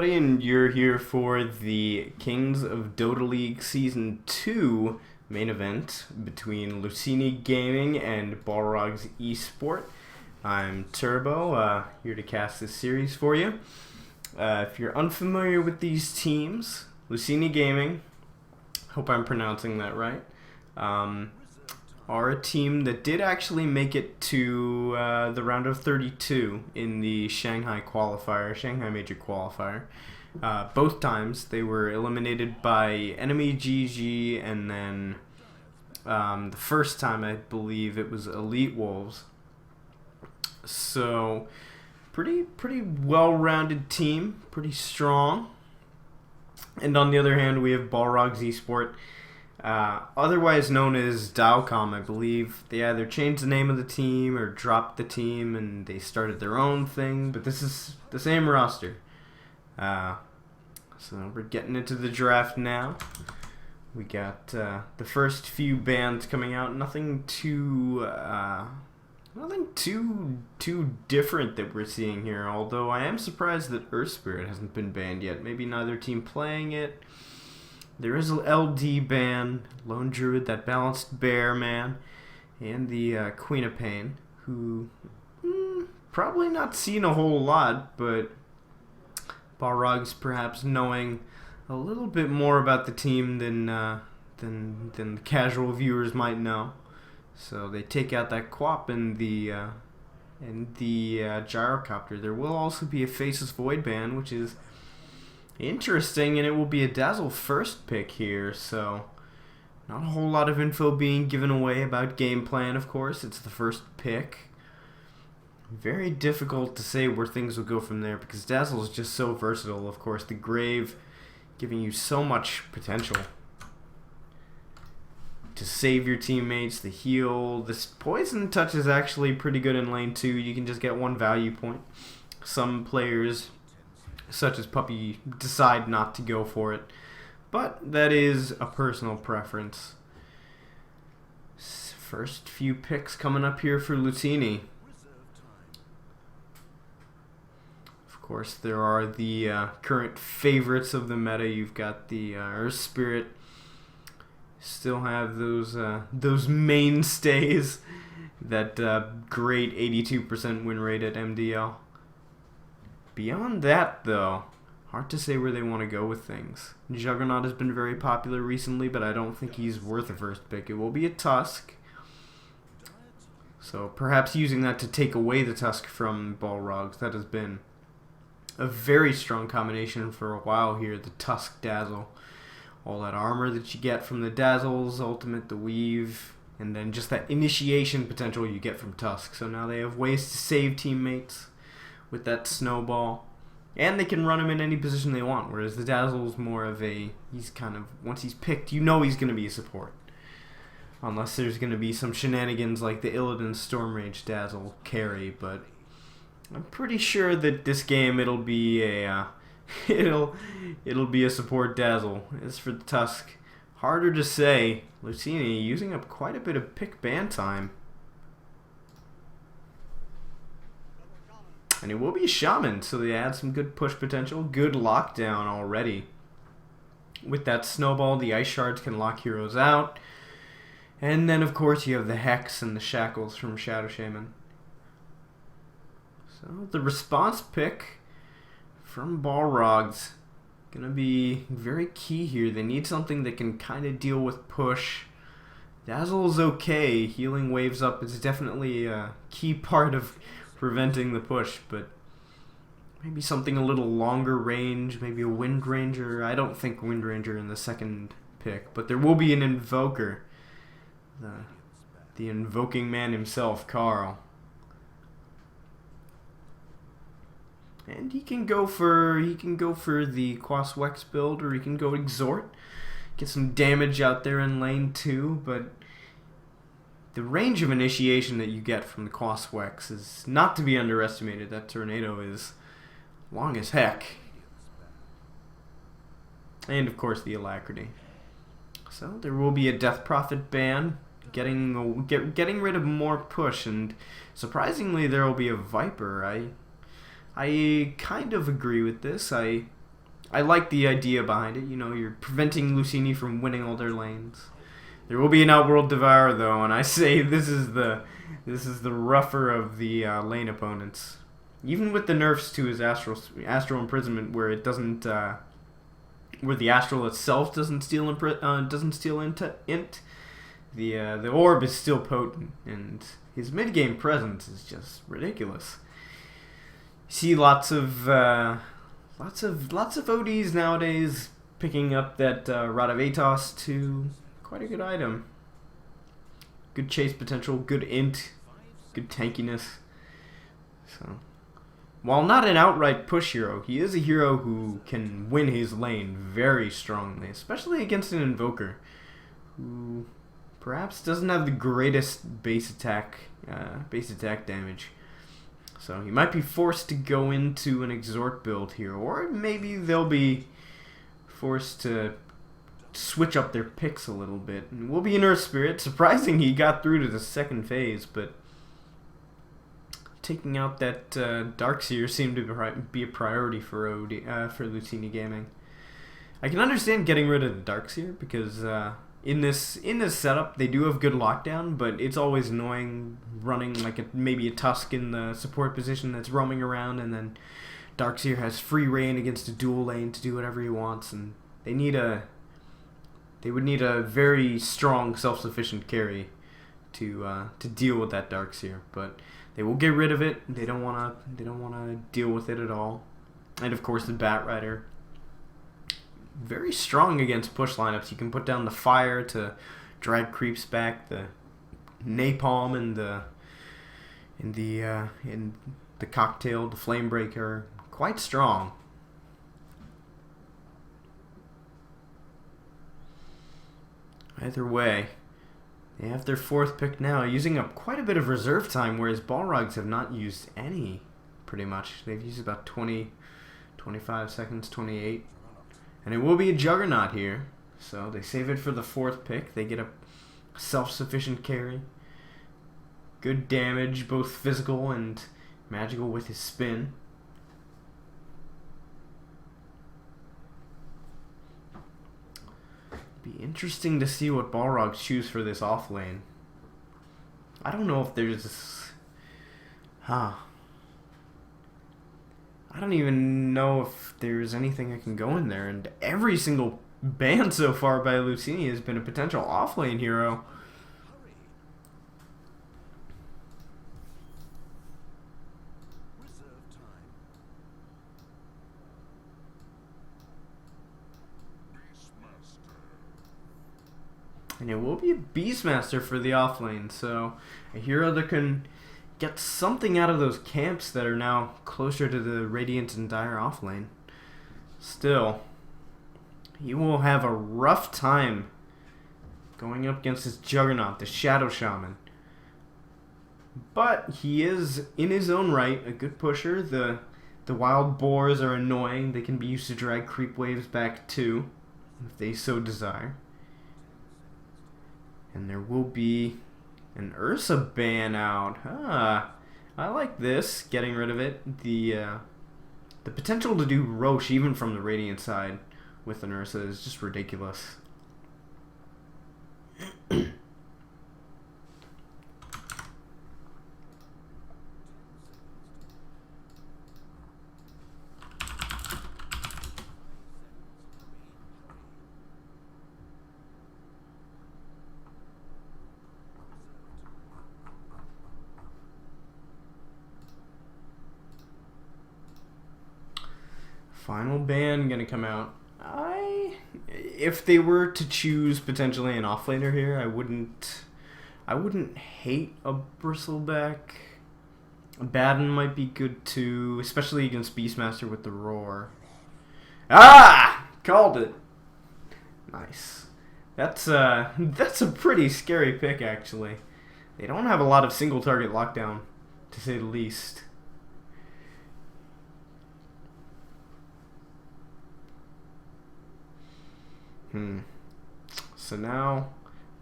everybody, and you're here for the Kings of Dota League Season 2 main event between Luccinni Gaming and Balrogs Esport. I'm Turbo, here to cast this series for you. If you're unfamiliar with these teams, Luccinni Gaming, hope I'm pronouncing that right, are a team that did actually make it to the round of 32 in the Shanghai Major Qualifier. Both times they were eliminated by enemy GG, and then the first time I believe it was Elite Wolves. So pretty well-rounded team, pretty strong. And on the other hand, we have Balrogs Esport, otherwise known as Dowcom, I believe. They either changed the name of the team or dropped the team and they started their own thing, but this is the same roster. So we're getting into the draft now. We got the first few bans coming out. Nothing too different that we're seeing here, although I am surprised that Earth Spirit hasn't been banned yet. Maybe neither team playing it. There is an LD ban, Lone Druid, that balanced bear man, and the Queen of Pain, who probably not seen a whole lot, but Balrogs perhaps knowing a little bit more about the team than the casual viewers might know. So they take out that Quap and the Gyrocopter. There will also be a Faceless Void ban, which is interesting, and it will be a Dazzle first pick here, so not a whole lot of info being given away about game plan, of course. It's the first pick. Very difficult to say where things will go from there because Dazzle is just so versatile. Of course, the Grave giving you so much potential to save your teammates, the heal. This Poison Touch is actually pretty good in lane 2. You can just get one value point. Some players, such as Puppy, decide not to go for it, but that is a personal preference. First few picks coming up here for Luccinni. Of course, there are the current favorites of the meta. You've got the Earth Spirit. Still have those mainstays, that great 82% win rate at MDL. Beyond that, though, hard to say where they want to go with things. Juggernaut has been very popular recently, but I don't think he's worth a first pick. It will be a Tusk. So perhaps using that to take away the Tusk from Balrogs. That has been a very strong combination for a while here, the Tusk Dazzle. All that armor that you get from the Dazzle's ultimate, the Weave, and then just that initiation potential you get from Tusk. So now they have ways to save teammates with that snowball, and they can run him in any position they want, whereas the Dazzle's more of a, he's kind of, once he's picked, you know he's going to be a support. Unless there's going to be some shenanigans like the Illidan Stormrage Dazzle carry, but I'm pretty sure that this game it'll be a it'll be a support Dazzle. As for the Tusk, harder to say. Luccinni using up quite a bit of pick ban time. And it will be a Shaman, so they add some good push potential. Good lockdown already. With that Snowball, the Ice Shards can lock heroes out. And then, of course, you have the Hex and the Shackles from Shadow Shaman. So, the response pick from Balrogs gonna be very key here. They need something that can kind of deal with push. Dazzle's okay. Healing waves up is definitely a key part of preventing the push, but maybe something a little longer range, maybe a Wind Ranger. I don't think Wind Ranger in the second pick, but there will be an Invoker. The invoking man himself, Carl. And he can go for the Quaswex build, or he can go Exhort, get some damage out there in lane 2, but the range of initiation that you get from the Quaswex is not to be underestimated. That Tornado is long as heck. And of course the Alacrity. So there will be a Death Prophet ban, getting rid of more push, and surprisingly there will be a Viper. I kind of agree with this. I I like the idea behind it. You know, you're preventing Luccinni from winning all their lanes. There will be an Outworld Devourer though, and I say this is the rougher of the lane opponents. Even with the nerfs to his Astral Imprisonment, where it doesn't, where the Astral itself doesn't steal into int, the orb is still potent, and his mid game presence is just ridiculous. You see lots of ODs nowadays picking up that Rod of Atos to quite a good item. Good chase potential, good int, good tankiness. So, while not an outright push hero, he is a hero who can win his lane very strongly, especially against an Invoker, who perhaps doesn't have the greatest base attack damage. So he might be forced to go into an Exhort build here, or maybe they'll be forced to switch up their picks a little bit. And we'll be in Earth Spirit. Surprising he got through to the second phase, but taking out that Darkseer seemed to be a priority for Luccinni Gaming. I can understand getting rid of the Darkseer because in this setup they do have good lockdown, but it's always annoying running like maybe a Tusk in the support position that's roaming around, and then Darkseer has free reign against a dual lane to do whatever he wants, and they would need a very strong self-sufficient carry to deal with that Darkseer, but they will get rid of it. They don't wanna deal with it at all. And of course the Batrider, very strong against push lineups. You can put down the fire to drag creeps back, the napalm and the cocktail, the flame breaker, quite strong. Either way, they have their fourth pick now, using up quite a bit of reserve time, whereas Balrogs have not used any, pretty much. They've used about 20, 25 seconds, 28. And it will be a Juggernaut here, so they save it for the fourth pick. They get a self-sufficient carry. Good damage, both physical and magical with his spin. Be interesting to see what Balrogs choose for this off lane. I don't know if there's... I don't even know if there's anything that can go in there, and every single ban so far by Luccinni has been a potential offlane hero. And it will be a Beastmaster for the offlane, so a hero that can get something out of those camps that are now closer to the Radiant and Dire offlane. Still, he will have a rough time going up against this Juggernaut, the Shadow Shaman. But he is, in his own right, a good pusher. The wild boars are annoying. They can be used to drag creep waves back too, if they so desire. And there will be an Ursa ban out. I like this, getting rid of it. The potential to do Roche even from the Radiant side with an Ursa is just ridiculous. Final ban gonna come out. If they were to choose potentially an offlaner here, I wouldn't hate a Bristleback. A Baden might be good too, especially against Beastmaster with the Roar. Called it. Nice. That's a pretty scary pick actually. They don't have a lot of single target lockdown, to say the least. So now,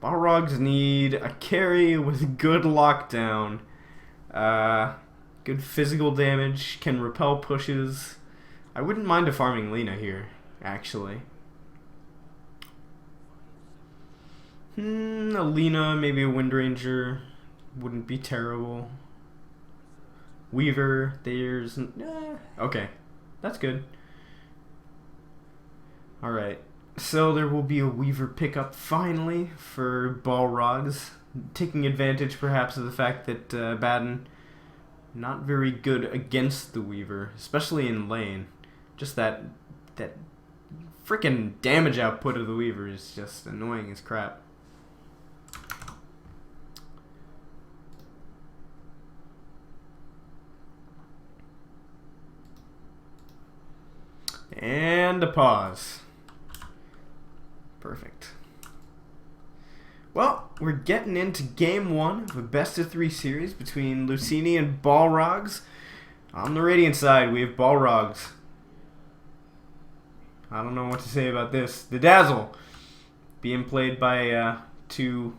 Balrogs need a carry with good lockdown. Good physical damage, can repel pushes. I wouldn't mind a farming Lina here. actually. Alina, maybe a Windranger. Wouldn't be terrible. Weaver, there's... okay, that's good. Alright, so there will be a Weaver pickup finally for Balrogs, taking advantage perhaps of the fact that Baden not very good against the Weaver, especially in lane. Just that freaking damage output of the Weaver is just annoying as crap. And a pause. Perfect. Well, we're getting into game 1 of a best-of-3 series between Luccinni and Balrogs. On the Radiant side, we have Balrogs. I don't know what to say about this. The Dazzle being played by two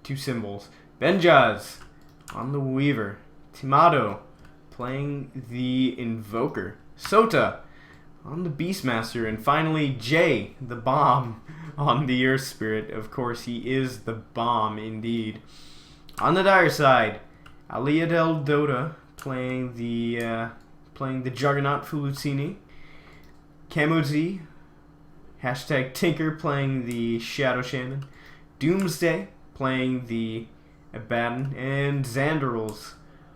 symbols. Benjaz on the Weaver. Timado playing the Invoker. Sota on the Beastmaster, and finally Jay, the Bomb, on the Earth Spirit. Of course, he is the Bomb indeed. On the Dire side, Aliadel Dota playing the Juggernaut for Luccinni. Camuzi, hashtag Tinker, playing the Shadow Shaman. Doomsday playing the Abaddon, and Xanderals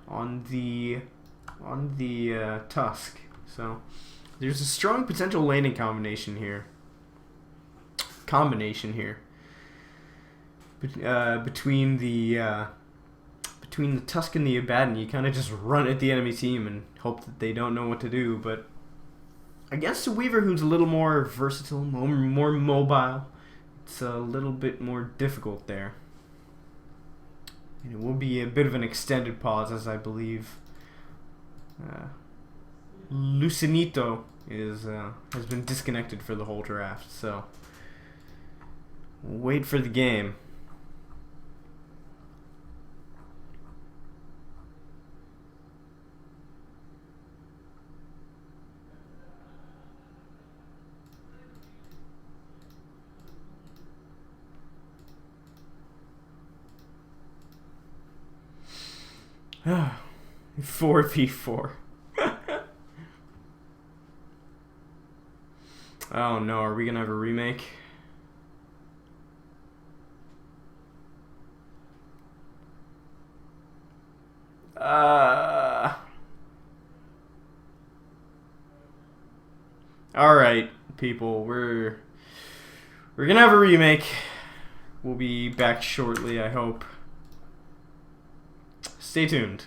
on the Tusk. So there's a strong potential laning combination here. Between the Tusk and the Abaddon, you kind of just run at the enemy team and hope that they don't know what to do. But against a Weaver who's a little more versatile, more mobile, it's a little bit more difficult there. And it will be a bit of an extended pause, as I believe Lucinito has been disconnected for the whole draft, so we'll wait for the game. Ah, 4v4. Oh no, are we gonna have a remake? Alright, people, we're gonna have a remake. We'll be back shortly, I hope. Stay tuned.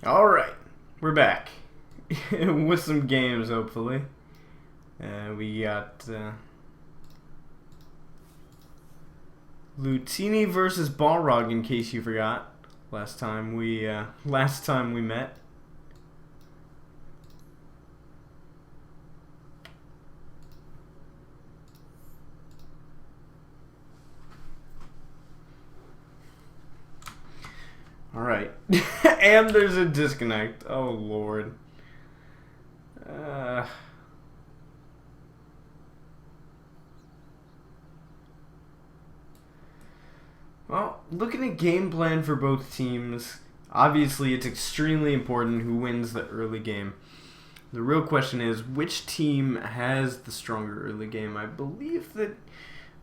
Alright, we're back. With some games, hopefully. We got Luccinni versus Balrog, in case you forgot. Last time we met. Alright. And there's a disconnect. Oh, Lord. Well, looking at game plan for both teams, obviously it's extremely important who wins the early game. The real question is, which team has the stronger early game? I believe that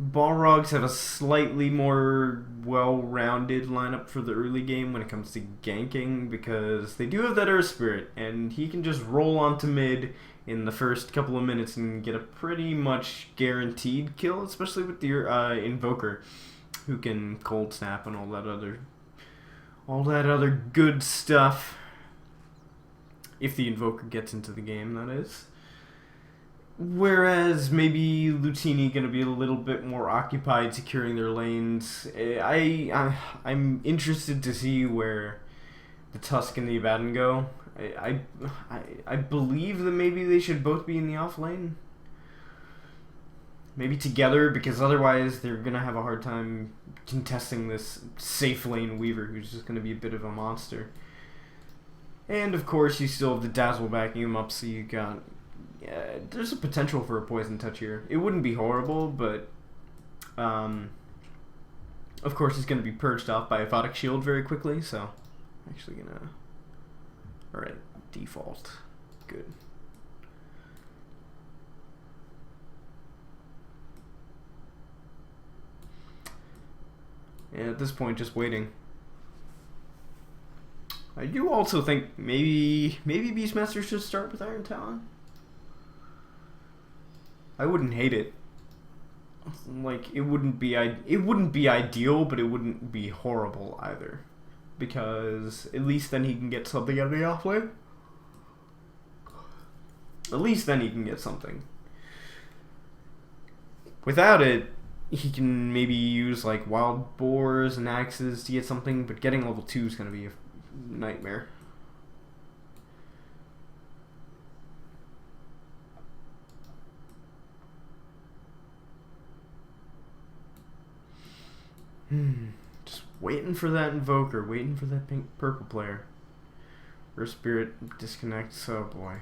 Balrogs have a slightly more well-rounded lineup for the early game when it comes to ganking, because they do have that Earth Spirit, and he can just roll onto mid in the first couple of minutes and get a pretty much guaranteed kill, especially with the Invoker, who can cold snap and all that other good stuff. If the Invoker gets into the game, that is. Whereas maybe Luccinni going to be a little bit more occupied securing their lanes. I'm interested to see where the Tusk and the Abaddon go. I believe that maybe they should both be in the off lane. Maybe together, because otherwise they're going to have a hard time contesting this safe lane Weaver, who's just going to be a bit of a monster. And of course you still have the Dazzle backing him up, so you got... Yeah, there's a potential for a poison touch here. It wouldn't be horrible, but of course it's going to be purged off by a Photic Shield very quickly, so I'm actually going to... Alright, default. Good. And at this point, just waiting. I do also think maybe Beastmaster should start with Iron Talon. I wouldn't hate it. Like, it wouldn't be ideal, but it wouldn't be horrible either, because at least then he can get something out of the offlane. At least then he can get something. Without it, he can maybe use like wild boars and axes to get something, but getting level 2 is going to be a nightmare. Just waiting for that Invoker, waiting for that purple player. Earth Spirit disconnects, oh boy.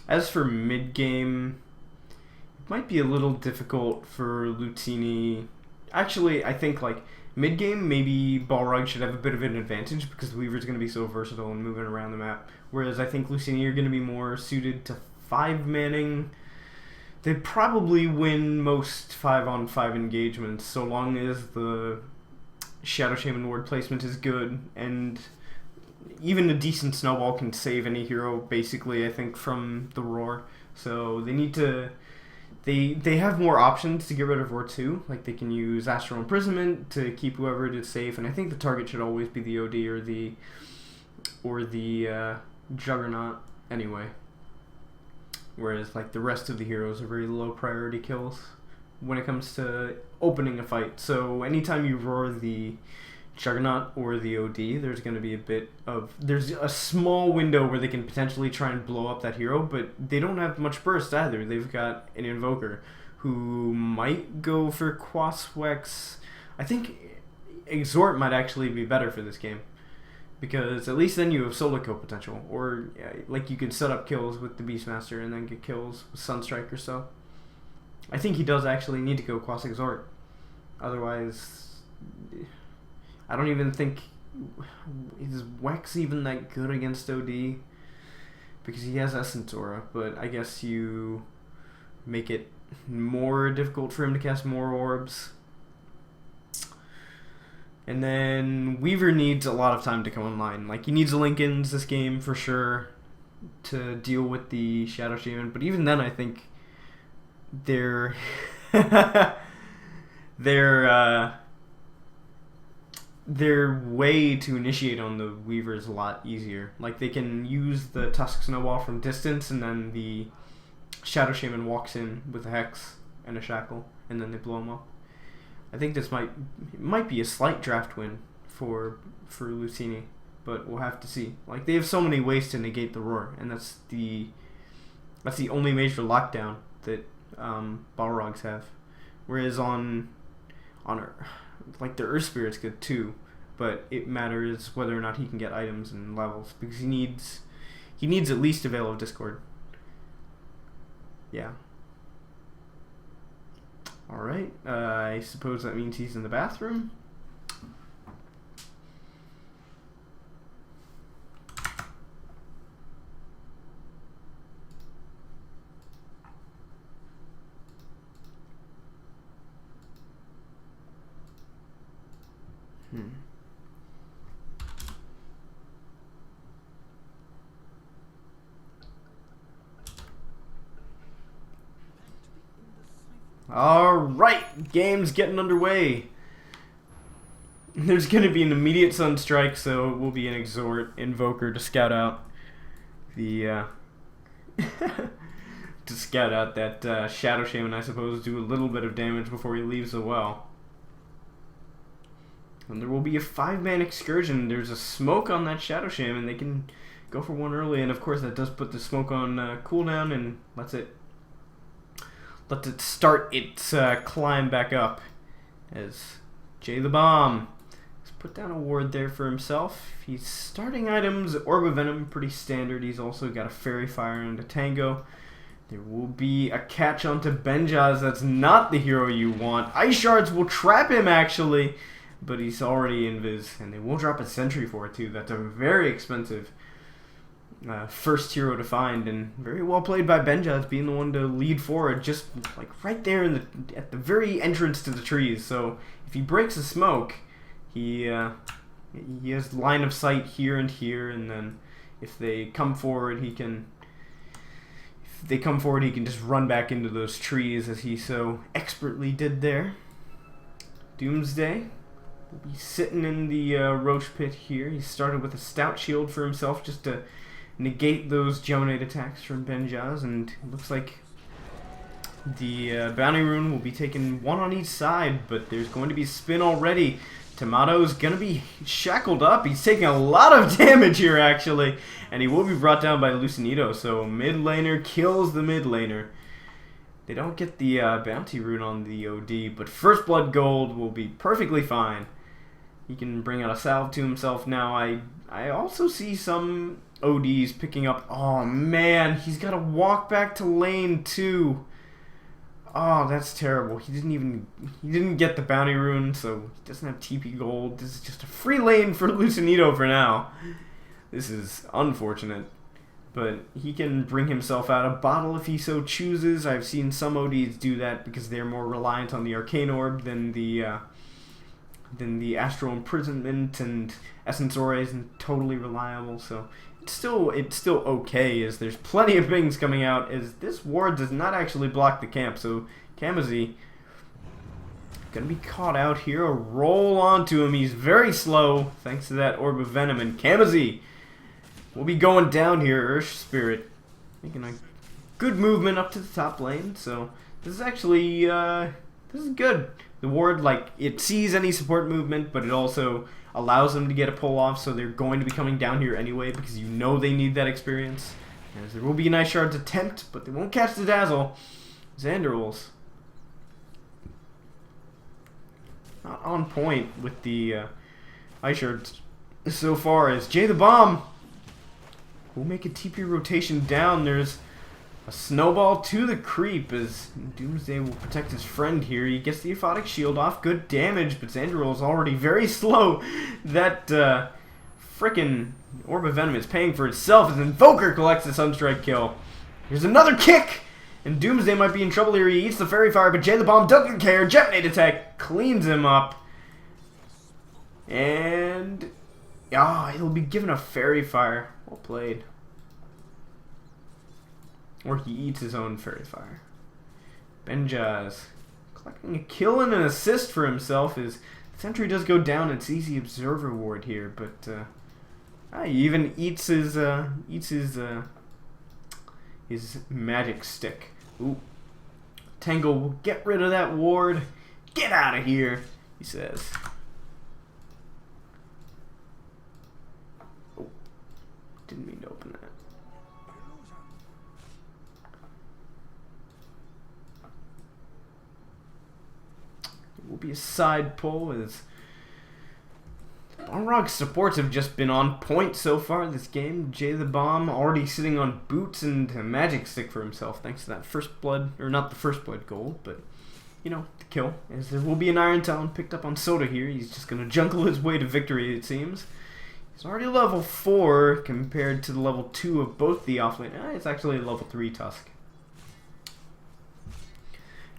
As for mid-game, it might be a little difficult for Luccinni. Actually, I think like mid-game, maybe Balrog should have a bit of an advantage because the Weaver's going to be so versatile and moving around the map. Whereas I think Luccinni are going to be more suited to 5-manning. They probably win most 5-on-5 engagements so long as the Shadow Shaman Ward placement is good, and even a decent snowball can save any hero, basically, I think, from the Roar. So they need to... They have more options to get rid of Roar 2. Like, they can use Astral Imprisonment to keep whoever it is safe, and I think the target should always be the OD or the Juggernaut anyway. Whereas, like, the rest of the heroes are very low priority kills when it comes to opening a fight. So anytime you roar the Juggernaut or the OD, there's going to be there's a small window where they can potentially try and blow up that hero, but they don't have much burst either. They've got an Invoker who might go for Quaswex. I think Exhort might actually be better for this game, because at least then you have solo kill potential, or like you can set up kills with the Beastmaster and then get kills with Sunstrike or so. I think he does actually need to go Quas Exhort. Otherwise, I don't even think... Is Wex even that good against OD? Because he has Essence Aura, but I guess you make it more difficult for him to cast more orbs. And then Weaver needs a lot of time to come online. Like, he needs Lincolns this game for sure to deal with the Shadow Shaman. But even then, I think their way to initiate on the Weaver is a lot easier. Like, they can use the Tusk Snowball from distance, and then the Shadow Shaman walks in with a Hex and a Shackle, and then they blow him up. I think this might be a slight draft win for Luccinni, but we'll have to see. Like, they have so many ways to negate the Roar, and that's the only major lockdown that Balrogs have. Whereas on like the Earth Spirit's good too, but it matters whether or not he can get items and levels, because he needs at least a Veil of Discord. Yeah. Alright, I suppose that means he's in the bathroom. Alright, game's getting underway. There's going to be an immediate Sunstrike, so it will be an Invoker to scout out the to scout out that Shadow Shaman, I suppose, do a little bit of damage before he leaves the well. And there will be a 5-man excursion. There's a smoke on that Shadow Shaman. They can go for one early, and of course that does put the smoke on cooldown and lets it start its climb back up. As Jay the Bomb has put down a ward there for himself. He's starting items. Orb of Venom, pretty standard. He's also got a Fairy Fire and a Tango. There will be a catch onto Benjaz. That's not the hero you want. Ice Shards will trap him, actually, but he's already invis, and they will drop a Sentry for it too. That's a very expensive first hero to find, and very well played by Benjaz, being the one to lead forward, just like right there at the very entrance to the trees. So if he breaks a smoke, he has line of sight here and here, and then if they come forward, he can just run back into those trees, as he so expertly did there. Doomsday will be sitting in the Roach Pit here. He started with a Stout Shield for himself just to negate those Jonate attacks from Benjaz, and it looks like the Bounty Rune will be taking one on each side, but there's going to be spin already. Tomato's going to be shackled up. He's taking a lot of damage here, actually, and he will be brought down by Luccinni, so mid laner kills the mid laner. They don't get the Bounty Rune on the OD, but First Blood Gold will be perfectly fine. He can bring out a salve to himself now. I also see some ODs picking up. Oh man, he's got to walk back to lane 2. Oh, that's terrible. He didn't get the Bounty Rune, so he doesn't have TP gold. This is just a free lane for Luccinni for now. This is unfortunate, but he can bring himself out a bottle if he so chooses. I've seen some ODs do that because they're more reliant on the Arcane Orb than the Astral Imprisonment, and Essence Aura isn't totally reliable, so it's still okay, as there's plenty of things coming out, as this ward does not actually block the camp, so Kamazi gonna be caught out here. A roll onto him. He's very slow thanks to that Orb of Venom, and Kamazi will be going down here. Earth Spirit making a good movement up to the top lane, so this is actually this is good. The ward, like, it sees any support movement, but it also allows them to get a pull off, so they're going to be coming down here anyway, because you know they need that experience. As there will be an Ice Shards attempt, but they won't catch the Dazzle. Xander rolls not on point with the Ice Shards so far, as Jay the Bomb will make a TP rotation down. There's a snowball to the creep, as Doomsday will protect his friend here. He gets the Aphotic Shield off. Good damage, but Xandril is already very slow. That frickin' Orb of Venom is paying for itself as Invoker collects the Sunstrike kill. Here's another kick, And Doomsday might be in trouble here. He eats the Fairy Fire, but Jay the Bomb doesn't care. Jetnade attack cleans him up. And... he'll be given a Fairy Fire. Well played. Or he eats his own Fairy Fire. Benjaz collecting a kill and an assist for himself. His sentry does go down. It's easy Observer Ward here, but he even eats his magic stick. Ooh. Tango will get rid of that ward. Get out of here, he says. Oh, didn't mean to open that. It will be a side pull as Balrogs supports have just been on point so far this game. Jay the Bomb already sitting on boots and a magic stick for himself thanks to that first blood, or not the first blood gold, but you know, the kill. As there will be an Iron Talon picked up on Soda here. He's just going to jungle his way to victory, it seems. He's already level 4 compared to the level 2 of both the offlane. It's actually a level 3 Tusk.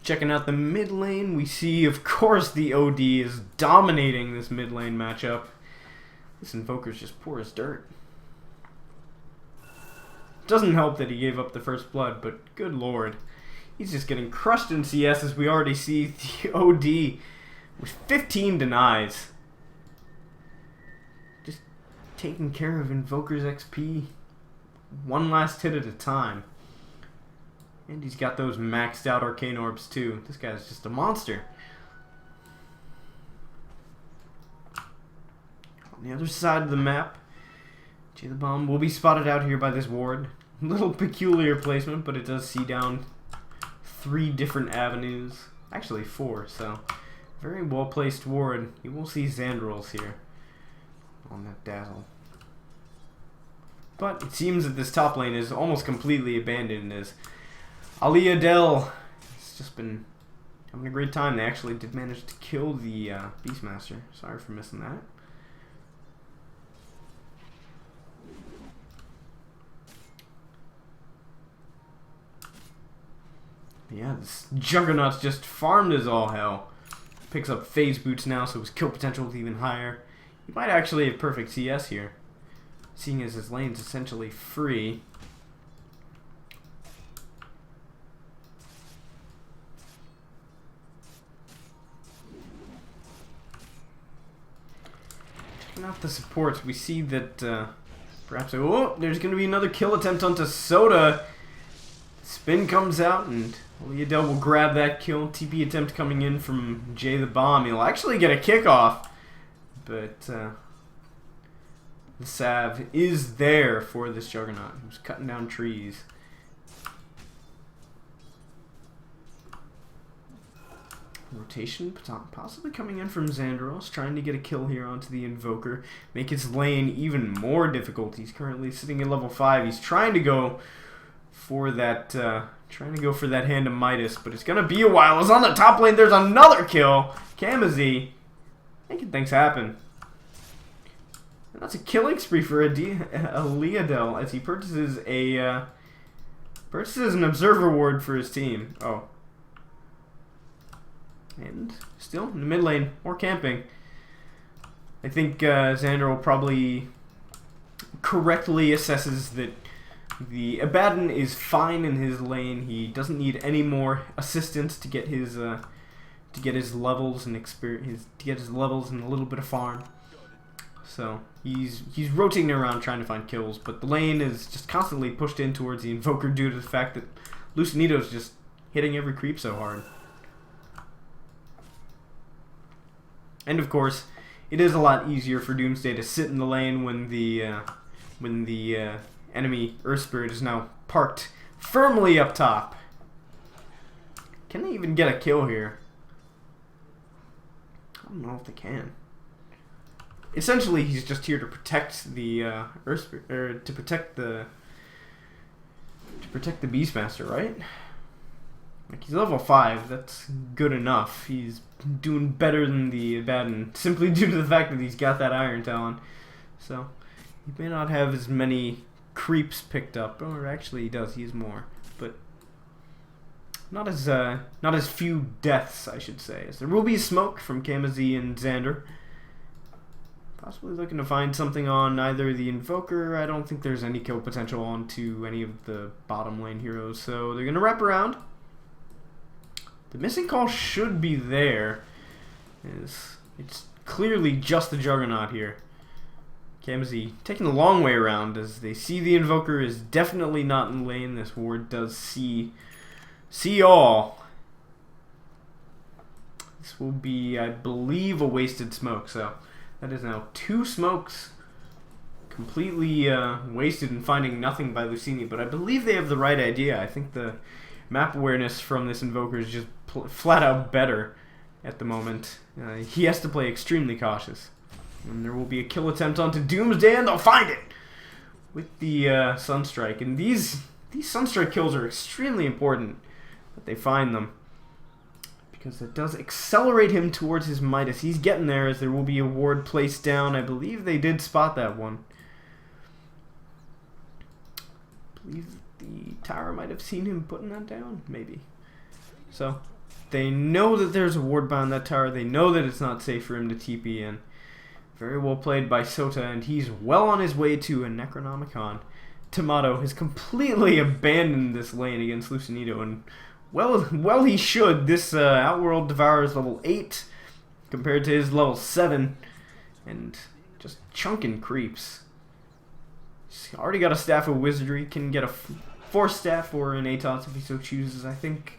Checking out the mid lane, we see, of course, the OD is dominating this mid lane matchup. This Invoker's just poor as dirt. Doesn't help that he gave up the first blood, but good lord. He's just getting crushed in CS as we already see the OD with 15 denies. Just taking care of Invoker's XP one last hit at a time. And he's got those maxed out Arcane Orbs too. This guy's just a monster. On the other side of the map, Jay the Bomb will be spotted out here by this ward. Little peculiar placement, but it does see down 3 different avenues. Actually 4, so very well placed ward. You will see Xandrels here on that Dazzle. But it seems that this top lane is almost completely abandoned as Ali Adel has just been having a great time. They actually did manage to kill the Beastmaster. Sorry for missing that. Yeah, this Juggernaut's just farmed as all hell. Picks up phase boots now, so his kill potential is even higher. He might actually have perfect CS here, seeing as his lane's essentially free. Checking out the supports, we see that perhaps there's going to be another kill attempt onto Soda. Spin comes out and Leodell will grab that kill. TP attempt coming in from Jay the Bomb. He'll actually get a kickoff, but the salve is there for this Juggernaut who's cutting down trees. Rotation possibly coming in from Xandros, trying to get a kill here onto the Invoker, make his lane even more difficult. He's currently sitting at level 5. He's trying to go for that hand of Midas, but it's gonna be a while. As on the top lane, there's another kill. Kamazi making things happen. And that's a killing spree for a Leodell as he purchases an observer ward for his team. Oh. And still in the mid lane, more camping. I think Xander will probably correctly assesses that the Abaddon is fine in his lane. He doesn't need any more assistance to get his levels and experience, to get his levels and a little bit of farm. So he's rotating around trying to find kills, but the lane is just constantly pushed in towards the Invoker due to the fact that Luccinito's just hitting every creep so hard. And of course, it is a lot easier for Doomsday to sit in the lane when the enemy Earth Spirit is now parked firmly up top. Can they even get a kill here? I don't know if they can. Essentially, he's just here to protect the Earth Spirit, or to protect the Beastmaster, right? Like, he's level 5, that's good enough. He's doing better than the Abaddon, simply due to the fact that he's got that Iron Talon. So, he may not have as many creeps picked up, or actually he does, he has more. But not as few deaths, I should say. As there will be smoke from KOD and Xander. Possibly looking to find something on either the Invoker. I don't think there's any kill potential onto any of the bottom lane heroes, so they're going to wrap around. The missing call should be there. It's clearly just the Juggernaut here. KOD taking the long way around as they see the Invoker is definitely not in lane. This ward does see all. This will be, I believe, a wasted smoke, so that is now 2 smokes completely wasted and finding nothing by Luccinni, but I believe they have the right idea. I think the map awareness from this Invoker is just flat out better at the moment. He has to play extremely cautious. And there will be a kill attempt onto Doomsday, and they'll find it with the Sunstrike. And these Sunstrike kills are extremely important that they find them, because it does accelerate him towards his Midas. He's getting there, as there will be a ward placed down. I believe they did spot that one. I believe the tower might have seen him putting that down, maybe. So they know that there's a ward behind that tower. They know that it's not safe for him to TP in. Very well played by Sota, and he's well on his way to a Necronomicon. Tomato has completely abandoned this lane against Luccinni, and well he should. This Outworld Devourer is level 8 compared to his level 7, and just chunking creeps. He's already got a Staff of Wizardry, can get a Force Staff or an Atos if he so chooses. I think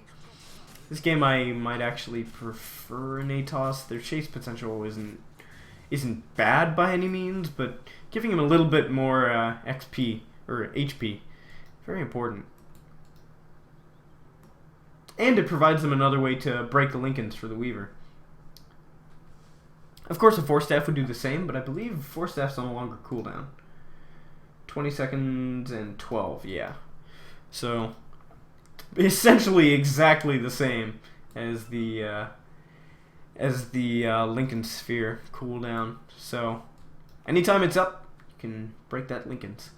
this game I might actually prefer an Atos. Their chase potential isn't bad by any means, but giving him a little bit more XP or HP, very important. And it provides them another way to break the Lincolns for the Weaver. Of course, a Force Staff would do the same, but I believe Force Staff's on a longer cooldown. 20 seconds and 12, yeah. So, essentially exactly the same as the Lincoln Sphere cooldown. So, anytime it's up, you can break that Lincoln's.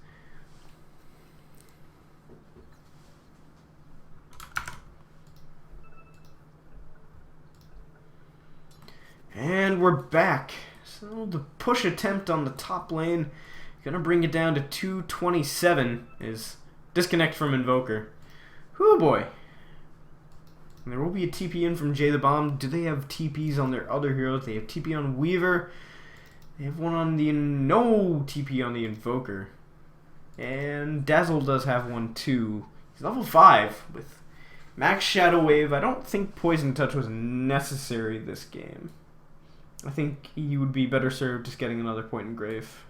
And we're back. So the push attempt on the top lane, gonna bring it down to 227, is disconnect from Invoker. Whoo boy. And there will be a TP in from Jay the Bomb. Do they have TPs on their other heroes? They have TP on Weaver. They have one on the... no TP on the Invoker. And Dazzle does have one too. He's level 5 with Max Shadow Wave. I don't think Poison Touch was necessary this game. I think he would be better served just getting another point in Grave.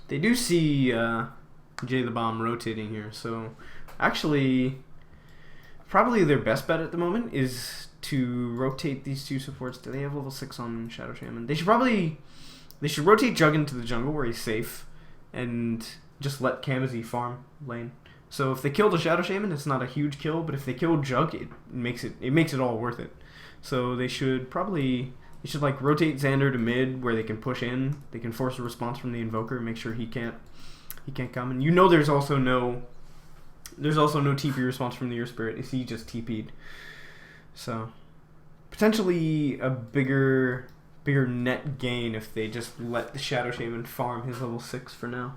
They do see Jay the Bomb rotating here, so actually probably their best bet at the moment is to rotate these 2 supports. Do they have level 6 on Shadow Shaman? They should rotate Jug into the jungle where he's safe and just let KOD farm lane. So if they kill the Shadow Shaman, it's not a huge kill, but if they kill Jug, it makes it all worth it. So they should like rotate Xander to mid where they can push in. They can force a response from the Invoker and make sure he can't come. And you know there's also no TP response from the Earth Spirit if he just TP'd. So potentially a bigger net gain if they just let the Shadow Shaman farm his level 6 for now.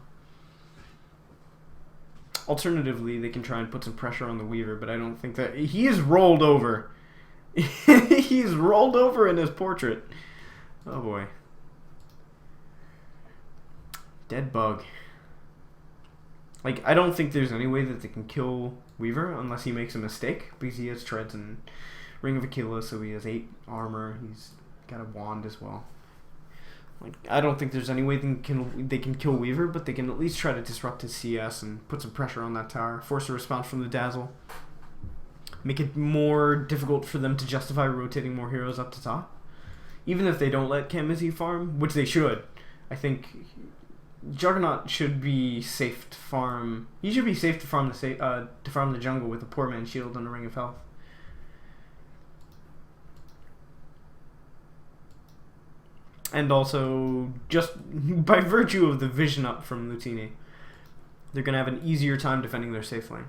Alternatively, they can try and put some pressure on the Weaver, but I don't think that... he is rolled over. He's rolled over in his portrait. Oh boy. Dead bug. Like, I don't think there's any way that they can kill Weaver unless he makes a mistake, because he has treads and Ring of Achilles, so he has 8 armor. He's got a wand as well. Like, I don't think there's any way they can kill Weaver, but they can at least try to disrupt his CS and put some pressure on that tower, force a response from the Dazzle, make it more difficult for them to justify rotating more heroes up to top. Even if they don't let KOD farm, which they should. I think Juggernaut should be safe to farm. He should be safe to farm the jungle with a Poor Man's Shield and a Ring of Health. And also, just by virtue of the vision up from Luccinni, they're going to have an easier time defending their safe lane.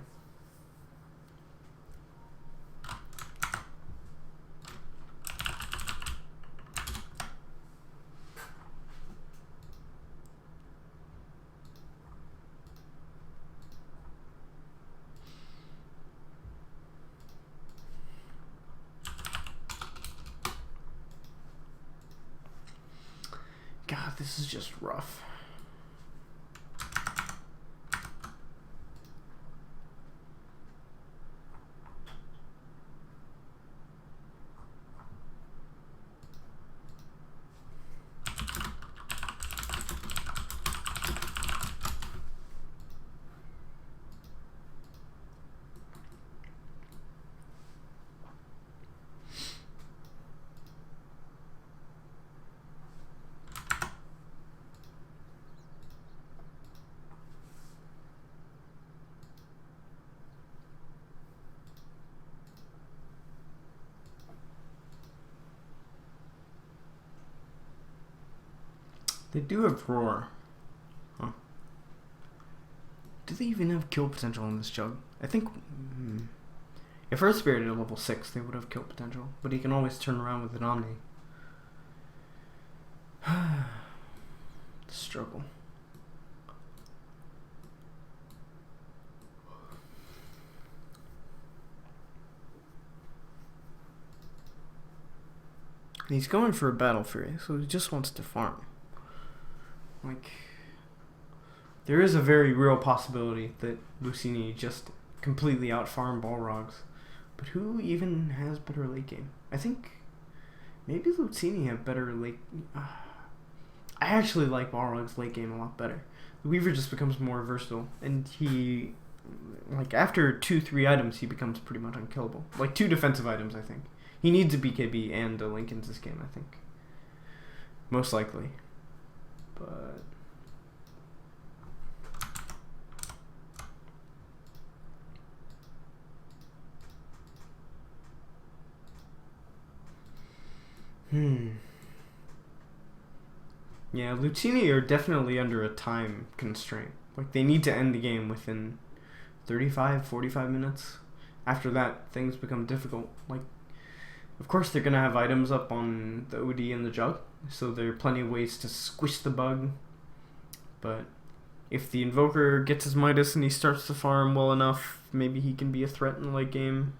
God, this is just rough. They do have Roar. Huh. Do they even have kill potential in this jug? I think... if Earth Spirit at level 6, they would have kill potential. But he can always turn around with an Omni. The struggle. And he's going for a Battle Fury, so he just wants to farm. Like, there is a very real possibility that Luccinni just completely out-farmed Balrogs. But who even has better late game? I think maybe Luccinni have better late... I actually like Balrog's late game a lot better. The Weaver just becomes more versatile, and he... like, after 2-3 items, he becomes pretty much unkillable. Like, 2 defensive items, I think. He needs a BKB and a Link in this game, I think. Most likely. But... yeah, Luccinni are definitely under a time constraint. Like, they need to end the game within 35, 45 minutes. After that, things become difficult. Like, of course, they're going to have items up on the OD and the jug, so there are plenty of ways to squish the bug. But if the Invoker gets his Midas and he starts to farm well enough, maybe he can be a threat in the late game.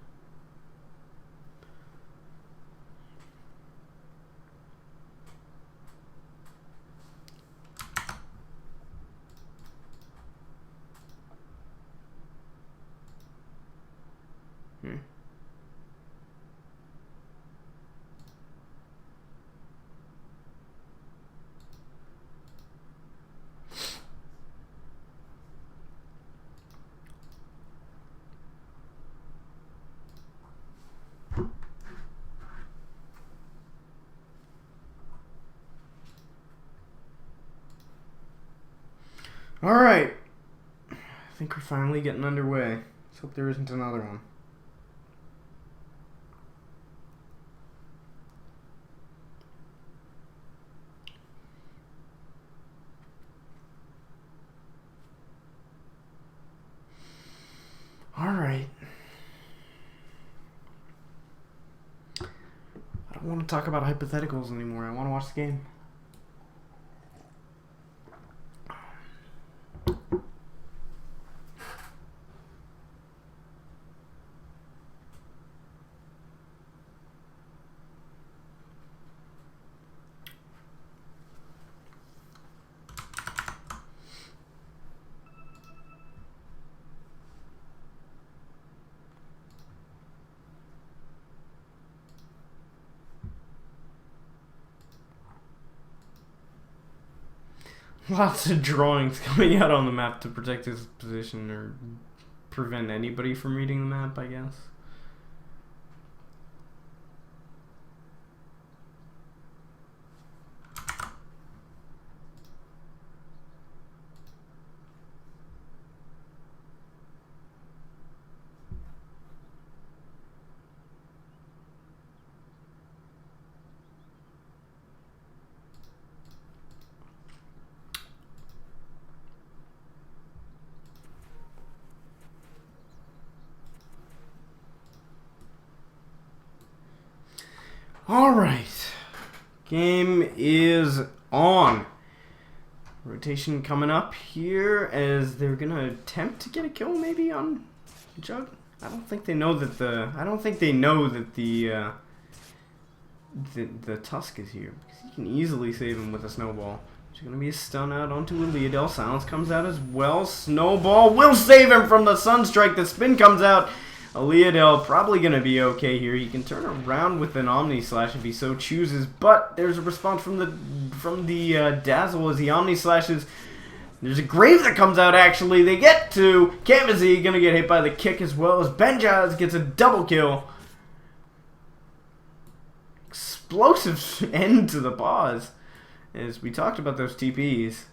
Alright. I think we're finally getting underway. Let's hope there isn't another one. Alright. I don't want to talk about hypotheticals anymore. I want to watch the game. Lots of drawings coming out on the map to protect his position or prevent anybody from reading the map, I guess. Alright. Game is on. Rotation coming up here as they're gonna attempt to get a kill maybe on Jug. I don't think they know that the Tusk is here, because he can easily save him with a snowball. There's gonna be a stun out onto a Leodel. Silence comes out as well. Snowball will save him from the Sunstrike. The spin comes out. A Leodel probably gonna be okay here. He can turn around with an Omni Slash if he so chooses, but there's a response from the Dazzle as he Omni Slashes. There's a Grave that comes out actually. They get to KOD, gonna get hit by the kick as well as Benjaz gets a double kill. Explosive end to the pause as we talked about those TPs.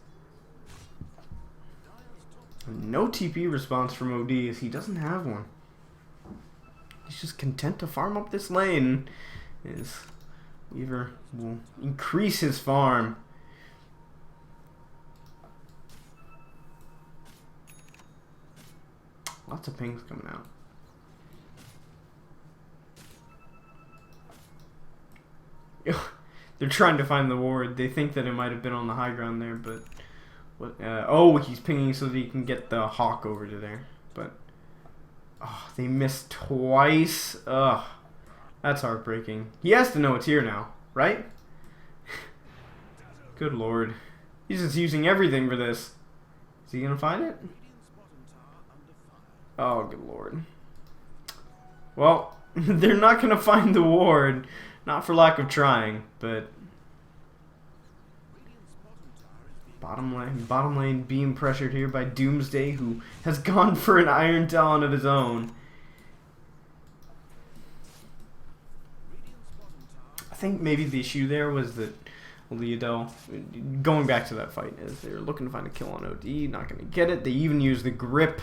No TP response from OD as he doesn't have one. He's just content to farm up this lane as Weaver will increase his farm. Lots of pings coming out. They're trying to find the ward. They think that it might have been on the high ground there, but what? Oh, he's pinging so that he can get the Hawk over to there. But oh, they missed twice. Ugh, that's heartbreaking. He has to know it's here now, right? Good lord, he's just using everything for this. Is he gonna find it? Oh, good lord. Well, they're not gonna find the ward. Not for lack of trying, but bottom lane being pressured here by Doomsday, who has gone for an Iron Talon of his own. I think maybe the issue there was that Leodel, going back to that fight, is they're looking to find a kill on OD, not going to get it. They even use the grip.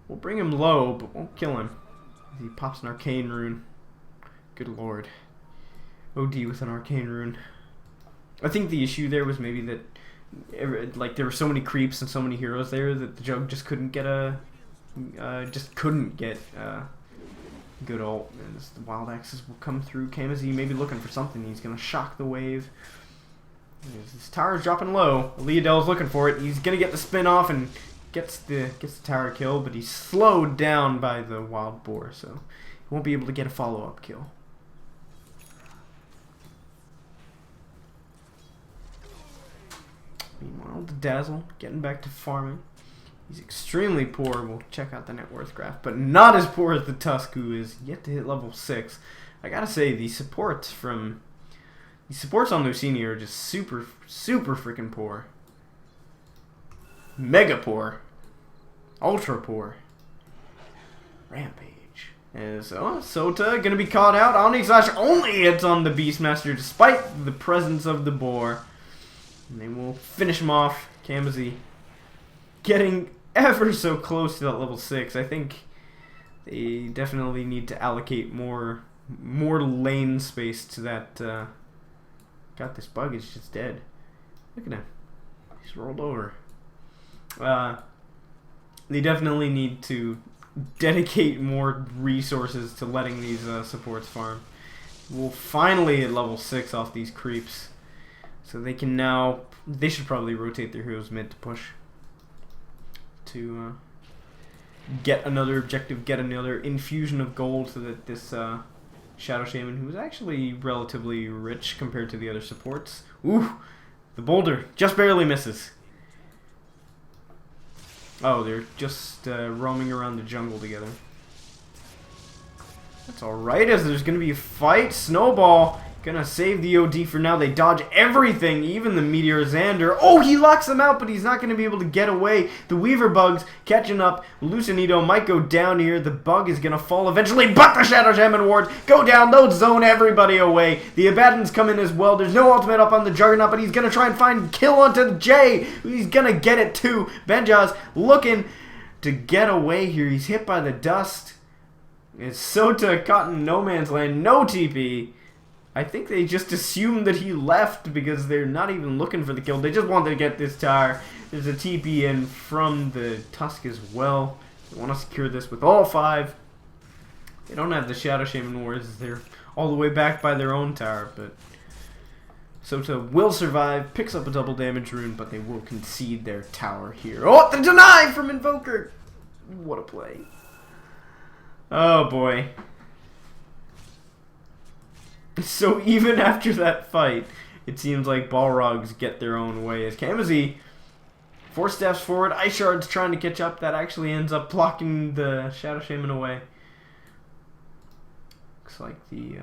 We'll bring him low, but won't kill him. He pops an Arcane Rune. Good lord. OD with an Arcane Rune. I think the issue there was maybe that like there were so many creeps and so many heroes there that the Jug just couldn't get good ult. And as the Wild Axes will come through, KOD maybe looking for something. He's gonna shock the wave. His tower's dropping low. Leodel's looking for it. He's gonna get the spin off and gets the tower kill, but he's slowed down by the Wild Boar, so he won't be able to get a follow-up kill. Meanwhile, the Dazzle getting back to farming. He's extremely poor. We'll check out the net worth graph, but not as poor as the Tusk, who is yet to hit level 6. I gotta say, the supports on Luccinni are just super freaking poor. Mega poor. Ultra poor. Rampage. And so, Sota gonna be caught out. Omni Slash only hits on the Beastmaster despite the presence of the Boar. And they will finish him off. KOD getting ever so close to that level 6. I think they definitely need to allocate more lane space to that. God, this bug is just dead. Look at him. He's rolled over. They definitely need to dedicate more resources to letting these supports farm. We'll finally at level 6 off these creeps. So they can now, they should probably rotate their heroes mid to push to get another objective, get another infusion of gold so that this Shadow Shaman, who is actually relatively rich compared to the other supports. Ooh, the boulder just barely misses. Oh, they're just roaming around the jungle together. That's alright, as there's going to be a fight. Snowball gonna save the OD for now. They dodge everything, even the Meteor Xander. Oh, he locks them out, but he's not going to be able to get away. The Weaver bugs catching up. Luccinni might go down here. The bug is going to fall eventually, but the Shadow Shaman wards go down. Those zone everybody away. The Abaddons come in as well. There's no ultimate up on the Juggernaut, but he's going to try and find kill onto the J. He's going to get it too. Benjaz looking to get away here. He's hit by the dust. It's Sota caught in no man's land. No TP. I think they just assumed that he left because they're not even looking for the kill. They just wanted to get this tower. There's a TP in from the Tusk as well. They want to secure this with all 5. They don't have the Shadow Shaman wards. They're all the way back by their own tower, but Sota will survive, picks up a double damage rune, but they will concede their tower here. Oh, the deny from Invoker! What a play. Oh boy. So even after that fight, it seems like Balrogs get their own way as Kamazi 4 steps forward, Ice Shard's trying to catch up. That actually ends up blocking the Shadow Shaman away. Looks like the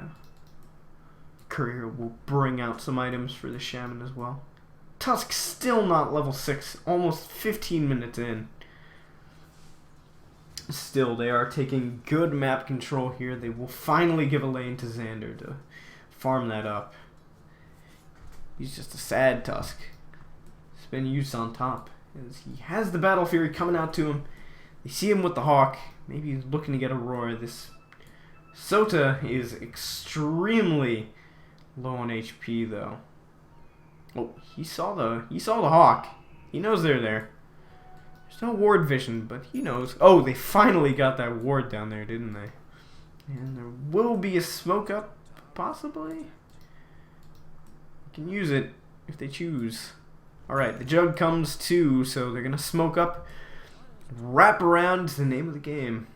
Courier will bring out some items for the Shaman as well. Tusk still not level 6, almost 15 minutes in. Still, they are taking good map control here. They will finally give a lane to Xander to farm that up. He's just a sad Tusk. Spin use on top. As he has the Battle Fury coming out to him. They see him with the Hawk. Maybe he's looking to get a Roar. This Sota is extremely low on HP though. Oh, he saw the Hawk. He knows they're there. There's no ward vision, but he knows. Oh, they finally got that ward down there, didn't they? And there will be a smoke up, possibly. You can use it if they choose. Alright, the Jug comes too, so they're gonna smoke up. Wrap around is the name of the game.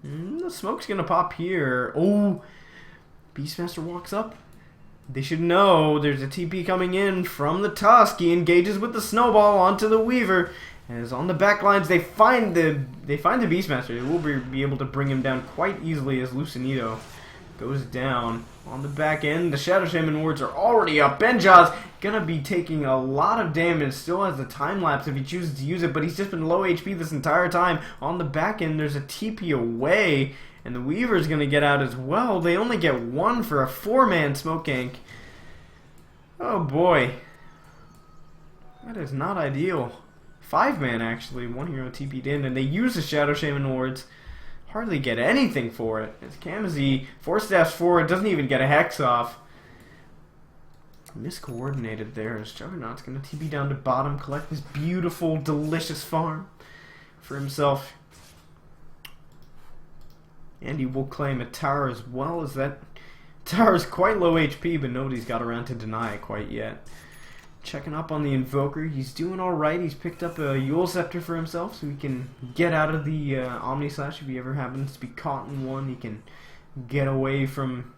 The smoke's gonna pop here. Oh, Beastmaster walks up. They should know there's a TP coming in from the Tusk. He engages with the Snowball onto the Weaver. As on the back lines, they find the Beastmaster. They will be able to bring him down quite easily as Luccinni goes down. On the back end, the Shadow Shaman wards are already up. Benja's gonna be taking a lot of damage. Still has the time lapse if he chooses to use it, but he's just been low HP this entire time. On the back end, there's a TP away, and the Weaver's gonna get out as well. They only get 1 for a 4-man smoke gank. Oh boy. That is not ideal. 5-man actually, 1 hero TP'd in, and they use the Shadow Shaman wards. Hardly get anything for it. As Kamazi 4 steps forward, doesn't even get a Hex off. Miscoordinated there as Juggernaut's going to TP down to bottom, collect this beautiful, delicious farm for himself. And he will claim a tower as well, as that tower is quite low HP, but nobody's got around to deny it quite yet. Checking up on the Invoker. He's doing alright. He's picked up a Yule Scepter for himself so he can get out of the Omni Slash if he ever happens to be caught in one. He can get away from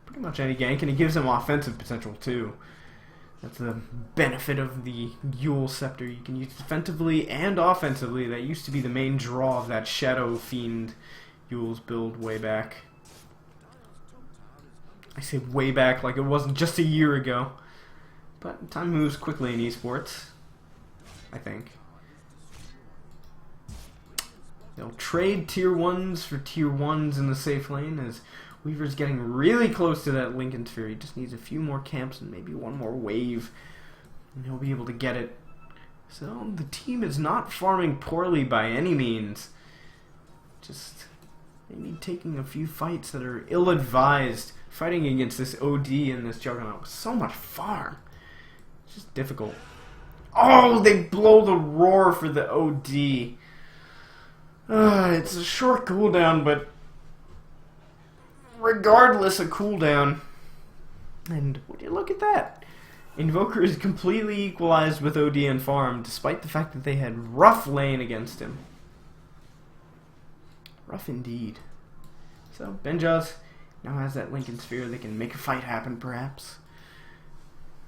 pretty much any gank, and it gives him offensive potential too. That's the benefit of the Yule Scepter. You can use it defensively and offensively. That used to be the main draw of that Shadow Fiend Yule's build way back. I say way back like it wasn't just a year ago. But time moves quickly in esports, I think. They'll trade tier 1s for tier 1s in the safe lane as Weaver's getting really close to that Lincoln Sphere. He just needs a few more camps and maybe one more wave, and he'll be able to get it. So the team is not farming poorly by any means. Just maybe taking a few fights that are ill-advised. Fighting against this OD and this Juggernaut with so much farm. Just difficult. Oh, they blow the Roar for the OD. It's a short cooldown, but regardless of cooldown. And would you look at that? Invoker is completely equalized with OD and farm, despite the fact that they had rough lane against him. Rough indeed. So, Benja's now has that Lincoln Sphere. They can make a fight happen, perhaps.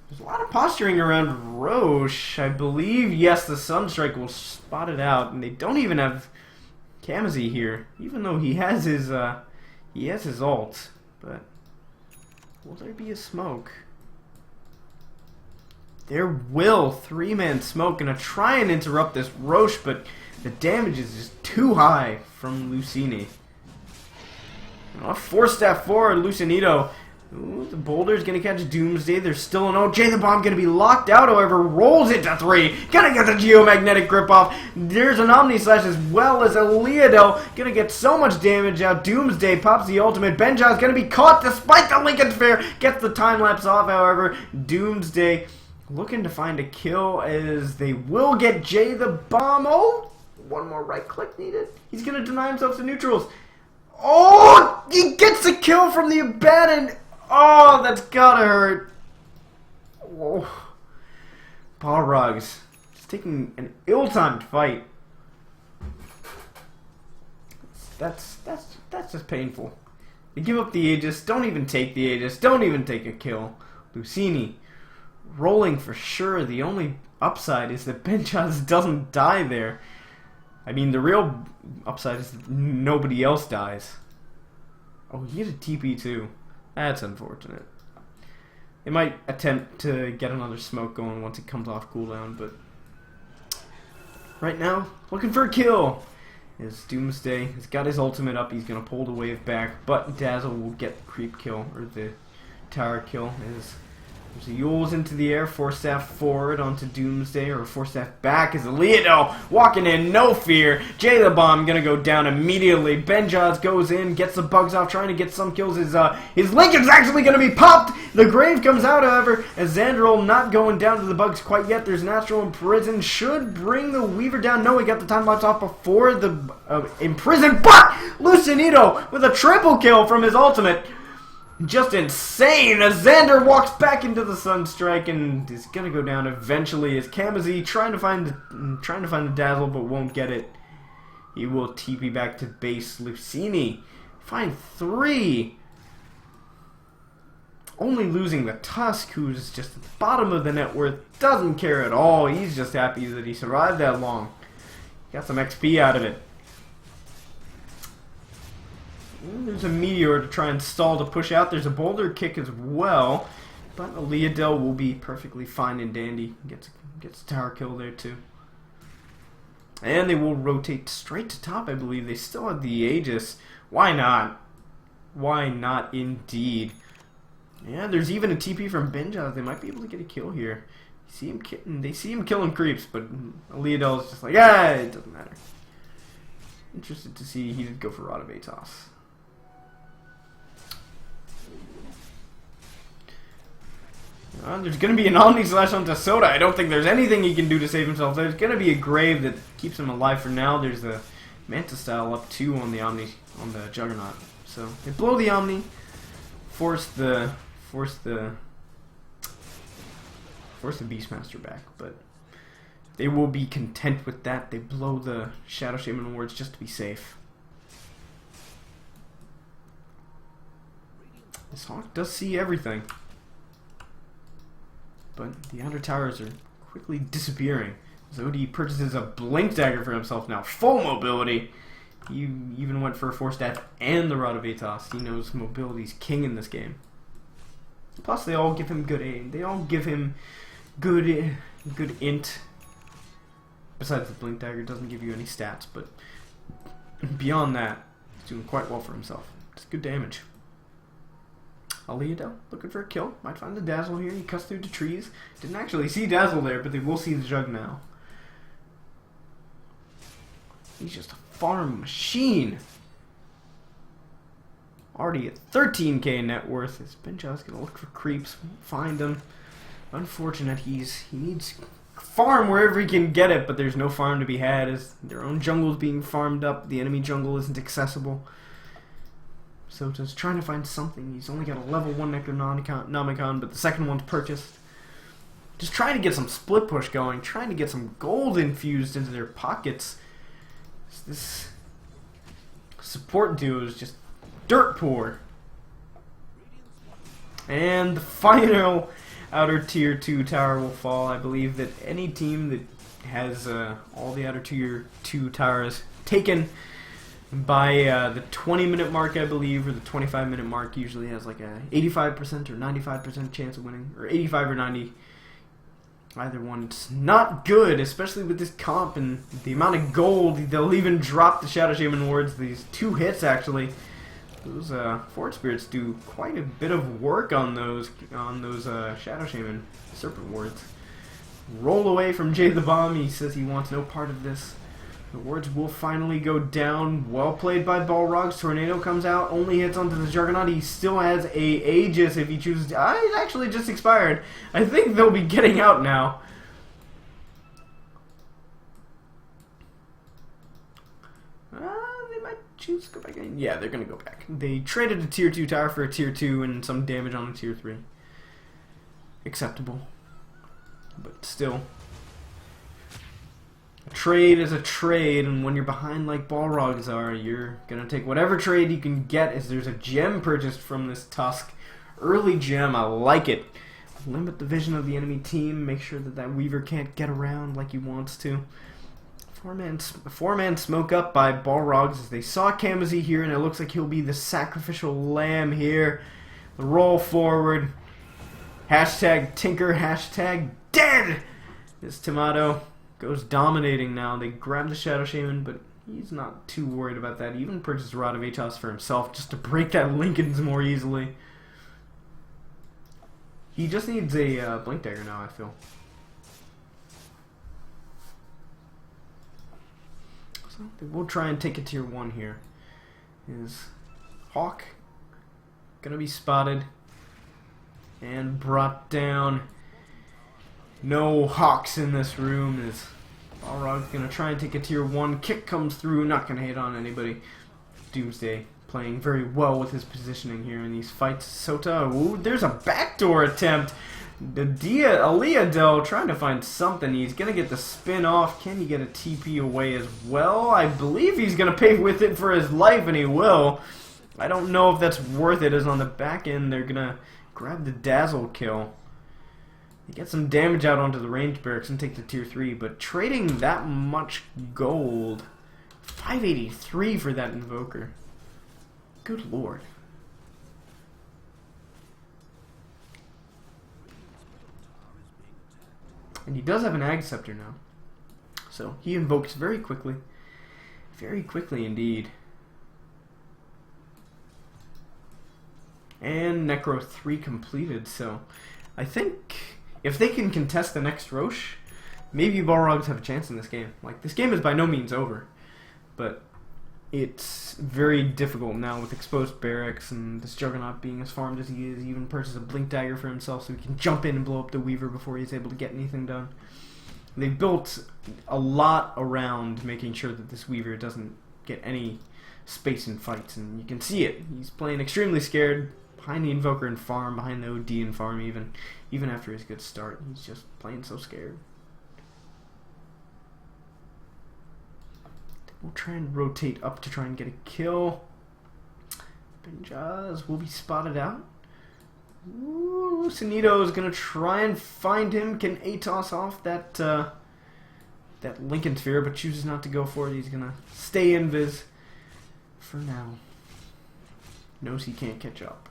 There's a lot of posturing around Roche, I believe. Yes, the Sunstrike will spot it out, and they don't even have Kamazi here, even though he has his ult. But will there be a smoke? There will. 3-man smoke, gonna try and interrupt this Roche, but the damage is just too high from Luccinni. 4-step forward, Luccinni. Ooh, the Boulder's gonna catch Doomsday. There's still an OJ. The bomb gonna be locked out, however, rolls it to 3. Gonna get the Geomagnetic Grip off. There's an Omni Slash as well as a Leodel. Gonna get so much damage out. Doomsday pops the ultimate. Benja's gonna be caught despite the Lincoln Sphere. Gets the time lapse off, however. Doomsday looking to find a kill as they will get Jay the bomb. Oh, one more right click needed. He's going to deny himself to neutrals. Oh, he gets a kill from the abandon. Oh, that's gotta hurt. Whoa. Balrogs. He's taking an ill-timed fight. That's just painful. They give up the Aegis. Don't even take the Aegis. Don't even take a kill. Luccinni rolling for sure. The only upside is that Benchaz doesn't die there. I mean, the real upside is that nobody else dies. Oh, he had a TP too. That's unfortunate. They might attempt to get another smoke going once it comes off cooldown, but right now, looking for a kill. Is Doomsday has got his ultimate up. He's gonna pull the wave back, but Dazzle will get the creep kill or the tower kill. As there's a Yules into the air, Force Staff forward onto Doomsday, or Force Staff back as Leodell walking in, no fear. Jay the Bomb gonna go down immediately. Benjaz goes in, gets the bugs off, trying to get some kills. His Lincoln's actually gonna be popped. The grave comes out, however, as Xandril not going down to the bugs quite yet. There's Natural Imprison, should bring the Weaver down. No, he got the time lapse off before the Imprison, but Luccinni with a triple kill from his ultimate. Just insane as Xander walks back into the Sunstrike and is gonna go down eventually as Kamazi trying to find the Dazzle but won't get it. He will TP back to base. Luccinni find 3. Only losing the Tusk, who's just at the bottom of the net worth, doesn't care at all. He's just happy that he survived that long. Got some XP out of it. There's a Meteor to try and stall to push out. There's a Boulder Kick as well. But Leodell will be perfectly fine and dandy. Gets a tower kill there too. And they will rotate straight to top, I believe. They still have the Aegis. Why not? Why not indeed? Yeah, there's even a TP from Benjaz. They might be able to get a kill here. They see him killing creeps, but Leodell is just like, ah, it doesn't matter. Interested to see he did go for Rod of Atos. There's going to be an Omni Slash onto Soda. I don't think there's anything he can do to save himself. There's going to be a grave that keeps him alive for now. There's a Manta Style up 2 on the Omni, on the Juggernaut. So they blow the Omni, force the Beastmaster back, but they will be content with that. They blow the Shadow Shaman wards just to be safe. This Hawk does see everything. But the outer towers are quickly disappearing. Zodi purchases a Blink Dagger for himself now. Full mobility. He even went for a Force Staff and the Rod of Atos. He knows mobility's king in this game. Plus, they all give him good aim. They all give him good int. Besides, the Blink Dagger doesn't give you any stats, but beyond that, he's doing quite well for himself. It's good damage. Leodell looking for a kill. Might find the Dazzle here. He cuts through the trees. Didn't actually see Dazzle there, but they will see the Jug now. He's just a farm machine. Already at 13k net worth. This Benchaz gonna look for creeps. Find them. Unfortunate. He needs farm wherever he can get it, but there's no farm to be had as their own jungle is being farmed up. The enemy jungle isn't accessible. So just trying to find something. He's only got a level 1 Necronomicon, but the second one's purchased. Just trying to get some split push going, trying to get some gold infused into their pockets. This support duo is just dirt poor. And the final outer tier 2 tower will fall. I believe that any team that has all the outer tier 2 towers taken by the 20-minute mark, I believe, or the 25-minute mark, usually has like a 85% or 95% chance of winning, or 85 or 90. Either one. It's not good, especially with this comp and the amount of gold. They'll even drop the Shadow Shaman wards. These 2 hits, actually. Those Fort Spirits do quite a bit of work on those Shadow Shaman Serpent wards. Roll away from Jay the Bomb. He says he wants no part of this. The wards will finally go down. Well played by Balrogs. Tornado comes out, only hits onto the Juggernaut. He still has a Aegis if he chooses to. It actually just expired. I think they'll be getting out now. choose to go back in? Yeah, they're going to go back. They traded a tier 2 tower for a tier 2 and some damage on a tier 3. Acceptable. But still. A trade is a trade, and when you're behind like Balrogs are, you're going to take whatever trade you can get. As there's a gem purchased from this Tusk. Early gem, I like it. Limit the vision of the enemy team. Make sure that that Weaver can't get around like he wants to. Four-man smoke up by Balrogs as they saw Kamazee here, and it looks like he'll be the sacrificial lamb here. The roll forward. Hashtag Tinker, hashtag dead! This Tomato goes dominating now. They grab the Shadow Shaman, but he's not too worried about that. He even purchased a Rod of Atos for himself just to break that Lincoln's more easily. He just needs a Blink Dagger now, I feel. So we'll try and take a tier 1 here. Is Hawk gonna be spotted and brought down? No Hawks in this room. Is Balrog's gonna try and take a tier 1. Kick comes through, not gonna hit on anybody. Doomsday playing very well with his positioning here in these fights. Sota, ooh, there's a backdoor attempt. The Aliadel trying to find something. He's going to get the spin off. Can he get a TP away as well? I believe he's going to pay with it for his life, and he will. I don't know if that's worth it, as on the back end they're going to grab the Dazzle kill. They get some damage out onto the range barracks and take the tier 3, but trading that much gold, 583 for that Invoker. Good lord. And he does have an Ag Scepter now. So he invokes very quickly. Very quickly indeed. And Necro 3 completed, so I think if they can contest the next Roche, maybe Balrogs have a chance in this game. Like, this game is by no means over, but it's very difficult now with exposed barracks and this Juggernaut being as farmed as he is. He even purchased a Blink Dagger for himself so he can jump in and blow up the Weaver before he's able to get anything done. They built a lot around making sure that this Weaver doesn't get any space in fights, and you can see it. He's playing extremely scared, behind the Invoker and farm, behind the OD and farm even after his good start. He's just playing so scared. We'll try and rotate up to try and get a kill. Benjaz will be spotted out. Ooh, Luccinito is going to try and find him. Can Atos off that that Lincoln Sphere, but chooses not to go for it. He's going to stay invis for now. Knows he can't catch up.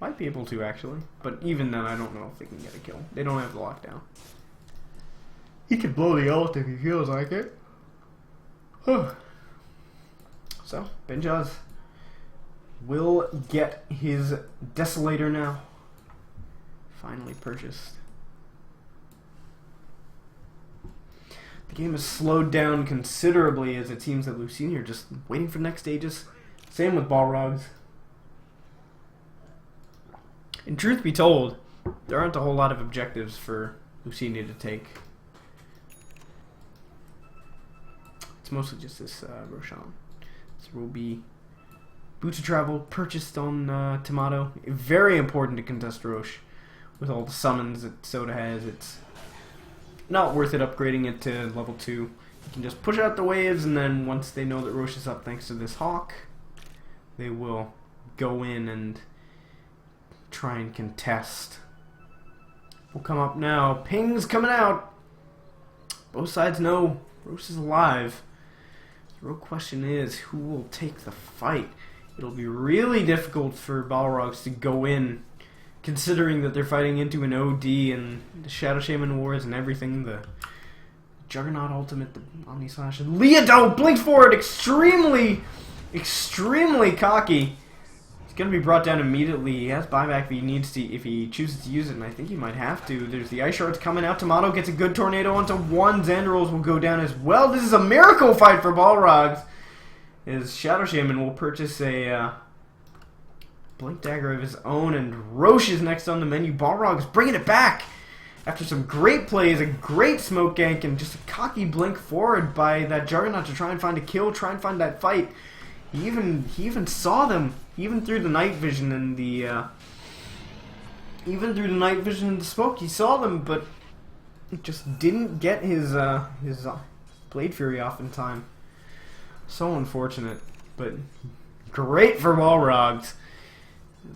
Might be able to, actually. But even then, I don't know if they can get a kill. They don't have the lockdown. He can blow the ult if he feels like it. So, Benjaz will get his Desolator now. Finally purchased. The game has slowed down considerably as it seems that Luccinni are just waiting for next stages. Same with Balrogs. And truth be told, there aren't a whole lot of objectives for Luccinni to take. It's mostly just this Roshan. So will be Boots of Travel purchased on Tomato. Very important to contest Roche. With all the summons that Soda has, it's not worth it upgrading it to level 2. You can just push out the waves, and then once they know that Roche is up thanks to this Hawk, they will go in and try and contest. Will come up now. Ping's coming out. Both sides know Roche is alive. The real question is, who will take the fight? It'll be really difficult for Balrogs to go in, considering that they're fighting into an OD and the Shadow Shaman Wars and everything. The Juggernaut Ultimate, the Omni Slash, and Leodo blinks forward, extremely cocky. He's going to be brought down immediately. He has buyback if he needs to, if he chooses to use it, and I think he might have to. There's the Ice Shards coming out. Tomato gets a good tornado onto one. Xanderals will go down as well. This is a miracle fight for Balrogs. His Shadow Shaman will purchase a Blink Dagger of his own, and Roche is next on the menu. Balrogs bringing it back after some great plays, a great smoke gank, and just a cocky blink forward by that Juggernaut to try and find a kill, try and find that fight. He even saw them, even through the night vision and the smoke. He saw them, but just didn't get his Blade Fury off in time. So unfortunate, but great for Balrogs.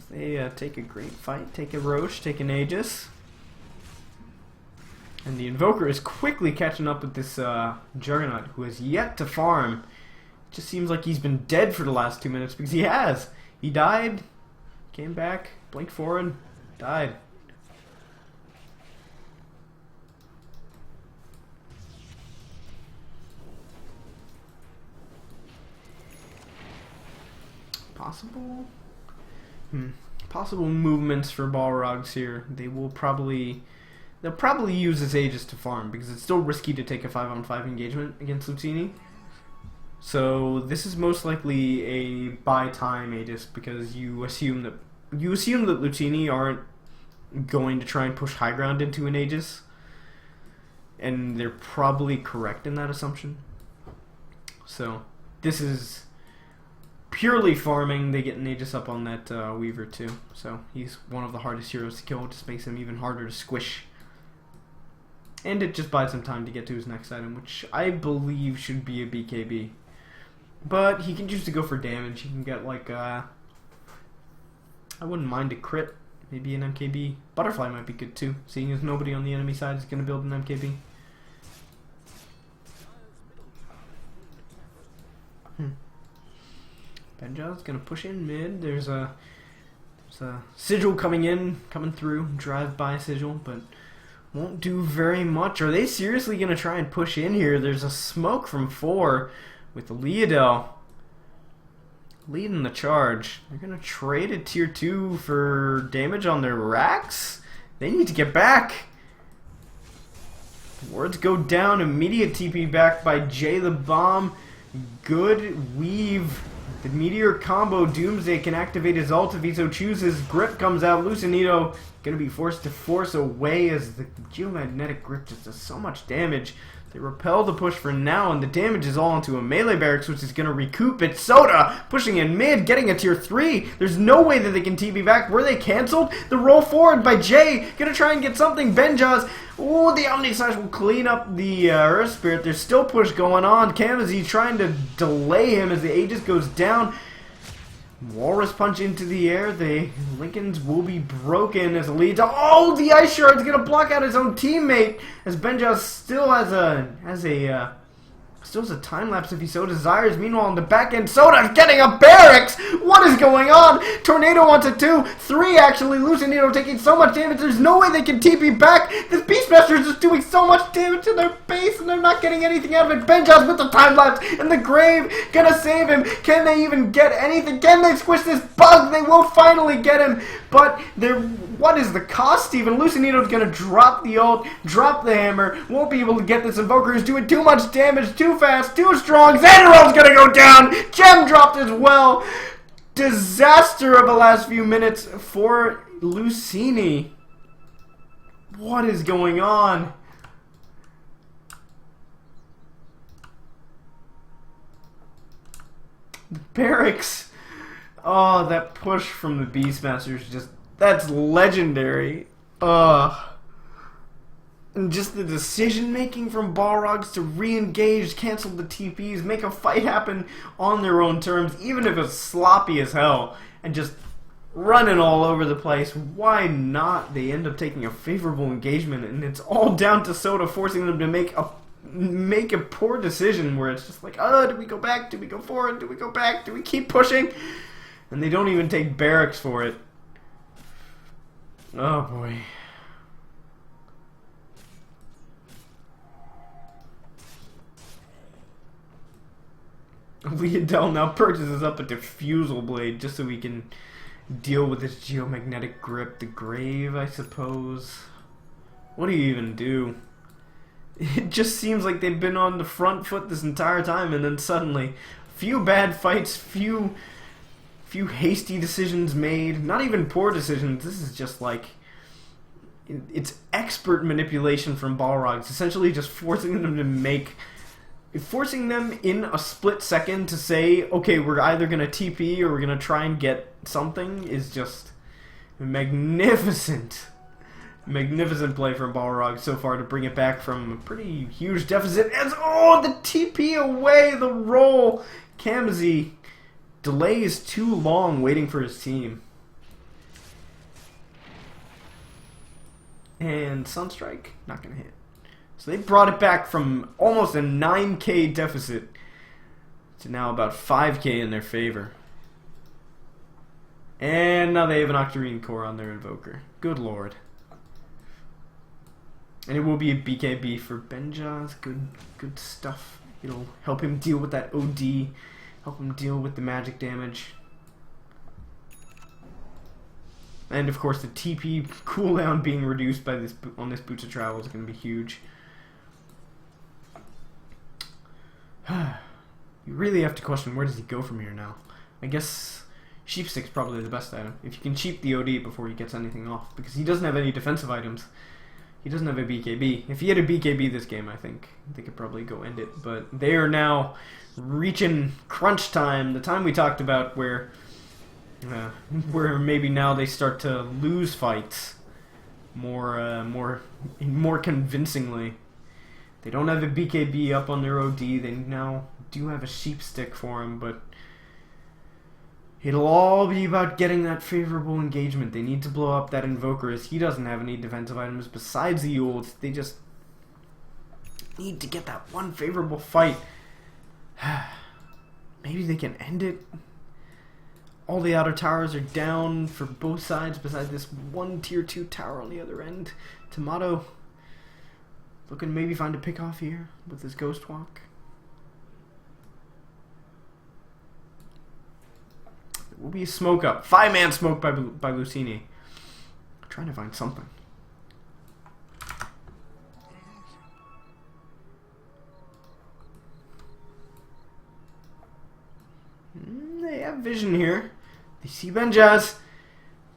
They take a great fight, take a Roche, take an Aegis. And the Invoker is quickly catching up with this Juggernaut, who has yet to farm. It just seems like he's been dead for the last 2 minutes, because he has. He died, came back, blinked forward, died. Possible movements for Balrogs here. They'll probably use this Aegis to farm, because it's still risky to take a 5-on-5 engagement against Luccinni. So this is most likely a buy time Aegis, because you assume that Luccinni aren't going to try and push high ground into an Aegis, and they're probably correct in that assumption. So this is purely farming. They get an Aegis up on that Weaver too, so he's one of the hardest heroes to kill. It just makes him even harder to squish. And it just buys him time to get to his next item, which I believe should be a BKB. But he can choose to go for damage. He can get like I wouldn't mind a crit, maybe an MKB. Butterfly might be good too, seeing as nobody on the enemy side is going to build an MKB. Benja's gonna push in mid. There's a Sigil coming through, drive by Sigil, but won't do very much. Are they seriously gonna try and push in here? There's a smoke from 4 with the Leodel leading the charge. They're gonna trade a tier 2 for damage on their racks. They need to get back. Words go down. Immediate TP back by Jay the Bomb. Good weave. The Meteor combo. Doomsday can activate his ult if he so chooses. Grip comes out. Luccinni going to be forced to force away as the Geomagnetic Grip just does so much damage. They repel the push for now, and the damage is all into a melee barracks, which is going to recoup it. Soda pushing in mid, getting a tier 3. There's no way that they can TP back. Were they cancelled? The roll forward by Jay. Going to try and get something. Benja's. Oh, the Omni Slash will clean up the Earth Spirit. There's still push going on. Kamazi trying to delay him as the Aegis goes down. Walrus punch into the air. The Lincolns will be broken as it leads. Oh, the Ice Shard's gonna block out his own teammate as Benja still has a time lapse if he so desires. Meanwhile, on the back end, Soda's getting a barracks. What is going on? Tornado wants a 2, 3 actually. Luccinni taking so much damage. There's no way they can TP back. This Beastmaster is just doing so much damage to their base, and they're not getting anything out of it. Benja's with the time lapse and the grave gonna save him. Can they even get anything? Can they squish this bug? They will finally get him, but what is the cost even? Luccinni's gonna drop the ult, drop the hammer, won't be able to get this Invoker. Is doing too much damage, too fast, too strong. Xanderel's gonna go down. Gem dropped as well. Disaster of the last few minutes for Luccinni. What is going on? The barracks. Oh, that push from the Beastmaster is just, that's legendary. And just the decision making from Balrogs to re-engage, cancel the TPs, make a fight happen on their own terms, even if it's sloppy as hell, and just running all over the place. Why not? They end up taking a favorable engagement, and it's all down to Soda forcing them to make a poor decision where it's just like, do we go back? Do we go forward? Do we go back? Do we keep pushing? And they don't even take barracks for it. Oh boy. Leodel now purchases up a Diffusal Blade just so he can deal with this Geomagnetic Grip. The Grave, I suppose. What do you even do? It just seems like they've been on the front foot this entire time, and then suddenly, few bad fights, few hasty decisions made. Not even poor decisions. This is just like, it's expert manipulation from Balrogs, essentially just forcing them to make forcing them in a split second to say, okay, we're either going to TP or we're going to try and get something is just magnificent. Magnificent play from Balrogs so far to bring it back from a pretty huge deficit. As, oh, the TP away, the roll. Kamzi delays too long waiting for his team. And Sunstrike, not going to hit. So they brought it back from almost a 9k deficit to now about 5k in their favor. And now they have an Octarine Core on their Invoker. Good lord. And it will be a BKB for Benjaz. Good stuff. It'll help him deal with that OD. Help him deal with the magic damage. And of course the TP cooldown being reduced by this on this Boots of Travel is going to be huge. You really have to question, where does he go from here now? I guess Sheepstick's probably the best item. If you can cheap the OD before he gets anything off. Because he doesn't have any defensive items. He doesn't have a BKB. If he had a BKB this game, I think they could probably go end it. But they are now reaching crunch time. The time we talked about where maybe now they start to lose fights more convincingly. They don't have a BKB up on their OD. They now do have a Sheepstick for him, but it'll all be about getting that favorable engagement. They need to blow up that Invoker as he doesn't have any defensive items besides the ult. They just need to get that one favorable fight. Maybe they can end it. All the outer towers are down for both sides besides this one tier 2 tower on the other end. Tomato looking to maybe find a pick off here with his Ghost Walk. It will be a smoke up. 5-man smoke by Luccinni. Trying to find something. They have vision here. They see Benjaz.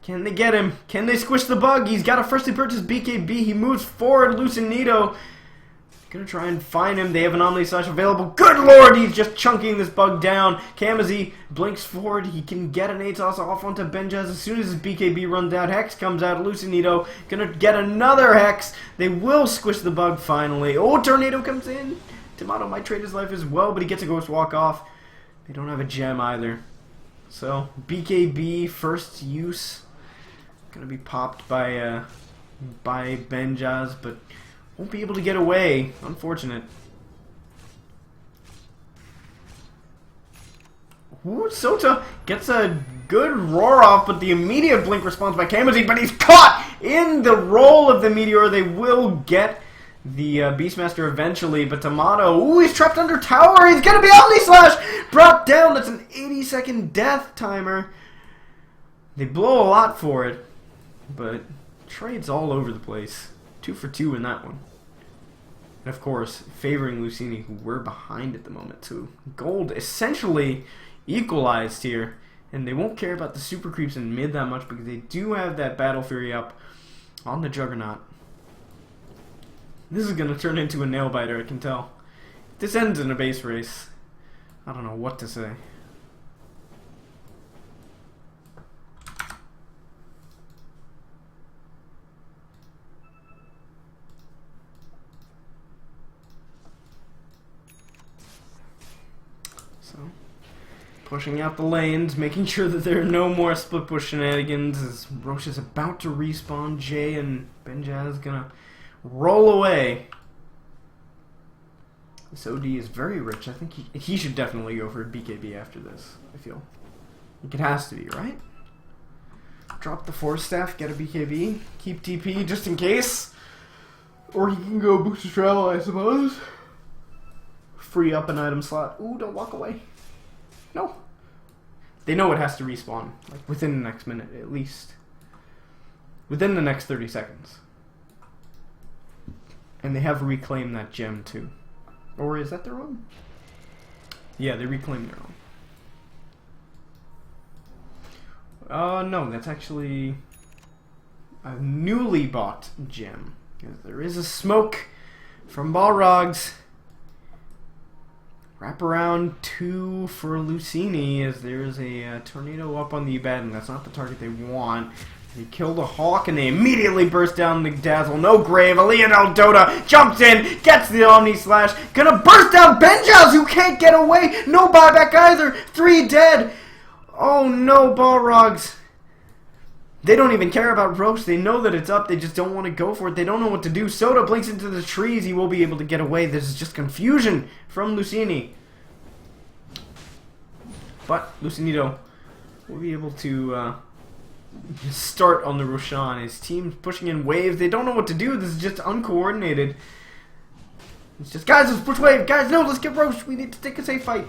Can they get him? Can they squish the bug? He's got a freshly purchased BKB. He moves forward. Luccinito gonna try and find him. They have an Omni Slash available. Good lord, he's just chunking this bug down. Kamzi blinks forward. He can get an ATOS off onto Benjaz as soon as his BKB runs out. Hex comes out. Luccinito gonna get another Hex. They will squish the bug finally. Oh, Tornado comes in. Tomato might trade his life as well, but he gets a Ghost Walk off. They don't have a gem either. So, BKB first use. Gonna be popped by Benjaz, but won't be able to get away. Unfortunate. Ooh, Sota gets a good roar off, but the immediate blink response by Kamzi, but he's caught in the roll of the Meteor. They will get the Beastmaster eventually, but Tomato, ooh, he's trapped under tower. He's gonna be Omni Slash brought down. That's an 80-second death timer. They blow a lot for it, but trades all over the place. 2 for 2 in that one. And of course, favoring Luccinni, who we're behind at the moment too. Gold essentially equalized here, and they won't care about the super creeps in mid that much because they do have that Battle Fury up on the Juggernaut. This is going to turn into a nail biter, I can tell. If this ends in a base race, I don't know what to say. So, pushing out the lanes, making sure that there are no more split push shenanigans as Roche is about to respawn. Jay and Benjaz gonna roll away. This OD is very rich. I think he should definitely go for a BKB after this, I feel. I think it has to be, right? Drop the Force Staff, get a BKB, keep TP just in case. Or he can go Boots of Travel, I suppose. Free up an item slot. Ooh, don't walk away. No. They know it has to respawn, like within the next minute at least. Within the next 30 seconds. And they have reclaimed that gem too. Or is that their own? Yeah, they reclaimed their own. No, that's actually a newly bought gem. There is a smoke from Balrogs. Wraparound 2 for Luccinni as there's a tornado up on the bed, and that's not the target they want. They killed a Hawk, and they immediately burst down the Dazzle. No grave. Aaliyah Dota jumps in, gets the Omni Slash. Gonna burst down Benjaz, who can't get away. No buyback either. 3 dead. Oh no, Balrogs. They don't even care about Roche. They know that it's up. They just don't want to go for it. They don't know what to do. Soda blinks into the trees. He will be able to get away. This is just confusion from Luccinni. But Luccinito will be able to start on the Roshan. His team's pushing in waves. They don't know what to do. This is just uncoordinated. It's just, guys, let's push wave. Guys, no, let's get Roche. We need to take a safe fight.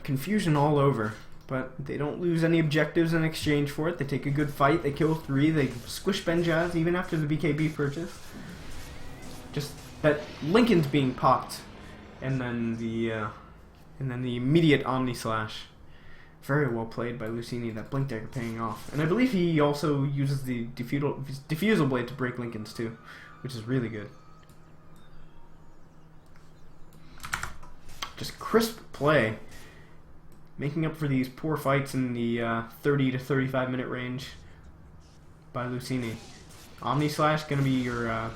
Confusion all over. But they don't lose any objectives in exchange for it. They take a good fight. They kill 3. They squish Benjaz even after the BKB purchase. Just that Lincoln's being popped, and then the immediate Omni Slash. Very well played by Luccinni. That Blink Dagger paying off, and I believe he also uses the Diffusal Blade to break Lincoln's too, which is really good. Just crisp play. Making up for these poor fights in the 30 to 35 minute range by Luccinni. Omni Slash going to be your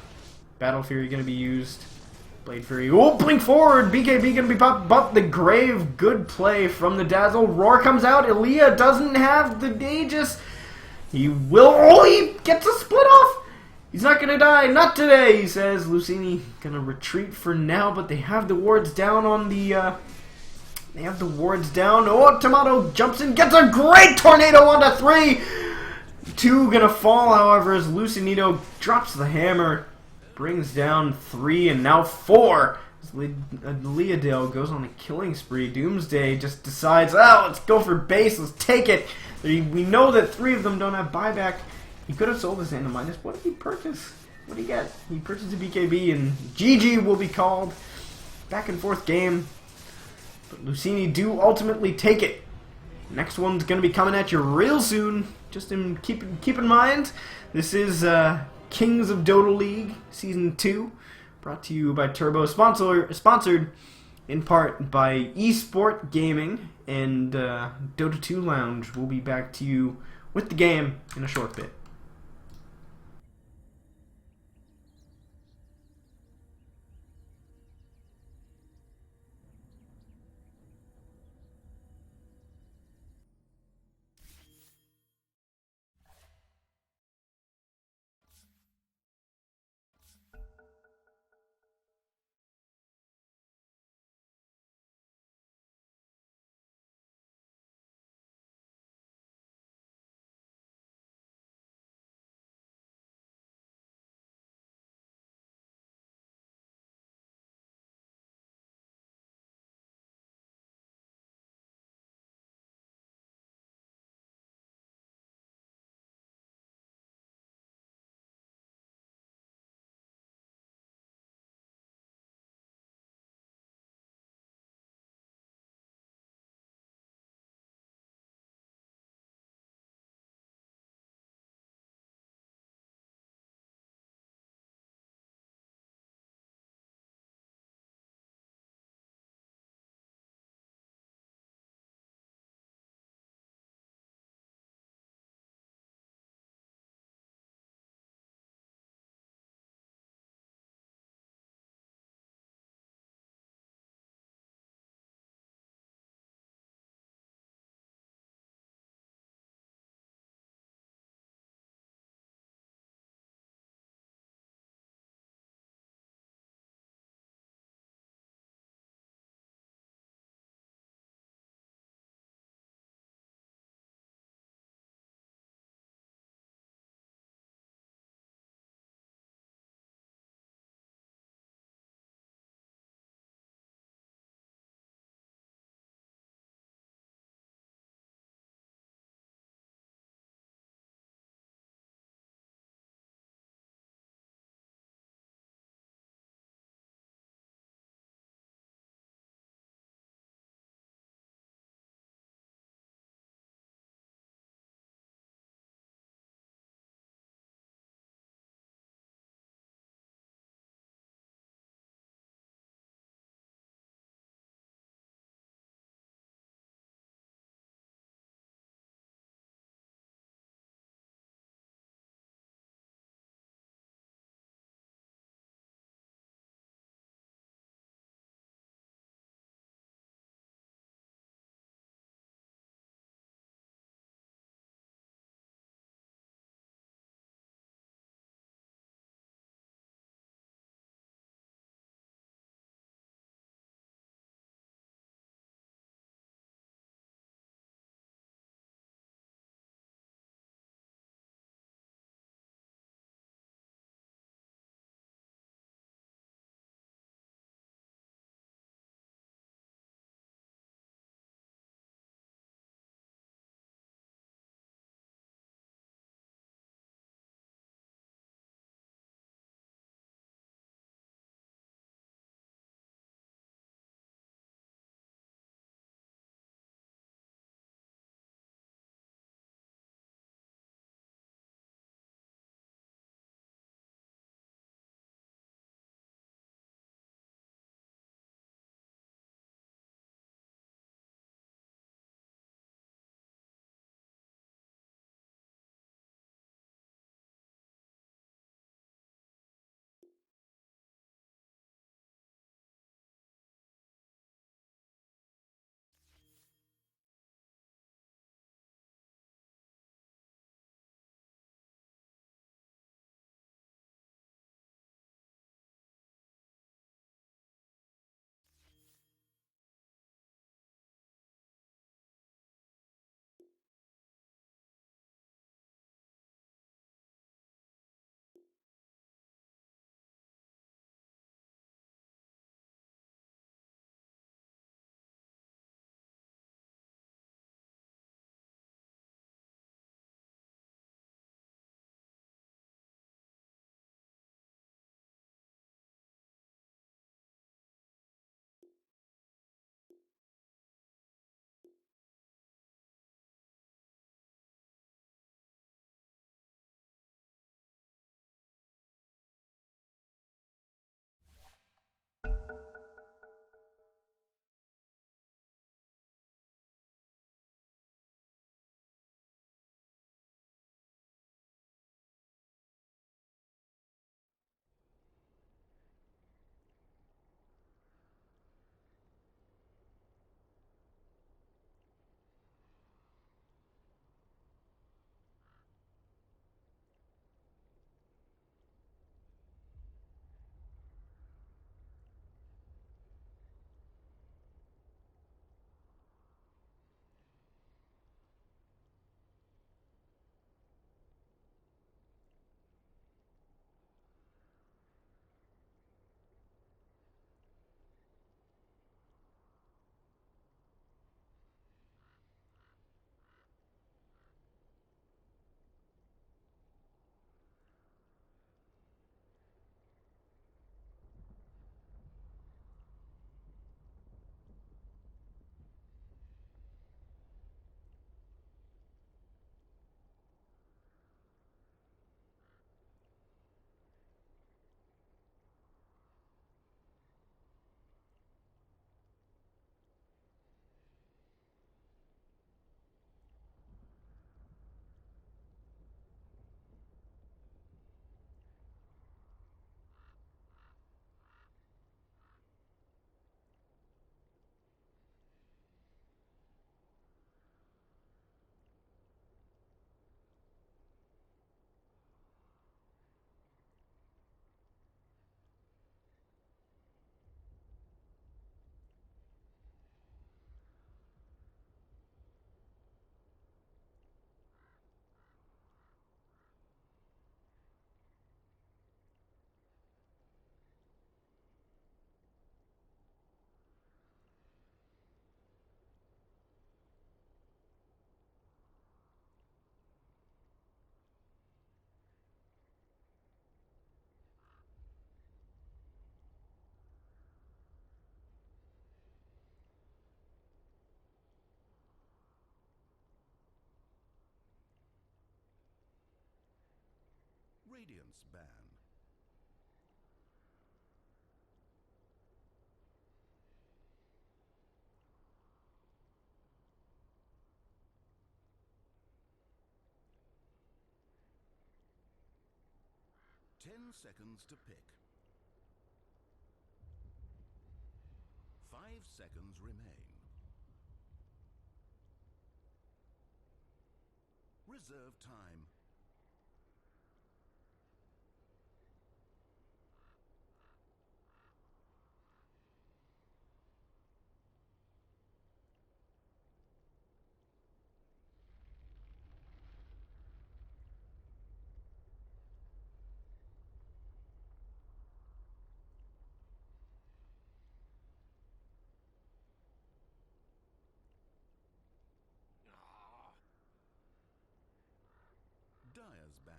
Battle Fury going to be used. Blade Fury. Oh, blink forward! BKB going to be popped. But the Grave. Good play from the Dazzle. Roar comes out. Aaliyah doesn't have the Aegis. He will. Oh, he gets a split off. He's not going to die. Not today, he says. Luccinni going to retreat for now, but they have the wards down on the... They have the wards down. Oh, Tomato jumps in, gets a great tornado onto 3. 2 gonna fall, however, as Luccinito drops the hammer, brings down 3, and now 4. As Leodale goes on a killing spree. Doomsday just decides, oh, let's go for base, let's take it. We know that 3 of them don't have buyback. He could have sold his Antiminus. What did he purchase? What did he get? He purchased a BKB, and GG will be called. Back and forth game. But Luccinni do ultimately take it. Next one's going to be coming at you real soon. Just keep in mind, this is Kings of Dota League Season 2, brought to you by Turbo, sponsored in part by eSport Gaming and Dota 2 Lounge. We'll be back to you with the game in a short bit. Radiance ban. Ten seconds to pick. 5 seconds remain. Reserve time. Dyer's ban.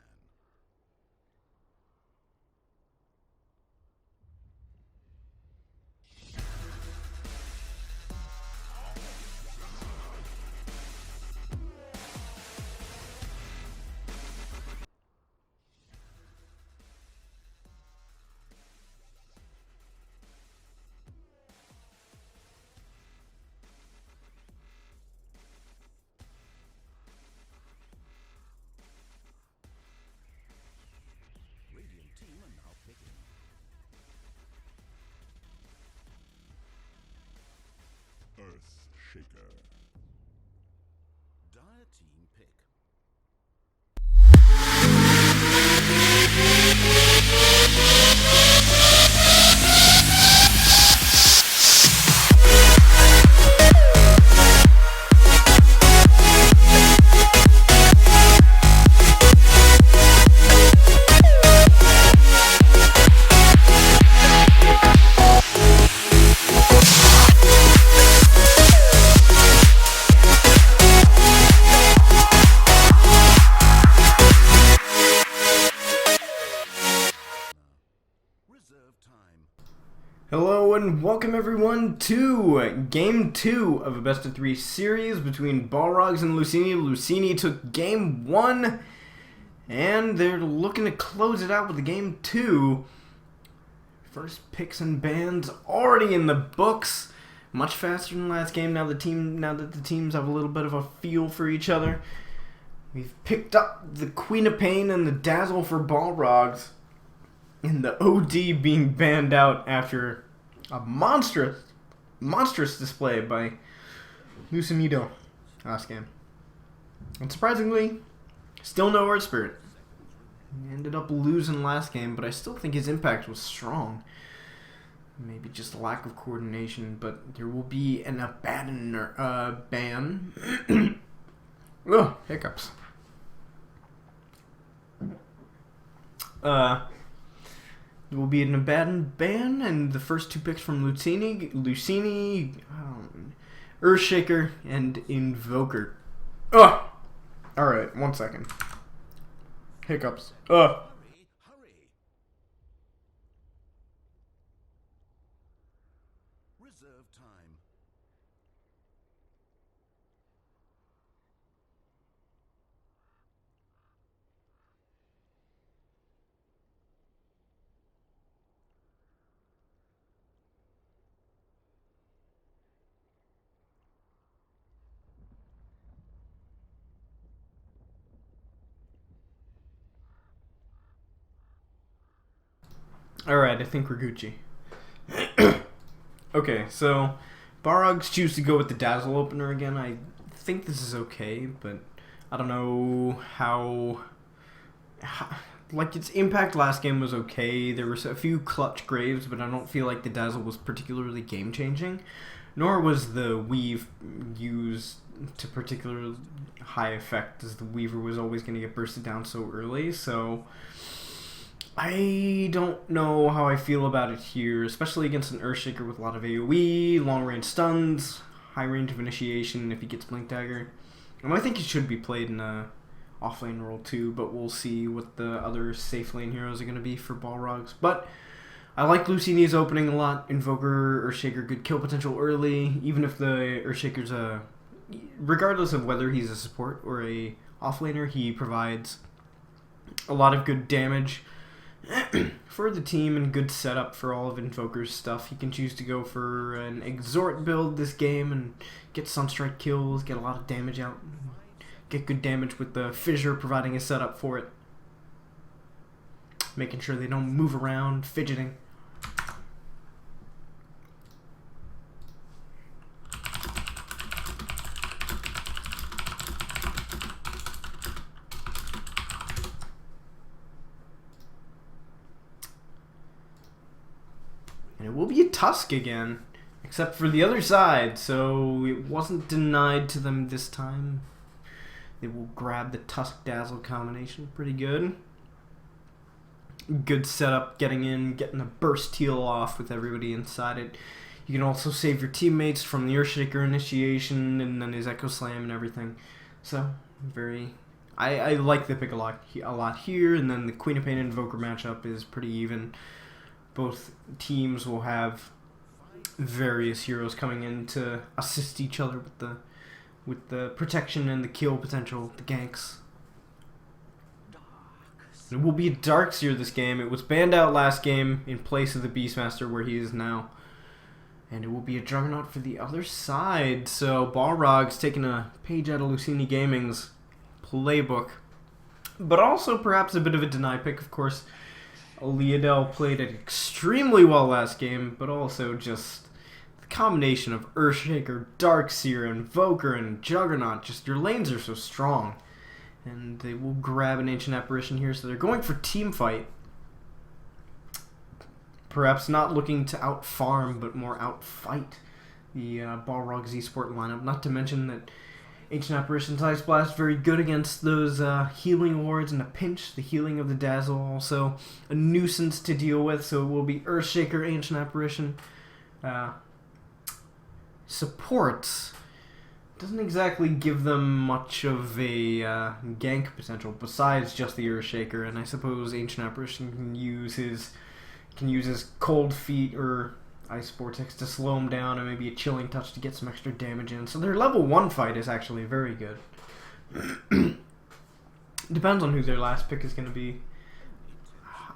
Radiant team are now picking. Earth Shaker. Dire team pick. Reserve time. Hello and welcome everyone to Game 2 of a Best of 3 series between Balrogs and Luccinni. Luccinni took Game 1 and they're looking to close it out with Game 2. First picks and bans already in the books. Much faster than last game now that the teams have a little bit of a feel for each other. We've picked up the Queen of Pain and the Dazzle for Balrogs. And the OD being banned out after a monstrous display by Luccinni last game. And surprisingly, still no Earth Spirit. He ended up losing last game, but I still think his impact was strong. Maybe just a lack of coordination, but there will be an ban. Ugh, hiccups. There will be an Abaddon ban, and the first two picks from Luccinni, Earthshaker, and Invoker. Ugh! Alright, 1 second. Hiccups. Ugh! Hurry. Reserve time. Alright, I think we're Gucci. Okay, so Balrogs choose to go with the Dazzle opener again. I think this is okay, but I don't know how like, its impact last game was okay. There were a few clutch graves, but I don't feel like the Dazzle was particularly game-changing. Nor was the Weave used to particularly high effect, as the Weaver was always going to get bursted down so early, so I don't know how I feel about it here, especially against an Earthshaker with a lot of AoE, long-range stuns, high range of initiation if he gets Blink Dagger. And I think he should be played in a offlane role too, but we'll see what the other safe lane heroes are going to be for Balrogs. But I like Luccinni's opening a lot. Invoker, Earthshaker, good kill potential early, even if the Earthshaker's regardless of whether he's a support or a offlaner, he provides A lot of good damage for the team and good setup for all of Invoker's stuff. You can choose to go for an Exhort build this game and get Sunstrike kills, get a lot of damage out, get good damage with the Fissure providing a setup for it. Making sure they don't move around, fidgeting. And it will be a Tusk again, except for the other side, so it wasn't denied to them this time. They will grab the Tusk Dazzle combination, pretty good. Good setup, getting in, getting a burst heal off with everybody inside it. You can also save your teammates from the Earthshaker initiation and then his Echo Slam and everything. So, I like the pick a lot here, and then the Queen of Pain Invoker matchup is pretty even. Both teams will have various heroes coming in to assist each other with the protection and the kill potential, the ganks. It will be a Darkseer this game. It was banned out last game in place of the Beastmaster where he is now. And it will be a Juggernaut for the other side. So Balrogs taking a page out of Luccinni Gaming's playbook. But also perhaps a bit of a deny pick, of course. Leodell played it extremely well last game, but also just the combination of Earthshaker, Darkseer, Invoker, and Juggernaut. Just your lanes are so strong. And they will grab an Ancient Apparition here, so they're going for team fight. Perhaps not looking to out-farm, but more out-fight the Balrogs eSport lineup. Not to mention that Ancient Apparition's Ice Blast very good against those healing wards in a pinch. The healing of the Dazzle also a nuisance to deal with, so it will be Earthshaker, Ancient Apparition. Supports doesn't exactly give them much of a gank potential besides just the Earthshaker, and I suppose Ancient Apparition can use his Cold Feet or Ice Vortex to slow him down, and maybe a Chilling Touch to get some extra damage in. So their level 1 fight is actually very good. Depends on who their last pick is going to be.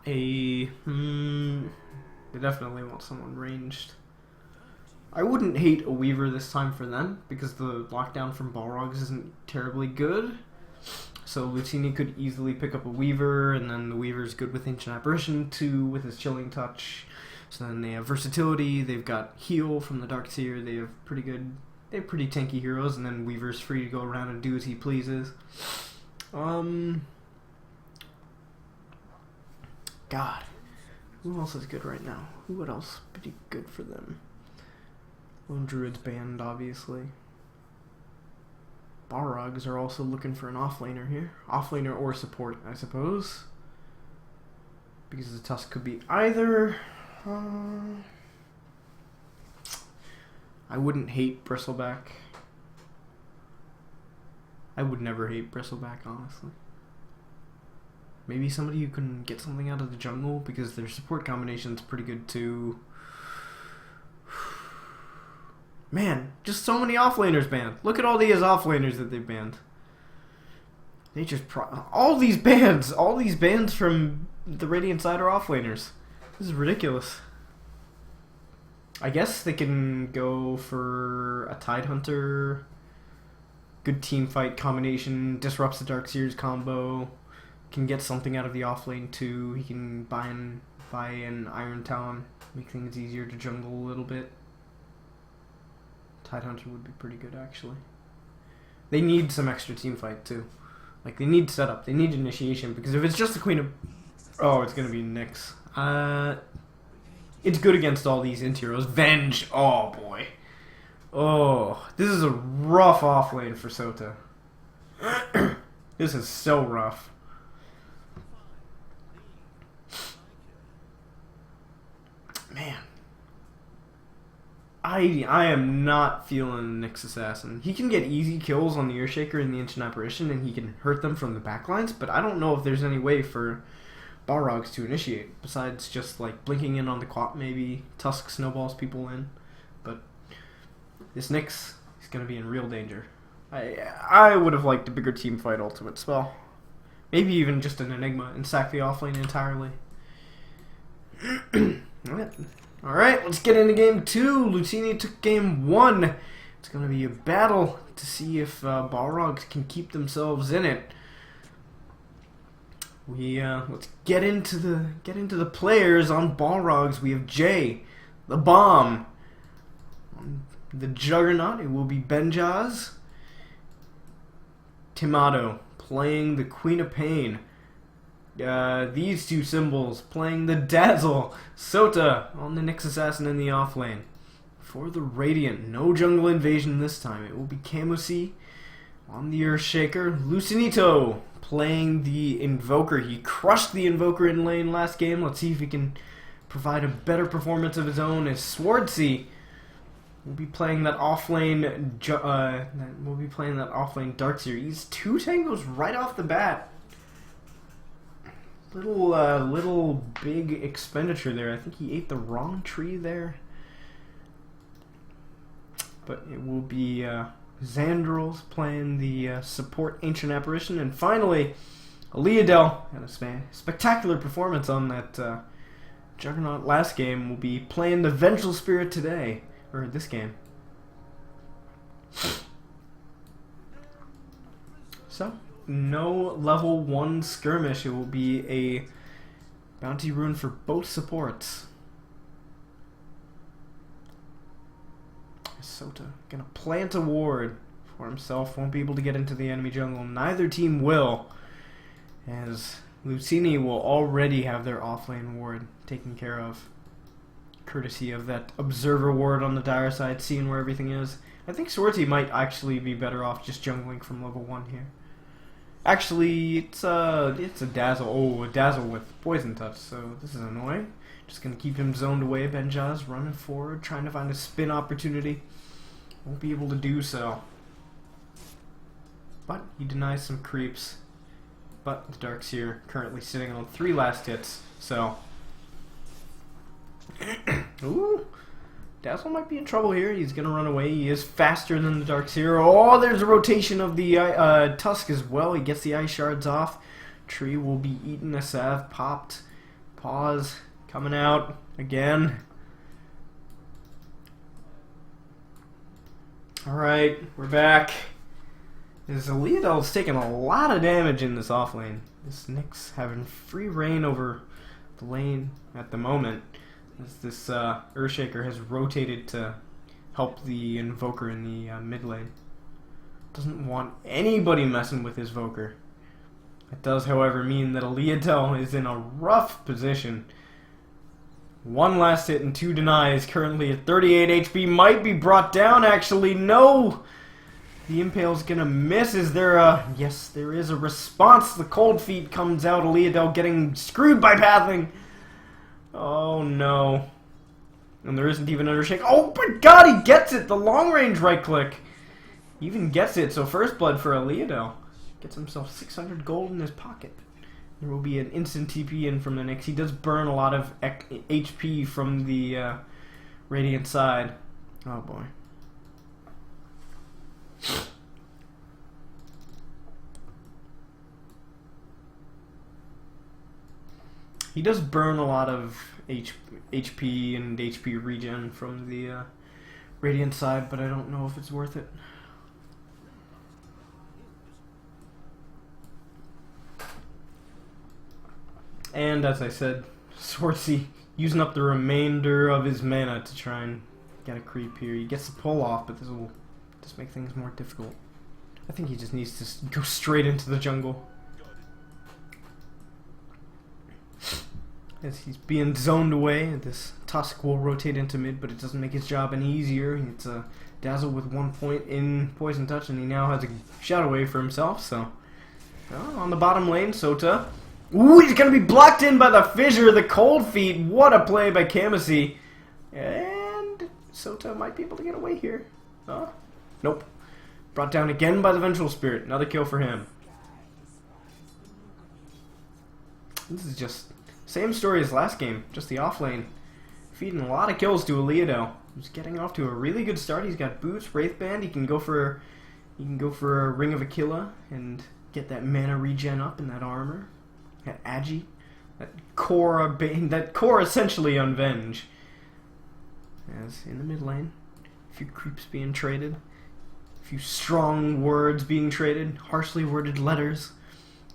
They definitely want someone ranged. I wouldn't hate a Weaver this time for them, because the lockdown from Balrogs isn't terribly good. So Luccinni could easily pick up a Weaver, and then the Weaver's good with Ancient Apparition too, with his Chilling Touch. So then they have versatility, they've got heal from the Darkseer, they have pretty tanky heroes, and then Weaver's free to go around and do as he pleases. God. Who else is good right now? Who else pretty good for them? Lone Druid's banned, obviously. Balrogs are also looking for an offlaner here. Offlaner or support, I suppose. Because the Tusk could be either. I wouldn't hate Bristleback. I would never hate Bristleback, honestly. Maybe somebody who can get something out of the jungle, because their support combination is pretty good too. Man, just so many offlaners banned. Look at all these offlaners that they've banned. They just all these bans from the Radiant side are offlaners. This is ridiculous. I guess they can go for a Tidehunter. Good team fight combination, disrupts the Darkseer's combo. Can get something out of the offlane too. He can buy an Iron Talon, make things easier to jungle a little bit. Tidehunter would be pretty good, actually. They need some extra team fight too. Like, they need setup, they need initiation, because if it's just the Queen of... Oh, it's gonna be Nyx. It's good against all these int heroes. Venge! Oh, boy. Oh, this is a rough offlane for Sota. This is so rough. Man. I am not feeling Nyx Assassin. He can get easy kills on the Earthshaker and the Ancient Apparition, and he can hurt them from the backlines, but I don't know if there's any way for Balrogs to initiate, besides just like blinking in on the quap, maybe Tusk snowballs people in. But this Nyx is going to be in real danger. I would have liked a bigger team fight ultimate spell. Maybe even just an Enigma and sack the offlane entirely. Alright, let's get into game 2. Luccinni took game 1. It's going to be a battle to see if Balrogs can keep themselves in it. Let's get into the players on Balrogs. We have Jay, the Bomb. On the Juggernaut, it will be Benjaz. Timado playing the Queen of Pain. These two symbols playing the Dazzle. Sota on the Nyx Assassin in the offlane. For the Radiant, no jungle invasion this time. It will be Camusi on the Earthshaker. Lucinito playing the Invoker. He crushed the Invoker in lane last game. Let's see if he can provide a better performance of his own as Swartzy will be playing that offlane. We'll be playing that offlane Darkseer. He's 2 tangos right off the bat. Little big expenditure there. I think he ate the wrong tree there. But it will be Xandrils playing the support Ancient Apparition. And finally, Leodel had a spectacular performance on that Juggernaut last game. Will be playing the Vengeful Spirit today, or this game. So, no level 1 skirmish. It will be a bounty rune for both supports. Sota gonna plant a ward for himself. Won't be able to get into the enemy jungle. Neither team will, as Luccinni will already have their offlane ward taken care of, courtesy of that observer ward on the dire side, seeing where everything is. I think Swartzy might actually be better off just jungling from level 1 here. Actually, it's a Dazzle. Oh, a Dazzle with Poison Touch, so this is annoying. Just gonna keep him zoned away. Benjaz running forward, trying to find a spin opportunity. Won't be able to do so. But he denies some creeps. But the Darkseer currently sitting on 3 last hits, so... Ooh! Dazzle might be in trouble here. He's gonna run away. He is faster than the Darkseer. Oh, there's a rotation of the Tusk as well. He gets the Ice Shards off. Tree will be eaten. A salve popped. Pause. Coming out again. Alright, we're back. This Leodel's taking a lot of damage in this offlane. This Nyx having free reign over the lane at the moment, as this Earthshaker has rotated to help the Invoker in the mid lane. Doesn't want anybody messing with his Invoker. It does, however, mean that Leodel is in a rough position. 1 last hit and 2 denies. Currently at 38 HP. Might be brought down, actually. No! The Impale's gonna miss. Is there a... Yes, there is a response. The Cold Feet comes out. Leodel getting screwed by pathing. Oh, no. And there isn't even an Earthshake. Oh, my God, he gets it! The long-range right-click. He even gets it. So first blood for a Leodel. Gets himself 600 gold in his pocket. There will be an instant TP in from the Nyx. He does burn a lot of HP from the Radiant side. Oh boy. He does burn a lot of HP and HP regen from the Radiant side, but I don't know if it's worth it. And as I said, Swartzy using up the remainder of his mana to try and get a creep here. He gets the pull off, but this will just make things more difficult. I think he just needs to go straight into the jungle. As he's being zoned away, this Tusk will rotate into mid, but it doesn't make his job any easier. It's a Dazzle with 1 point in Poison Touch, and he now has a Shadow Wave for himself, so... on the bottom lane, Sota... Ooh, he's going to be blocked in by the Fissure, the Cold Feet. What a play by Camusi. And Sota might be able to get away here. Nope. Brought down again by the Vengeful Spirit. Another kill for him. This is just same story as last game. Just the offlane. Feeding a lot of kills to Leodel. He's getting off to a really good start. He's got boots, Wraithband. He can go for a Ring of Aquila and get that mana regen up in that armor. That Agi. That core Bane. That core essentially Unvenge. As in the mid lane, a few creeps being traded. A few strong words being traded. Harshly worded letters.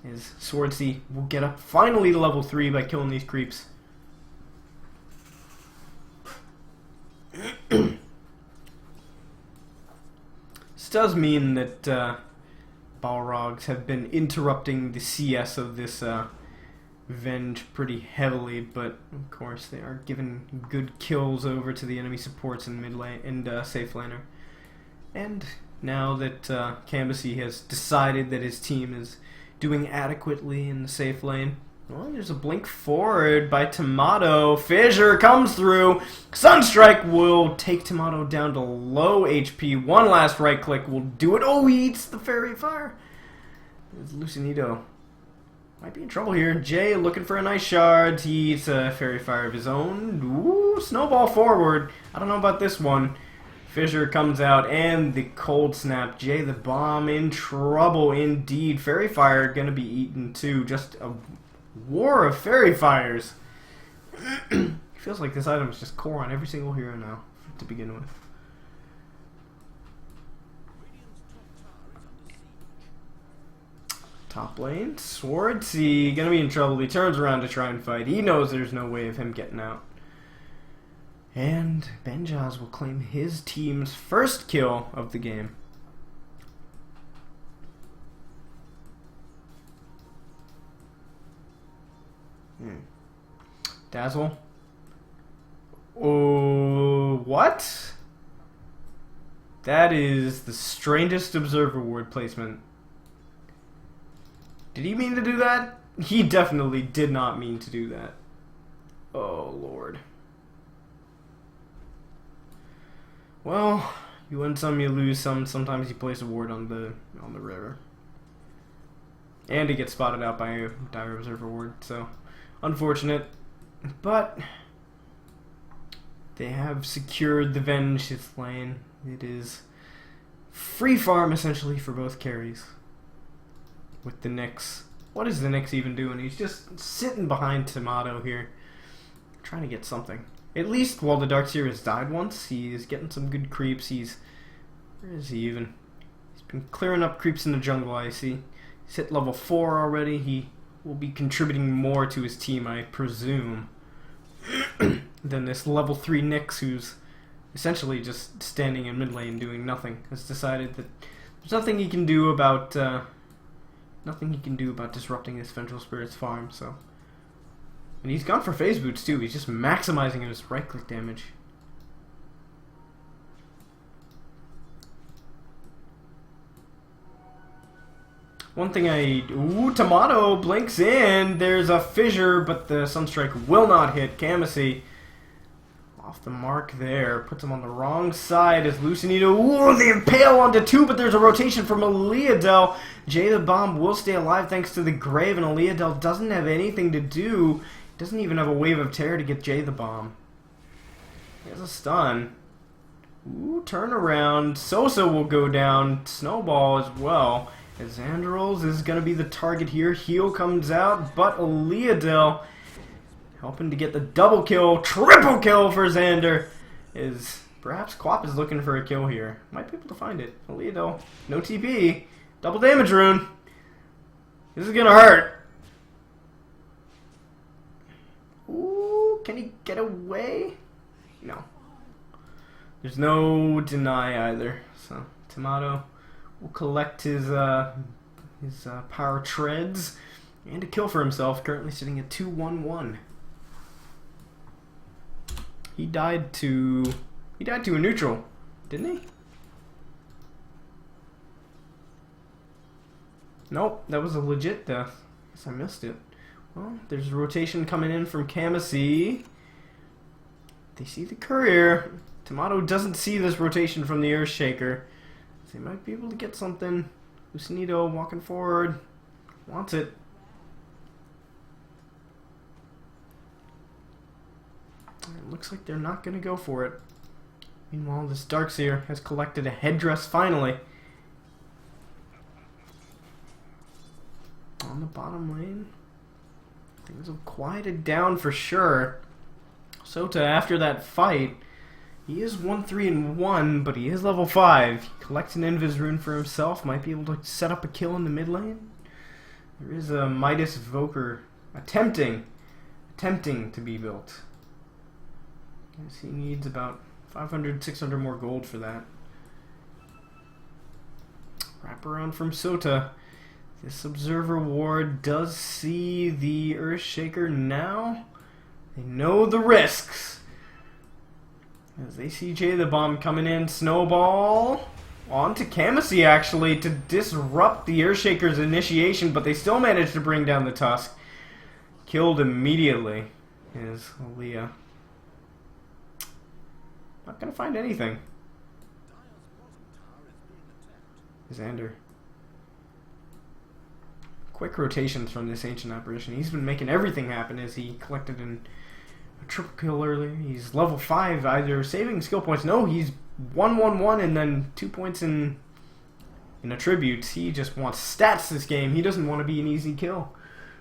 As Swordsea will get up finally to level 3 by killing these creeps. This does mean that Balrogs have been interrupting the CS of this Venge pretty heavily, but of course they are giving good kills over to the enemy supports in mid lane and safe laner. And now that Cambassy has decided that his team is doing adequately in the safe lane, well, there's a blink forward by Tomato. Fissure comes through. Sunstrike will take Tomato down to low HP. One last right click will do it. Oh, he eats the Fairy Fire. Luccinni might be in trouble here. Jay looking for a nice shard. He eats a Fairy Fire of his own. Ooh, snowball forward. I don't know about this one. Fissure comes out and the cold snap. Jay the Bomb in trouble indeed. Fairy Fire gonna be eaten too. Just a war of Fairy Fires. Feels like this item is just core on every single hero now to begin with. Top lane, Swordsea gonna be in trouble. He turns around to try and fight. He knows there's no way of him getting out. And Benjaz will claim his team's first kill of the game. Dazzle. Oh, what? That is the strangest observer ward placement. Did he mean to do that? He definitely did not mean to do that. Oh, Lord. Well, you win some, you lose some. Sometimes you place a ward on the river. And he gets spotted out by a dire observer ward, so unfortunate. But they have secured the Venge lane. It is free farm essentially for both carries. With the Nyx. What is the Nyx even doing? He's just sitting behind Tomato here. Trying to get something. At least while the Darkseer has died once, he is getting some good creeps. Where is he even? He's been clearing up creeps in the jungle, I see. He's hit level 4 already. He will be contributing more to his team, I presume, than this level 3 Nyx, who's essentially just standing in mid lane doing nothing. Has decided that there's nothing he can do about disrupting this Vengeful Spirit's farm. So, and he's gone for phase boots too. He's just maximizing his right click damage. One thing ooh, Tomato blinks in. There's a fissure, but the Sunstrike will not hit. Cambassy off the mark there. Puts him on the wrong side as Luccinni. Ooh, they impale onto 2, but there's a rotation from Aleadel. Jay the Bomb will stay alive thanks to the Grave, and Aleadel doesn't have anything to do. Doesn't even have a Wave of Terror to get Jay the Bomb. He has a stun. Ooh, turn around. Sosa will go down. Snowball as well. As Xanderals is going to be the target here. Heal comes out, but Aleadel helping to get the double kill, triple kill for Xander. Perhaps Quap is looking for a kill here. Might be able to find it. Aleadel, no TP. Double damage rune. This is going to hurt. Ooh, can he get away? No. There's no deny either. So, Tomato will collect his power treads and a kill for himself, currently sitting at 2-1-1. He died to a neutral, didn't he? Nope, that was a legit death. Guess I missed it. Well, there's a rotation coming in from Cambassy. They see the courier. Tomato doesn't see this rotation from the Earthshaker. They might be able to get something. Luccinni walking forward. Wants it. It looks like they're not going to go for it. Meanwhile, this Darkseer has collected a headdress finally. on the bottom lane. Things have quieted down for sure. Sota, after that fight, he is 1-3-1, but he is level 5. He collects an Invis rune for himself, might be able to set up a kill in the mid lane. There is a Midas Voker attempting to be built. Guess he needs about 500, 600 more gold for that. Wraparound from Sota. This Observer Ward does see the Earthshaker now. They know the risks. As they see Jay the Bomb coming in, Snowball onto Kamasi actually to disrupt the Earthshaker's initiation, but they still managed to bring down the Tusk. Killed immediately is Aaliyah. Not gonna find anything. Xander. Quick rotations from this Ancient Apparition. He's been making everything happen as he collected a triple kill earlier. He's level 5, either saving skill points. No, he's 1-1-1 and then 2 points in attributes. He just wants stats this game. He doesn't want to be an easy kill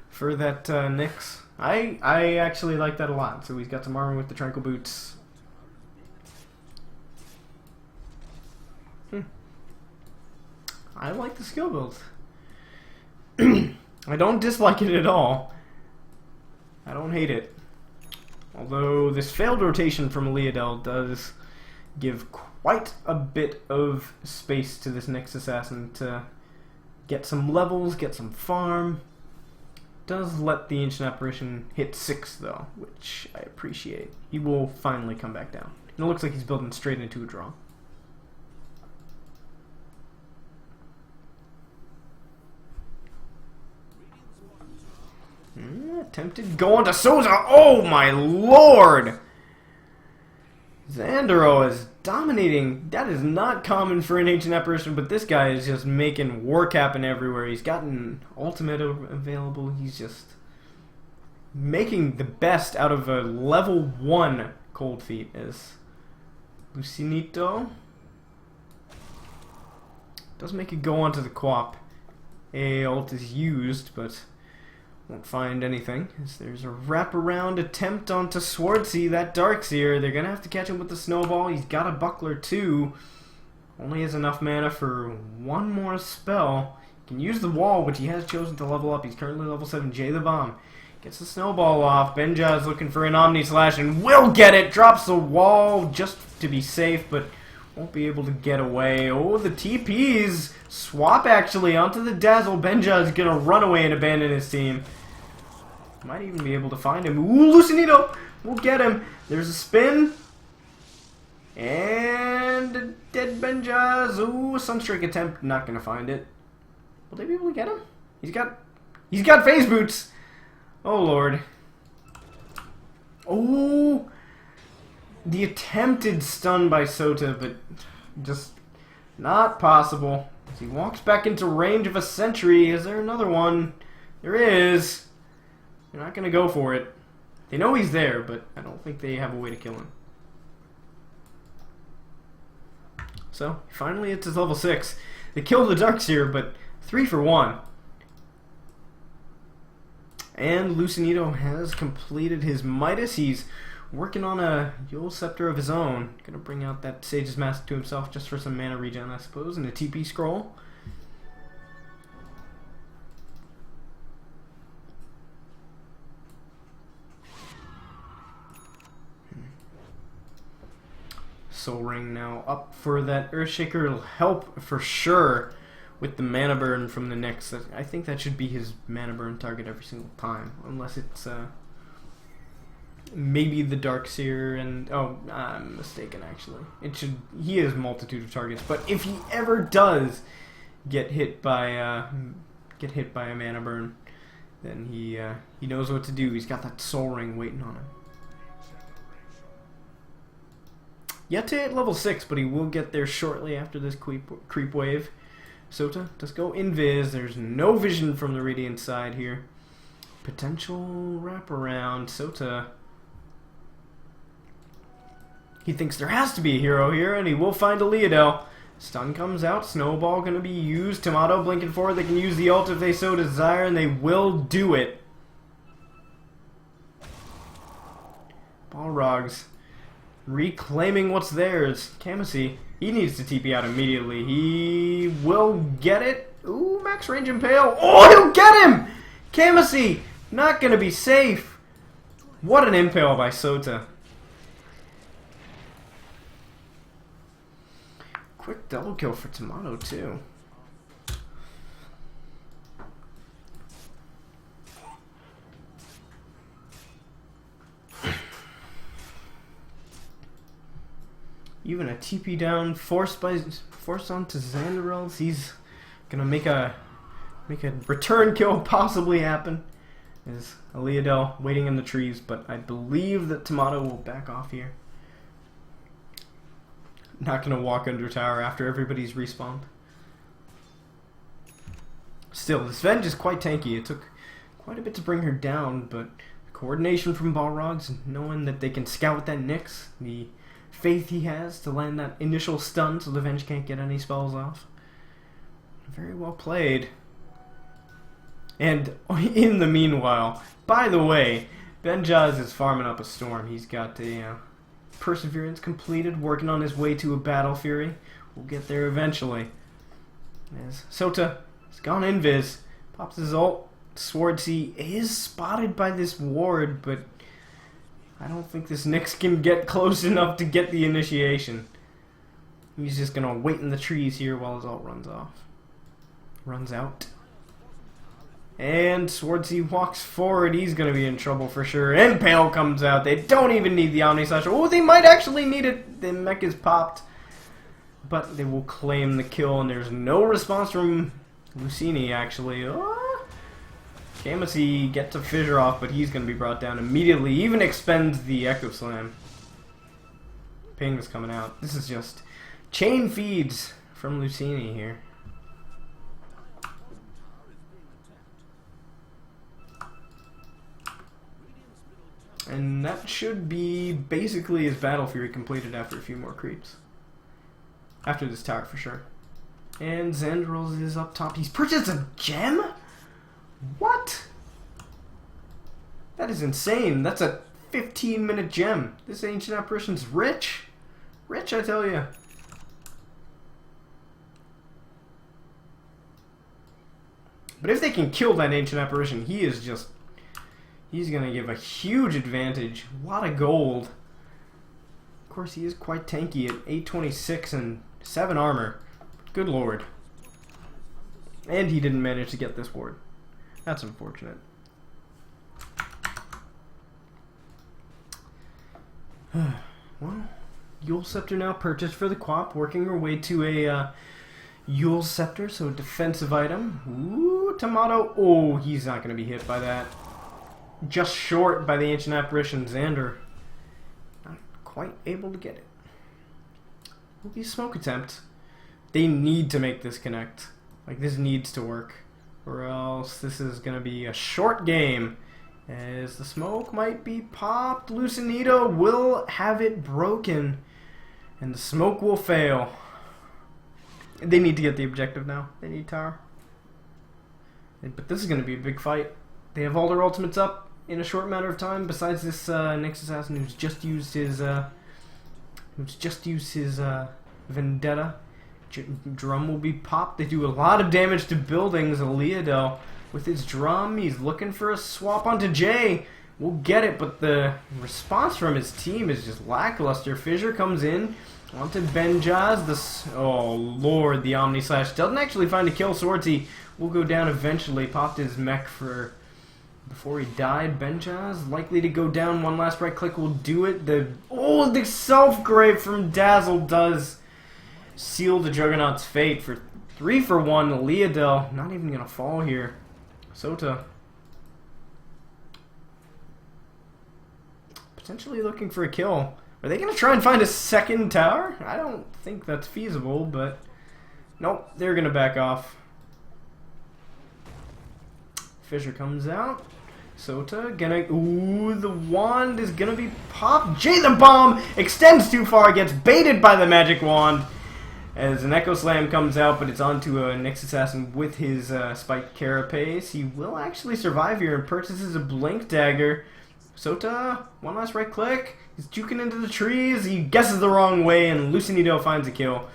for that Nyx. I actually like that a lot. So he's got some armor with the Tranquil Boots. I like the skill build. I don't dislike it at all. I don't hate it. Although this failed rotation from Leodel does give quite a bit of space to this Nyx Assassin to get some levels, get some farm. Does let the Ancient Apparition hit 6 though, which I appreciate. He will finally come back down. And it looks like he's building straight into a draw. Attempted go on to Souza. Oh my lord! Xandero is dominating. That is not common for an Ancient Apparition, but this guy is just making work happen everywhere. He's gotten ultimate available. He's just making the best out of a level 1 Cold Feet as Luccinito does make it go onto the Quap. A ult is used, but won't find anything, as there's a wraparound attempt onto Swartzy, that Darkseer. They're gonna have to catch him with the Snowball. He's got a Buckler too. Only has enough mana for one more spell. He can use the wall, which he has chosen to level up. He's currently level 7. Jay the Bomb gets the Snowball off. Benja is looking for an Omni Slash and will get it. Drops the wall just to be safe, but won't be able to get away. Oh, the TPs swap actually onto the Dazzle. Benja is gonna run away and abandon his team. Might even be able to find him. Ooh, Luccinito will get him. There's a spin. And a dead Benja. Ooh, a Sunstrike attempt. Not gonna find it. Will they be able to get him? He's got phase boots. Oh lord. Oh, the attempted stun by Sota, but just not possible. As he walks back into range of a sentry. Is there another one? There is. They're not going to go for it. They know he's there, but I don't think they have a way to kill him. So, finally it's his level 6. They kill the Darkseer, but 3 for 1. And Luccinito has completed his Midas. He's working on a Yule Scepter of his own. Gonna bring out that Sage's Mask to himself just for some mana regen, I suppose, and a TP scroll. Soul Ring now up for that Earthshaker. It'll help for sure with the mana burn from the Nyx. I think that should be his mana burn target every single time, unless it's maybe the Darkseer and oh, I'm mistaken actually. It should. He has multitude of targets, but if he ever does get hit by a mana burn, then he knows what to do. He's got that Soul Ring waiting on him. Yet to hit level 6, but he will get there shortly after this creep wave. Sota does go invis. There's no vision from the Radiant side here. Potential wraparound. Sota. He thinks there has to be a hero here, and he will find a Leodel. Stun comes out. Snowball going to be used. Tomato blinking forward. They can use the ult if they so desire, and they will do it. Balrogs reclaiming what's theirs. Kamasi, he needs to TP out immediately. He will get it. Ooh, max range impale. Oh, he'll get him! Kamasi, not going to be safe. What an impale by Sota. Quick double kill for Tomato, too. Even a TP down, forced onto Xanderels. He's gonna make a return kill possibly happen. Is Aleadel waiting in the trees, but I believe that Tomato will back off here. Not gonna walk under tower after everybody's respawned. Still, this Venge is quite tanky. It took quite a bit to bring her down, but coordination from Balrogs, knowing that they can scout that Nyx, the faith he has to land that initial stun so the Venge can't get any spells off. Very well played. And in the meanwhile, by the way, Benjaz is farming up a storm. He's got a Perseverance completed, working on his way to a Battle Fury. We'll get there eventually. As Sota has gone invis, pops his ult. Swordsea is spotted by this ward, but I don't think this Nyx can get close enough to get the initiation. He's just gonna wait in the trees here while his ult runs off. Runs out. And Swordsea walks forward. He's gonna be in trouble for sure. And Pale comes out. They don't even need the Omni Slasher. Oh, they might actually need it. The mech is popped. But they will claim the kill, and there's no response from Luccinni, actually. Kamasi gets a fissure off, but he's going to be brought down immediately. Even expends the Echo Slam. Ping is coming out. This is just chain feeds from Luccinni here. And that should be basically his Battle Fury completed after a few more creeps. After this tower, for sure. And Xanderels is up top. He's purchased a gem? What? That is insane. That's a 15-minute gem. This Ancient Apparition's rich. Rich, I tell you. But if they can kill that Ancient Apparition, he's going to give a huge advantage. A lot of gold. Of course, he is quite tanky at 826 and 7 armor. Good lord. And he didn't manage to get this ward. That's unfortunate. Well, Yule Scepter now purchased for the Quap, working her way to a Yule Scepter, so a defensive item. Ooh, Tomato. Oh, he's not going to be hit by that. Just short by the Ancient Apparition. Xander not quite able to get it. Will be a smoke attempt. They need to make this connect. Like, this needs to work. Or else this is going to be a short game. As the smoke might be popped. Luccinito will have it broken. And the smoke will fail. They need to get the objective now. They need tower. But this is going to be a big fight. They have all their ultimates up in a short matter of time. Besides this Nyx assassin who's just used his vendetta. Drum will be popped. They do a lot of damage to buildings. Aleadel with his drum, he's looking for a swap onto Jay. We'll get it, but the response from his team is just lackluster. Fissure comes in onto Benjaz. Oh lord, the Omni Slash doesn't actually find a kill. Swordsea will go down eventually. Popped his mech before he died. Benjaz likely to go down. One last right click will do it. The self-grave from Dazzle does seal the Juggernaut's fate for 3-for-1. Aleadel not even gonna fall here. Sota potentially looking for a kill. Are they gonna try and find a second tower? I don't think that's feasible, but nope, they're gonna back off. Fissure comes out. Sota gonna... Ooh, the wand is gonna be popped. Jay the bomb extends too far, gets baited by the magic wand. as an Echo Slam comes out, but it's onto a Nyx Assassin with his Spike Carapace. He will actually survive here and purchases a Blink Dagger. Sota, one last right click. He's juking into the trees. He guesses the wrong way, and Luccinni finds a kill.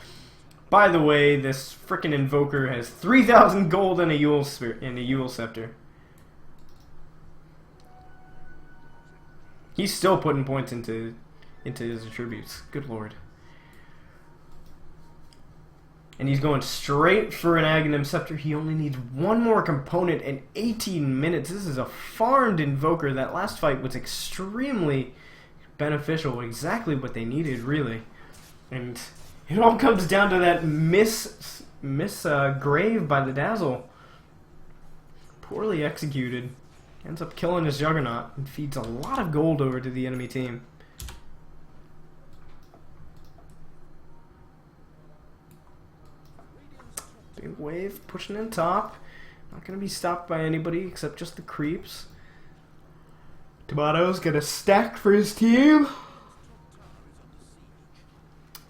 By the way, this frickin' Invoker has 3,000 gold and a Yule Scepter. He's still putting points into his attributes. Good lord. And he's going straight for an Aghanim Scepter. He only needs one more component in 18 minutes. This is a farmed Invoker. That last fight was extremely beneficial. Exactly what they needed, really. And it all comes down to that miss grave by the Dazzle. Poorly executed. Ends up killing his Juggernaut and feeds a lot of gold over to the enemy team. Big wave pushing in top. Not going to be stopped by anybody except just the creeps. Tomato's got a stack for his team.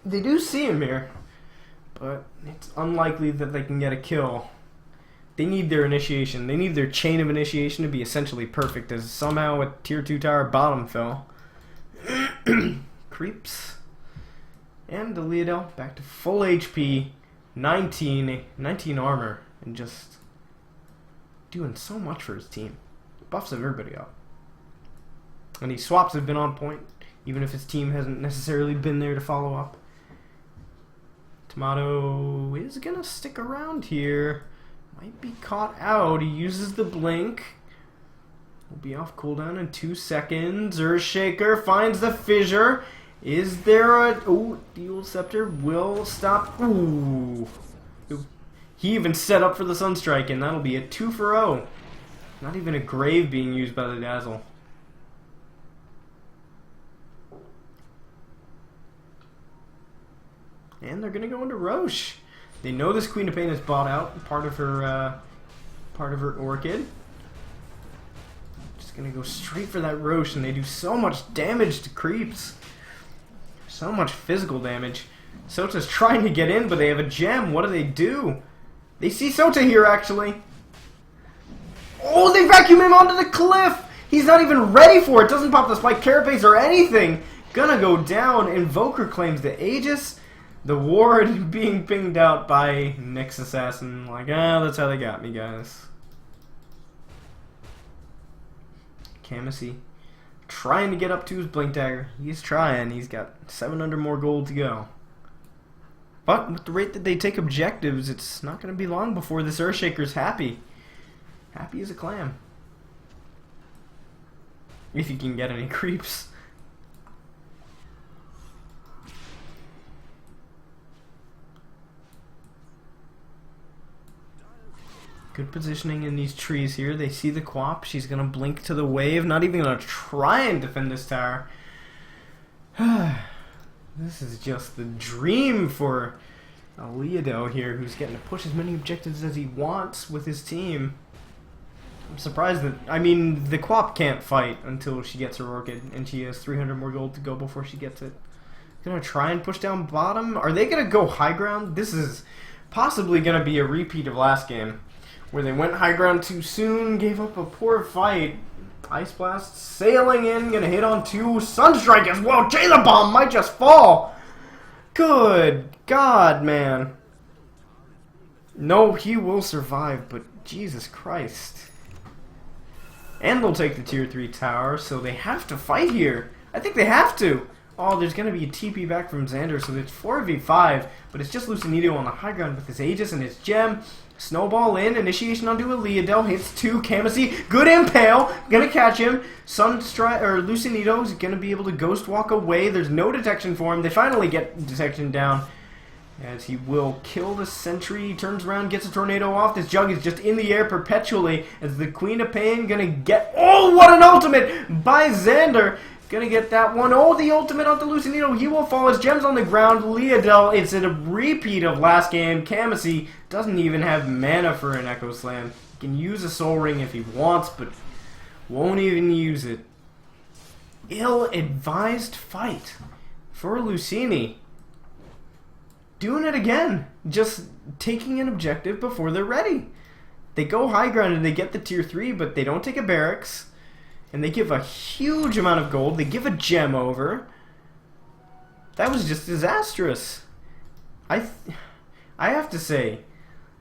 They do see him here, but it's unlikely that they can get a kill. They need their initiation. They need their chain of initiation to be essentially perfect, as somehow a tier 2 tower bottom fell. Creeps. And the Leodel back to full HP. 19 armor. And just doing so much for his team. Buffs everybody up. And these swaps have been on point, even if his team hasn't necessarily been there to follow up. Tomato is going to stick around here. Might be caught out. He uses the blink. Will be off cooldown in 2 seconds. Earthshaker finds the fissure. Is there a... Oh, the Yule Scepter will stop. Ooh. He even set up for the Sunstrike, and that'll be a 2 for 0. Not even a grave being used by the Dazzle. And they're going to go into Roche. They know this Queen of Pain is bought out, part of her Orchid. Just gonna go straight for that Roche, and they do so much damage to creeps. So much physical damage. Sota's trying to get in, but they have a gem. What do? They see Sota here, actually. Oh, they vacuum him onto the cliff! He's not even ready for it. Doesn't pop the Spike Carapace or anything. Gonna go down. Invoker claims the Aegis. The ward being pinged out by Nyx Assassin. Like, that's how they got me, guys. Kamasi trying to get up to his Blink Dagger. He's trying. He's got 700 more gold to go. But with the rate that they take objectives, it's not going to be long before this Earthshaker's happy. Happy as a clam. If you can get any creeps. Good positioning in these trees here. They see the Quap. She's going to blink to the wave. Not even going to try and defend this tower. This is just the dream for Leodel here, who's getting to push as many objectives as he wants with his team. I'm surprised that... I mean, the Quap can't fight until she gets her Orchid, and she has 300 more gold to go before she gets it. Going to try and push down bottom? Are they going to go high ground? This is possibly going to be a repeat of last game, where they went high ground too soon, gave up a poor fight. Ice Blast sailing in, gonna hit on 2. Sunstrike as well. Jailer Bomb might just fall. Good God, man. No, he will survive, but Jesus Christ. And they'll take the tier 3 tower, so they have to fight here. I think they have to. Oh, there's gonna be a TP back from Xander, so it's 4v5, but it's just Luccinni on the high ground with his Aegis and his gem. Snowball in, initiation onto a Leodel, hits 2, Kamasi, good impale, gonna catch him. Luccinni is gonna be able to ghost walk away. There's no detection for him. They finally get detection down, as he will kill the sentry. Turns around, gets a tornado off. This Jug is just in the air perpetually, as the Queen of Pain gonna get... Oh, what an ultimate by Xander! Gonna get that one. Oh, the ultimate onto Luccinni. He will fall. His gem's on the ground. Leodel, it's a repeat of last game. Kamasi doesn't even have mana for an Echo Slam. He can use a Soul Ring if he wants, but won't even use it. Ill-advised fight for Luccinni. doing it again. Just taking an objective before they're ready. They go high ground and they get the tier 3, but they don't take a barracks. And they give a huge amount of gold. They give a gem over. That was just disastrous. I have to say,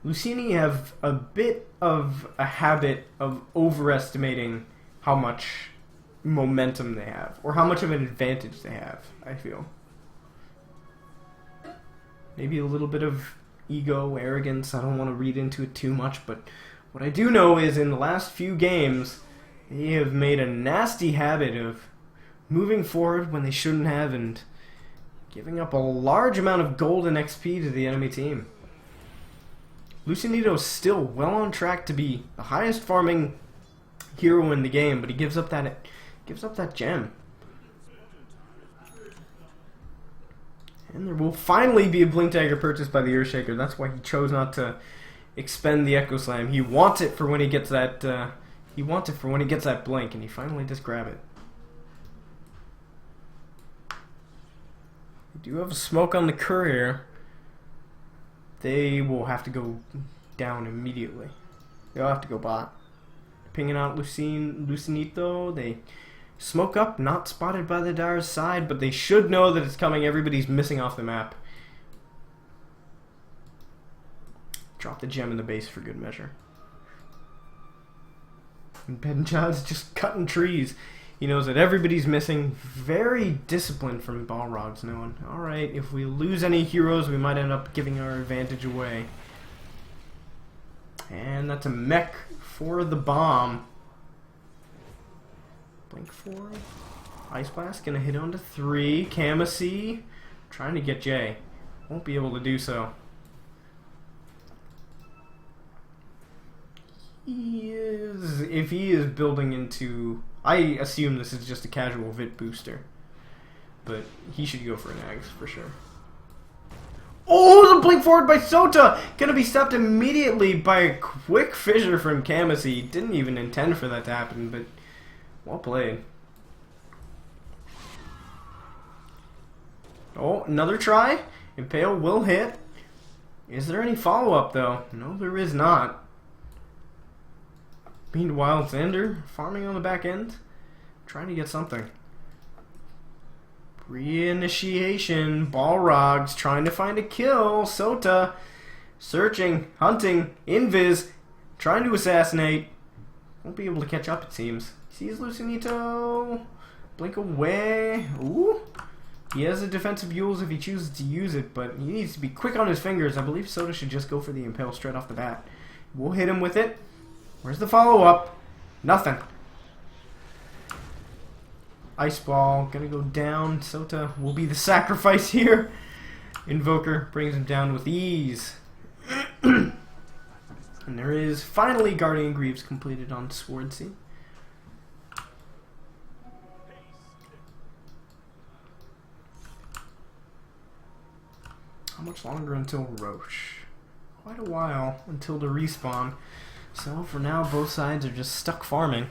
Luccinni have a bit of a habit of overestimating how much momentum they have, or how much of an advantage they have, I feel. Maybe a little bit of ego, arrogance, I don't want to read into it too much, but what I do know is in the last few games, they have made a nasty habit of moving forward when they shouldn't have and giving up a large amount of gold and XP to the enemy team. Luccinni is still well on track to be the highest farming hero in the game, but he gives up that gem. And there will finally be a Blink Dagger purchased by the Earthshaker. That's why he chose not to expend the Echo Slam. He wants it for when he gets that. He wants it for when he gets that blink, and he finally just grab it. We do have a smoke on the courier. They will have to go down immediately. They'll have to go bot. Pinging out Luccinito. They smoke up, not spotted by the Dyer's side, but they should know that it's coming. Everybody's missing off the map. Drop the gem in the base for good measure. And Benjad's just cutting trees. He knows that everybody's missing. Very disciplined from Balrogs, knowing, alright, if we lose any heroes, we might end up giving our advantage away. And that's a mech for the bomb. Blink 4. Ice Blast gonna hit onto 3. Kamasi trying to get J. Won't be able to do so. If he is building into, I assume this is just a casual Vit booster, but he should go for an Ags for sure. Oh, the blink forward by Sota! Gonna be stopped immediately by a quick fissure from Kamasi. Didn't even intend for that to happen, but well played. Oh, another try. Impale will hit. Is there any follow-up though? No, there is not. Meanwhile, Xander farming on the back end, trying to get something. Reinitiation. Balrogs trying to find a kill. Sota searching, hunting, invis, trying to assassinate. Won't be able to catch up, it seems. Sees Luccinito. Blink away. Ooh. He has a defensive Yules if he chooses to use it, but he needs to be quick on his fingers. I believe Sota should just go for the Impale straight off the bat. We'll hit him with it. Where's the follow-up? Nothing. Ice Ball gonna go down. Sota will be the sacrifice here. Invoker brings him down with ease. And there is finally Guardian Greaves completed on Swordsea. How much longer until Roche? Quite a while until the respawn. So for now, both sides are just stuck farming.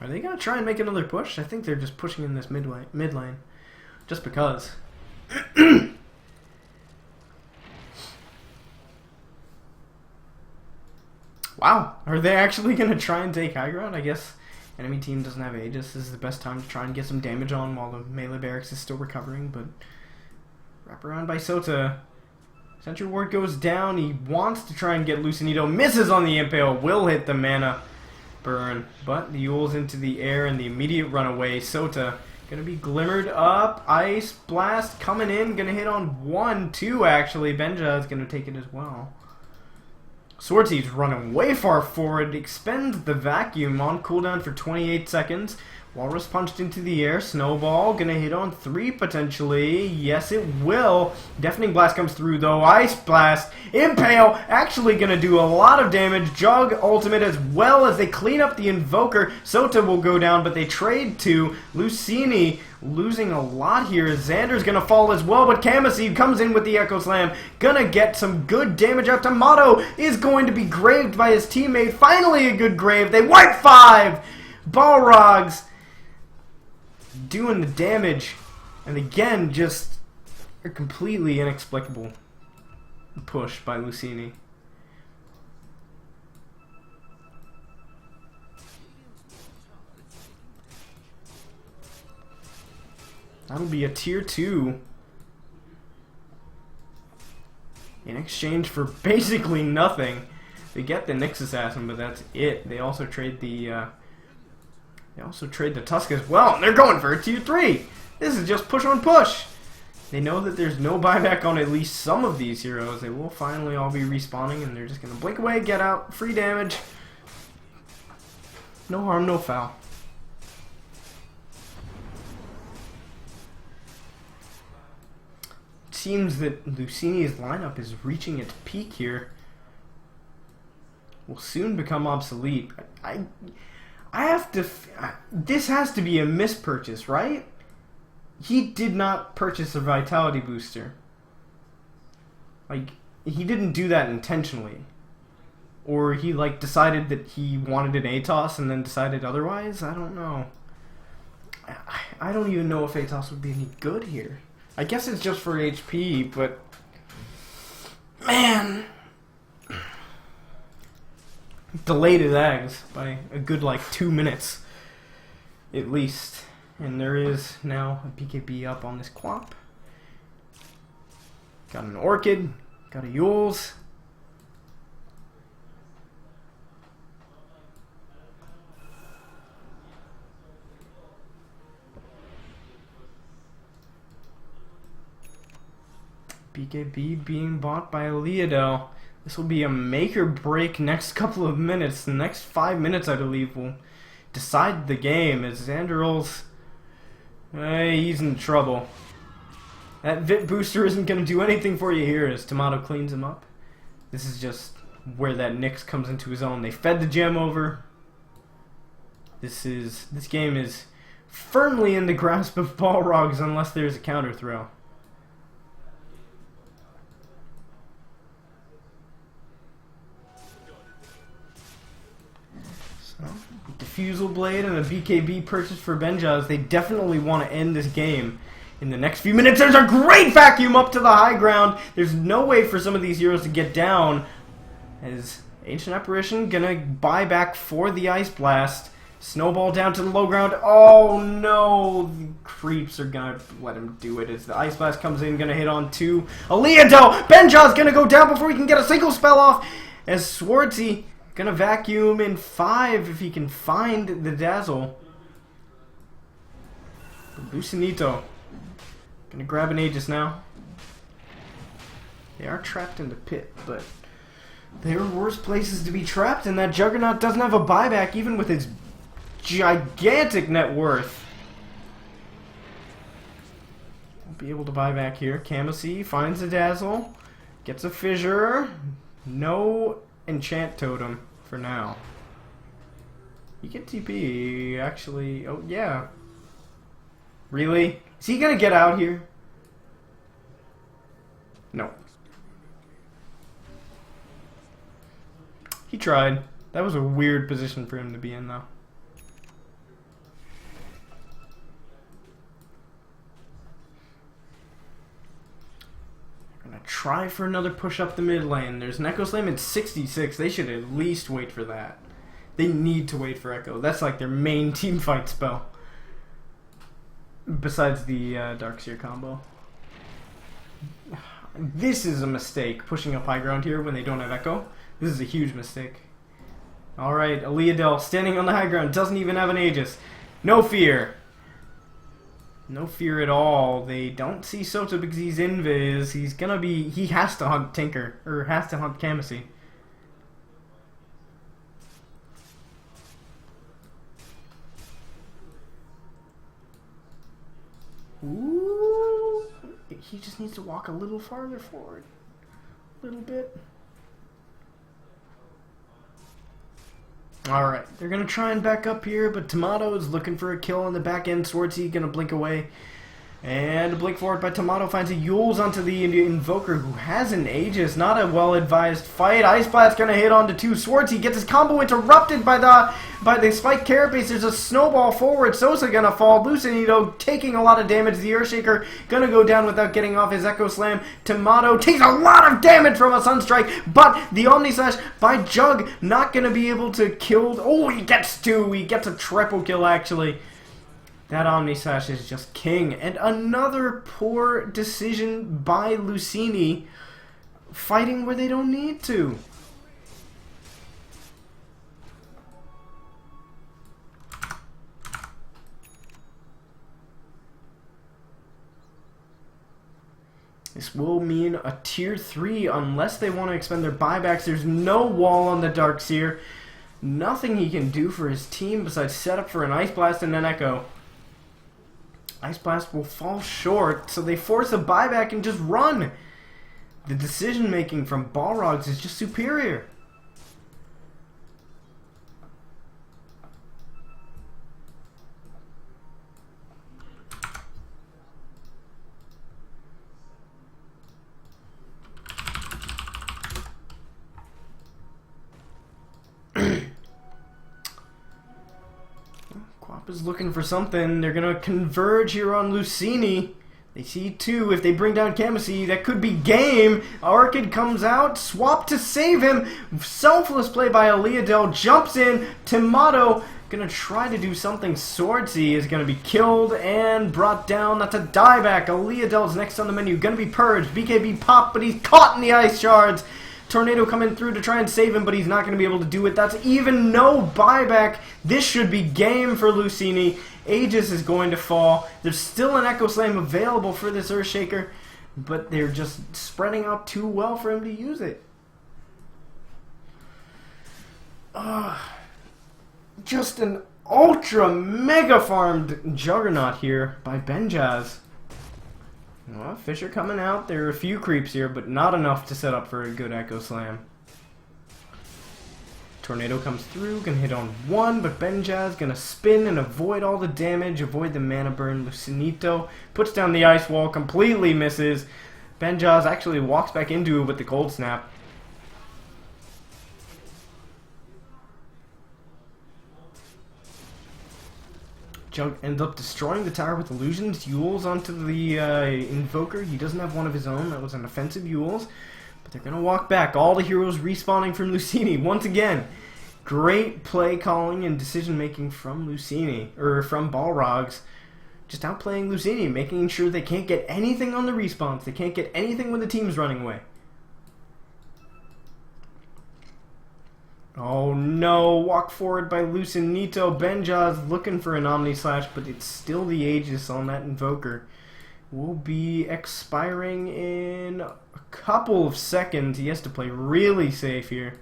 Are they gonna try and make another push? I think they're just pushing in this mid lane, just because. Wow, are they actually gonna try and take high ground? I guess. Enemy team doesn't have Aegis. This is the best time to try and get some damage on while the melee barracks is still recovering, but wrap around by Sota. Sentry Ward goes down. He wants to try and get Luccinito. Misses on the Impale. Will hit the mana burn, but the Yule's into the air and the immediate runaway. Sota gonna be glimmered up. Ice Blast coming in. Gonna hit on 1, 2 actually. Benja is gonna take it as well. Swordsea's running way far forward, expends the vacuum on cooldown for 28 seconds, Walrus punched into the air. Snowball gonna hit on 3 potentially. Yes, it will. Deafening Blast comes through though. Ice Blast. Impale actually gonna do a lot of damage. Jug ultimate as well as they clean up the Invoker. Sota will go down, but they trade to Luccinni. Losing a lot here. Xander's gonna fall as well, but Kamaseed comes in with the Echo Slam. Gonna get some good damage out. Tomato is going to be graved by his teammate. Finally a good grave. They wipe 5! Balrogs doing the damage, and again just a completely inexplicable push by Luccinni. That'll be a tier 2 in exchange for basically nothing. They get the Nyx Assassin, but that's it. They also trade the Tusk as well, and they're going for a tier 3. This is just push on push. They know that there's no buyback on at least some of these heroes. They will finally all be respawning, and they're just going to blink away, get out, free damage. No harm, no foul. It seems that Luccinni's lineup is reaching its peak here. Will soon become obsolete. I have to... This has to be a mispurchase, right? He did not purchase a Vitality Booster. Like, he didn't do that intentionally. Or he, like, decided that he wanted an Atos and then decided otherwise? I don't know. I don't even know if Atos would be any good here. I guess it's just for HP, but... Man... Delayed his eggs by a good like 2 minutes at least, and there is now a BKB up on this Quap. Got an Orchid, got a Yules. BKB being bought by Leodel. This will be a make or break next couple of minutes. The next 5 minutes, I believe, will decide the game. As Xanderals, he's in trouble. That VIP booster isn't going to do anything for you here as Tomato cleans him up. This is just where that Nyx comes into his own. They fed the gem over. This game is firmly in the grasp of Balrogs unless there's a counter throw. Diffusal Blade and a BKB purchase for Benjaz. They definitely want to end this game in the next few minutes. There's a great vacuum up to the high ground. There's no way for some of these heroes to get down. As Ancient Apparition gonna buy back for the Ice Blast. Snowball down to the low ground. Oh no! The creeps are gonna let him do it as the Ice Blast comes in, gonna hit on 2. Aleado! Benjaz gonna go down before he can get a single spell off as Swartzy gonna vacuum in 5 if he can find the Dazzle. Lucinito gonna grab an Aegis now. They are trapped in the pit, but there are worse places to be trapped, and that Juggernaut doesn't have a buyback even with its gigantic net worth. Won't be able to buy back here. Kamaseed finds a Dazzle, gets a Fissure. No Enchant Totem for now. You get TP, actually. Oh, yeah. Really? Is he gonna get out here? No. He tried. That was a weird position for him to be in, though. Try for another push up the mid lane. There's an Echo Slam at 66. They should at least wait for that. They need to wait for Echo. That's like their main team fight spell. Besides the Darkseer combo. This is a mistake, pushing up high ground here when they don't have Echo. This is a huge mistake. Alright, Aleadel standing on the high ground. Doesn't even have an Aegis. No fear. No fear at all. They don't see Sota because he's invis. He's gonna be... He has to hunt Tinker. Or has to hunt Kamaseed. Ooh. He just needs to walk a little farther forward. A little bit. Alright, they're going to try and back up here, but Tomato is looking for a kill on the back end. Swartzy going to blink away. And a blink forward by Tomato finds a Yules onto the Invoker, who has an Aegis. Not a well-advised fight. Ice Blast going to hit onto 2. Swartzy gets his combo interrupted by the Spike Carapace. There's a snowball forward. Sosa going to fall. Luccinito taking a lot of damage. The Earthshaker going to go down without getting off his Echo Slam. Tomato takes a lot of damage from a Sunstrike, but the Omni Slash by Jug not going to be able to kill. Oh, he gets 2. He gets a triple kill, actually. That Omni Slash is just king. And another poor decision by Luccinni, fighting where they don't need to. This will mean a tier 3 unless they want to expend their buybacks. There's no wall on the Darkseer. Nothing he can do for his team besides set up for an Ice Blast and an Echo. Ice Blast will fall short, so they force a buyback and just run. The decision making from Balrogs is just superior. Is looking for something. They're gonna converge here on Luccinni. They see 2. If they bring down Kamasi, that could be game. Orchid comes out, swap to save him. Selfless play by Aleadel, jumps in. Tomato gonna try to do something. Swordsy is gonna be killed and brought down. That's a dieback. Aleadel's next on the menu, gonna be purged. BKB pop, but he's caught in the ice shards. Tornado coming through to try and save him, but he's not going to be able to do it. That's even no buyback. This should be game for Luccinni. Aegis is going to fall. There's still an Echo Slam available for this Earthshaker, but they're just spreading out too well for him to use it. Just an ultra mega farmed Juggernaut here by Benjaz. Well, Fisher coming out. There are a few creeps here, but not enough to set up for a good Echo Slam. Tornado comes through, gonna hit on 1, but Benjaz gonna spin and avoid all the damage, avoid the mana burn. Luccinito puts down the ice wall, completely misses. Benjaz actually walks back into it with the cold snap. Jug ends up destroying the tower with illusions. Yules onto the Invoker. He doesn't have one of his own. That was an offensive Yules. But they're going to walk back. All the heroes respawning from Luccinni. Once again, great play calling and decision making from Luccinni. Or from Balrogs. Just outplaying Luccinni. Making sure they can't get anything on the respawns. They can't get anything when the team's running away. Oh no, walk forward by Luccinito. Benjaz looking for an Omni Slash, but it's still the Aegis on that Invoker. Will be expiring in a couple of seconds. He has to play really safe here.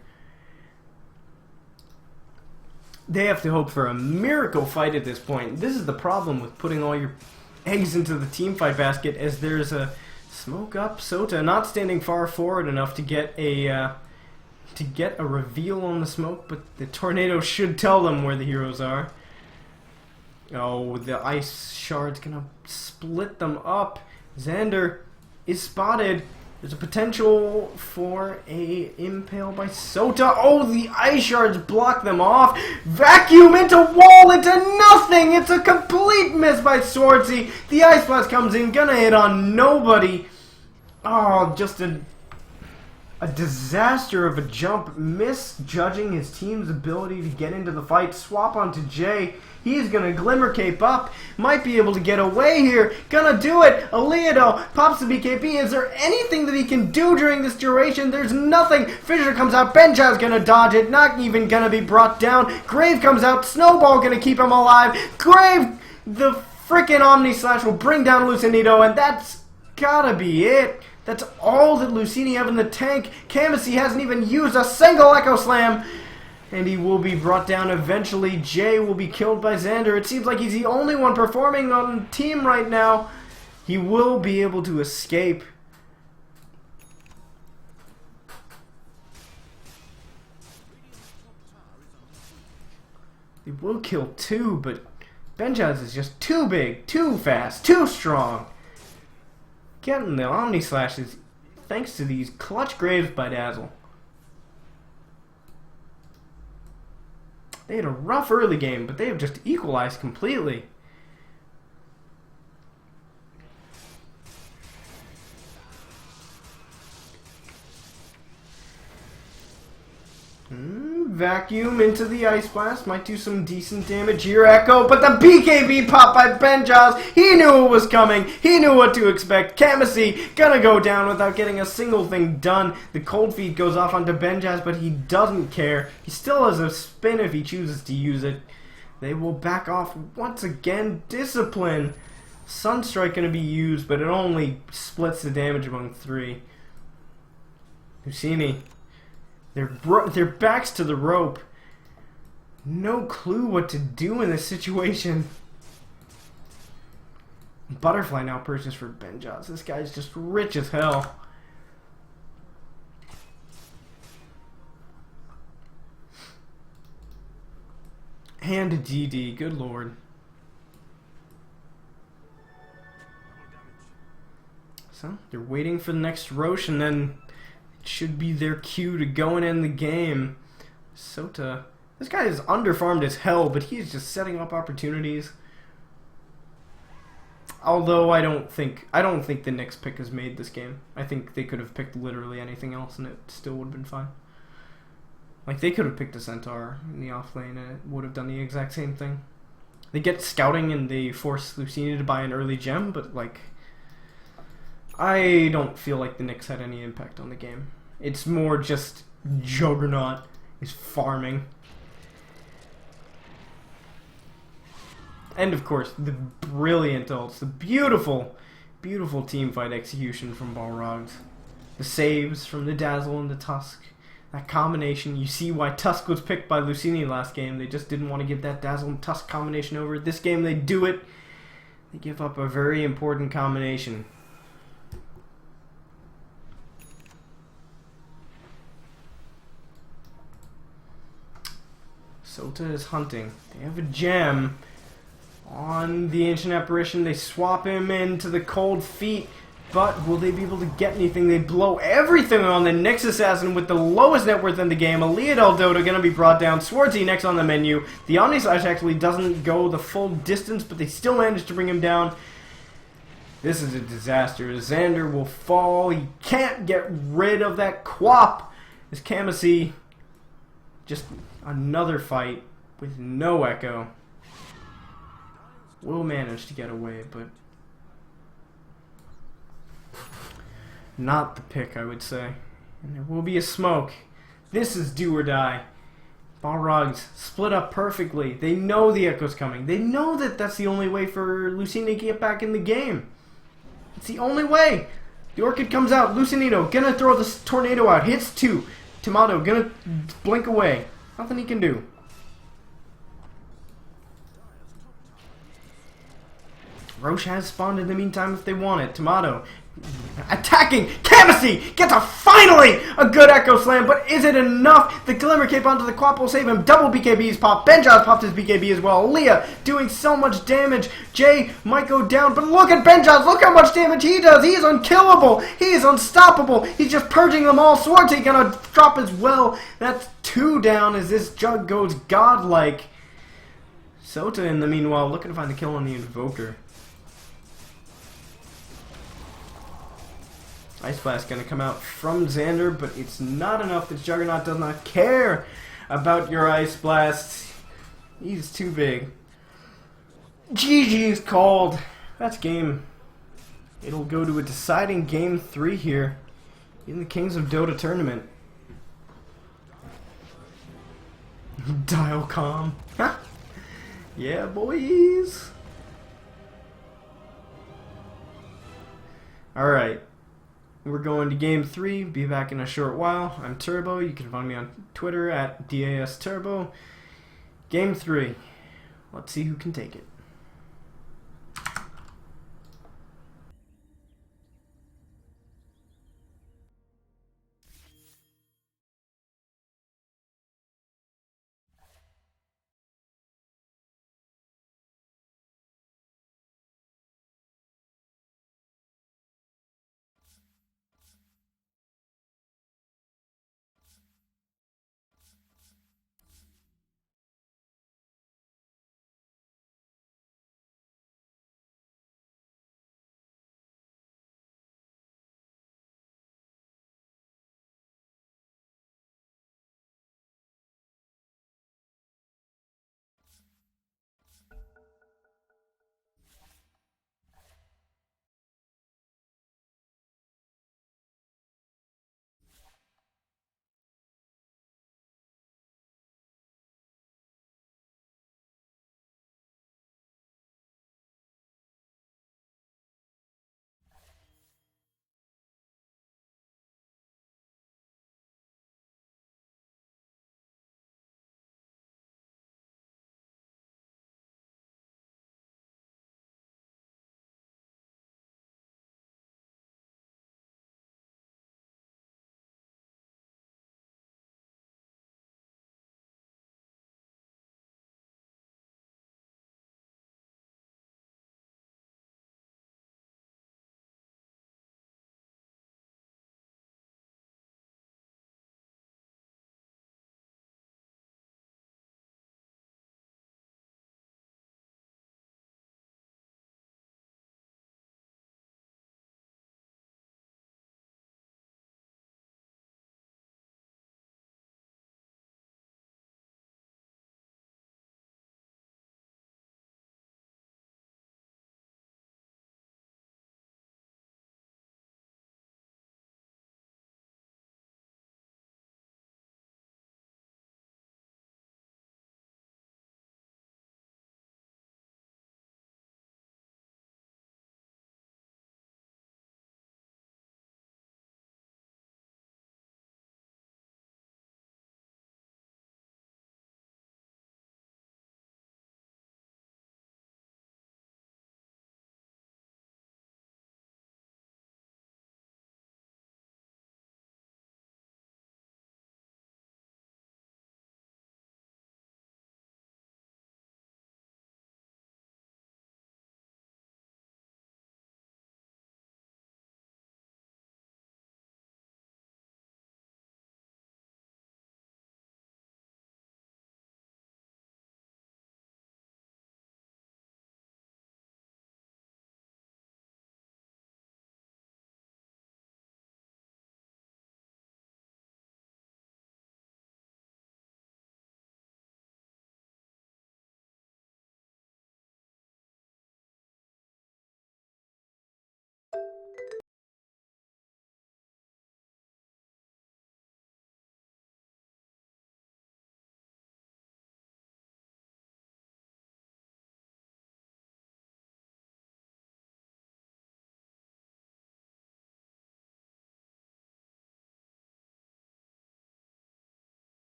They have to hope for a miracle fight at this point. This is the problem with putting all your eggs into the team fight basket, as there's a smoke up. Sota not standing far forward enough to get a reveal on the smoke, but the Tornado should tell them where the heroes are. Oh, the ice shard's gonna split them up. Xander is spotted. There's a potential for a impale by Sota. Oh, the ice shards block them off. Vacuum into wall, into nothing. It's a complete miss by Swordsy. The ice blast comes in, gonna hit on nobody. Oh, just a disaster of a jump, misjudging his team's ability to get into the fight. Swap onto Jay. He's gonna Glimmer Cape up. Might be able to get away here. Gonna do it. Aleado pops the BKB. Is there anything that he can do during this duration? There's nothing. Fisher comes out. Benjaz gonna dodge it. Not even gonna be brought down. Grave comes out. Snowball gonna keep him alive. Grave, the frickin' Omni Slash will bring down Luccinito, and that's gotta be it. That's all that Luccinni have in the tank. Kamasi hasn't even used a single Echo Slam. And he will be brought down eventually. Jay will be killed by Xander. It seems like he's the only one performing on the team right now. He will be able to escape. He will kill 2, but Benjaz is just too big, too fast, too strong. Getting the Omni Slashes thanks to these clutch graves by Dazzle. They had a rough early game, but they have just equalized completely. Vacuum into the Ice Blast. Might do some decent damage here, Echo. But the BKB pop by Benjaz. He knew it was coming. He knew what to expect. Kamasi gonna go down without getting a single thing done. The Cold Feet goes off onto Benjaz, but he doesn't care. He still has a spin if he chooses to use it. They will back off once again. Discipline. Sunstrike gonna be used, but it only splits the damage among 3. Luccinni. Their backs to the rope. No clue what to do in this situation. Butterfly now purchased for Benjaz. This guy's just rich as hell. And a DD, good lord. So, they're waiting for the next Roche, and then it should be their cue to go and end the game. Sota. This guy is underfarmed as hell, but he's just setting up opportunities. Although I don't think the Knicks pick has made this game. I think they could have picked literally anything else and it still would have been fine. Like, they could have picked a Centaur in the off lane and it would have done the exact same thing. They get scouting and they force Luccinni to buy an early gem, but like, I don't feel like the Knicks had any impact on the game. It's more just Juggernaut is farming. And of course, the brilliant ults, the beautiful, beautiful teamfight execution from Balrogs. The saves from the Dazzle and the Tusk. That combination, you see why Tusk was picked by Luccinni last game. They just didn't want to give that Dazzle and Tusk combination over. This game they do it. They give up a very important combination. Sota is hunting. They have a gem on the Ancient Apparition. They swap him into the Cold Feet, but will they be able to get anything? They blow everything on the Nyx Assassin with the lowest net worth in the game. Aaliyah Del Dota going to be brought down. Swartzy next on the menu. The Omni Slash actually doesn't go the full distance, but they still manage to bring him down. This is a disaster. Xander will fall. He can't get rid of that Quap. As Kamasi, just another fight with no Echo. Will manage to get away, but not the pick, I would say. And there will be a smoke. This is do or die. Balrogs split up perfectly. They know the Echo's coming. They know that that's the only way for Luccinni to get back in the game. It's the only way. The Orchid comes out. Lucinito gonna throw this tornado out. Hits 2. Tomato gonna blink away. Nothing he can do. Roche has spawned in the meantime if they want it. Tomato attacking. Kamasi gets a finally a good Echo Slam, but is it enough? The Glimmer Cape onto the Quap will save him. Double BKBs pop. Benjaz popped his BKB as well. Leah doing so much damage. Jay might go down, but look at Benjaz. Look how much damage he does. He is unkillable. He is unstoppable. He's just purging them all. Swarty gonna drop as well. That's 2 down as this Jug goes godlike. Sota in the meanwhile looking to find the kill on the Invoker. Ice Blast going to come out from Xander, but it's not enough. This Juggernaut does not care about your Ice Blast. He's too big. GG's called. That's game. It'll go to a deciding game 3 here in the Kings of Dota tournament. Dial calm. Yeah, boys. Alright. We're going to game 3. Be back in a short while. I'm Turbo. You can find me on Twitter at DASTurbo. Game 3. Let's see who can take it.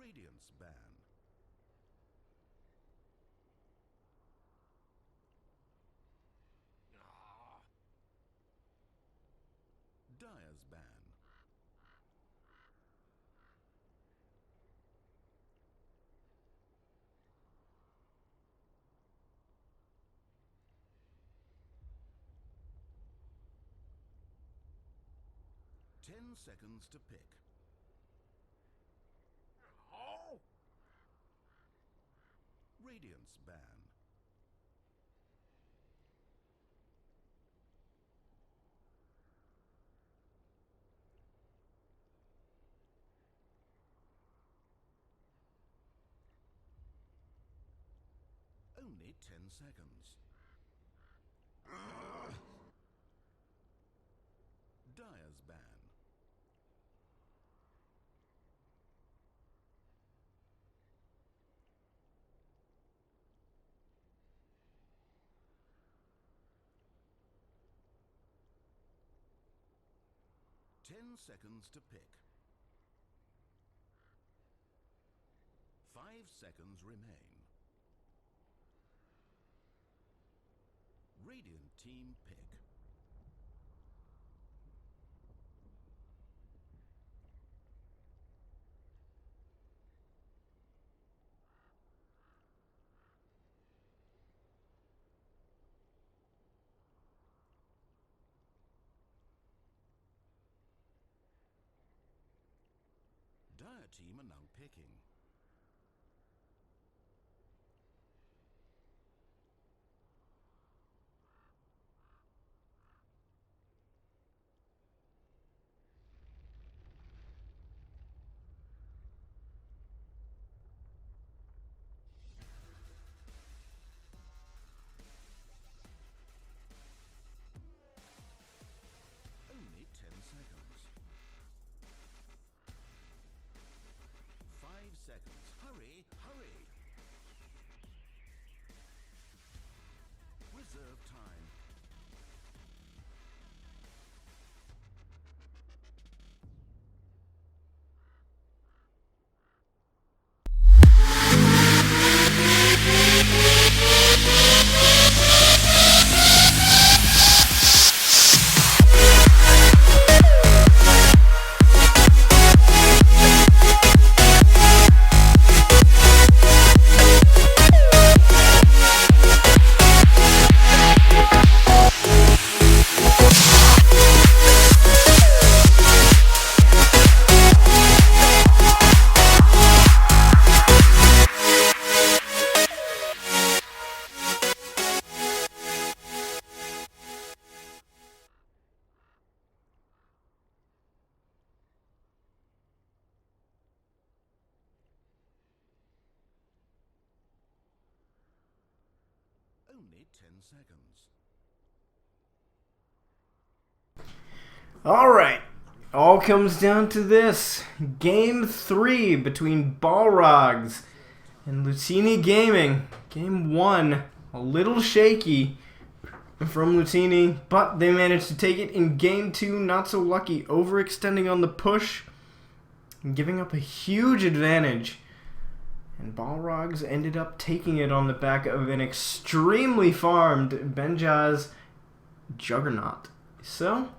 Radiant's ban. Dire's ban. Ten seconds to pick. Radiant's ban. Only 10 seconds. Dire's ban. Ten seconds to pick. 5 seconds remain. Radiant team pick. Dire team are now picking. Only 10 seconds. 5 seconds. Hurry, hurry. Reserve time. Only 10 seconds. All right. All comes down to this. Game 3 between Balrogs and Luccinni Gaming. Game 1, a little shaky from Luccinni, but they managed to take it in Game 2, not so lucky, overextending on the push and giving up a huge advantage. And Balrogs ended up taking it on the back of an extremely farmed Benjaz Juggernaut. So,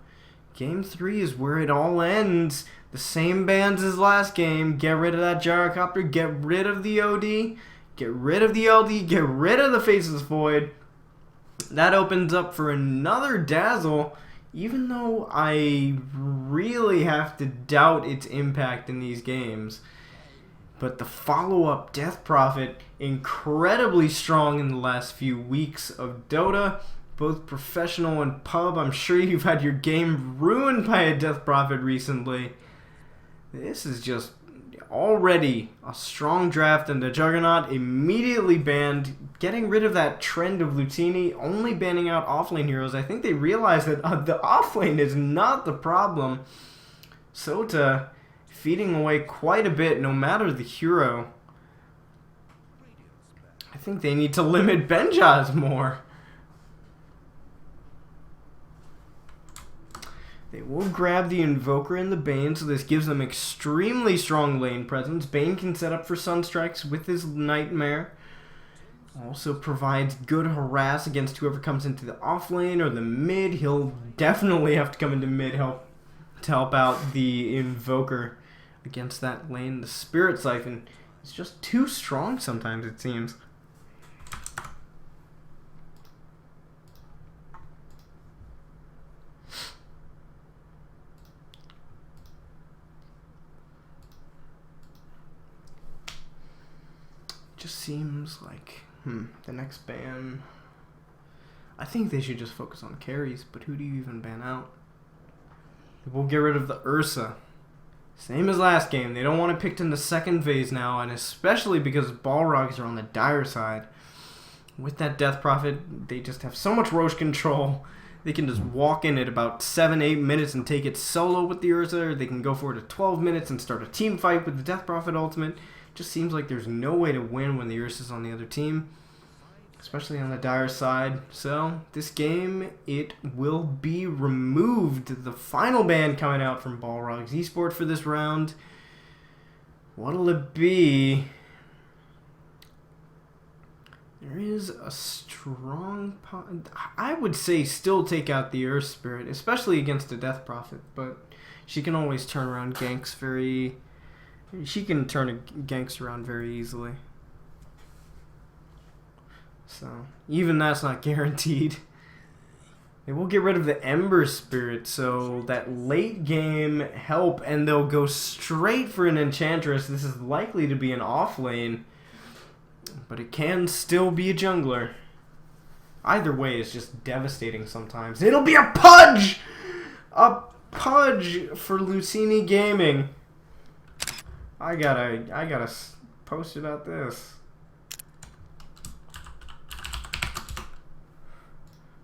Game 3 is where it all ends. The same bans as last game. Get rid of that Gyrocopter, get rid of the OD, get rid of the LD, get rid of the Faceless Void. That opens up for another Dazzle, even though I really have to doubt its impact in these games. But the follow-up Death Prophet, incredibly strong in the last few weeks of Dota, both professional and pub. I'm sure you've had your game ruined by a Death Prophet recently. This is just already a strong draft, and the Juggernaut immediately banned, getting rid of that trend of Luccinni only banning out offlane heroes. I think they realized that the offlane is not the problem. Sota feeding away quite a bit no matter the hero. I think they need to limit Benjaz more. They will grab the Invoker and the Bane, so this gives them extremely strong lane presence. Bane can set up for Sunstrikes with his Nightmare. Also provides good harass against whoever comes into the off lane or the mid. He'll definitely have to come into mid to help out the Invoker against that lane. The Spirit Siphon is just too strong sometimes, it seems. Just seems like the next ban. I think they should just focus on carries, but who do you even ban out? We'll get rid of the Ursa. Same as last game. They don't want it picked in the second phase now, and especially because Balrogs are on the dire side. With that Death Prophet, they just have so much Roche control. They can just walk in at about 7-8 minutes and take it solo with the Ursa, or they can go for it at 12 minutes and start a team fight with the Death Prophet ultimate. Just seems like there's no way to win when the Ursa's on the other team, especially on the dire side. So this game, it will be removed. The final ban coming out from Balrogs Esport for this round. What'll it be? There is a strong... I would say still take out the Earth Spirit, especially against the Death Prophet, but she can always turn around ganks very... She can turn a ganks around very easily. So, even that's not guaranteed. They will get rid of the Ember Spirit, so that late game help, and they'll go straight for an Enchantress. This is likely to be an off lane, but it can still be a jungler. Either way is just devastating sometimes. It'll be a Pudge! A Pudge for Luccinni Gaming. I gotta post about this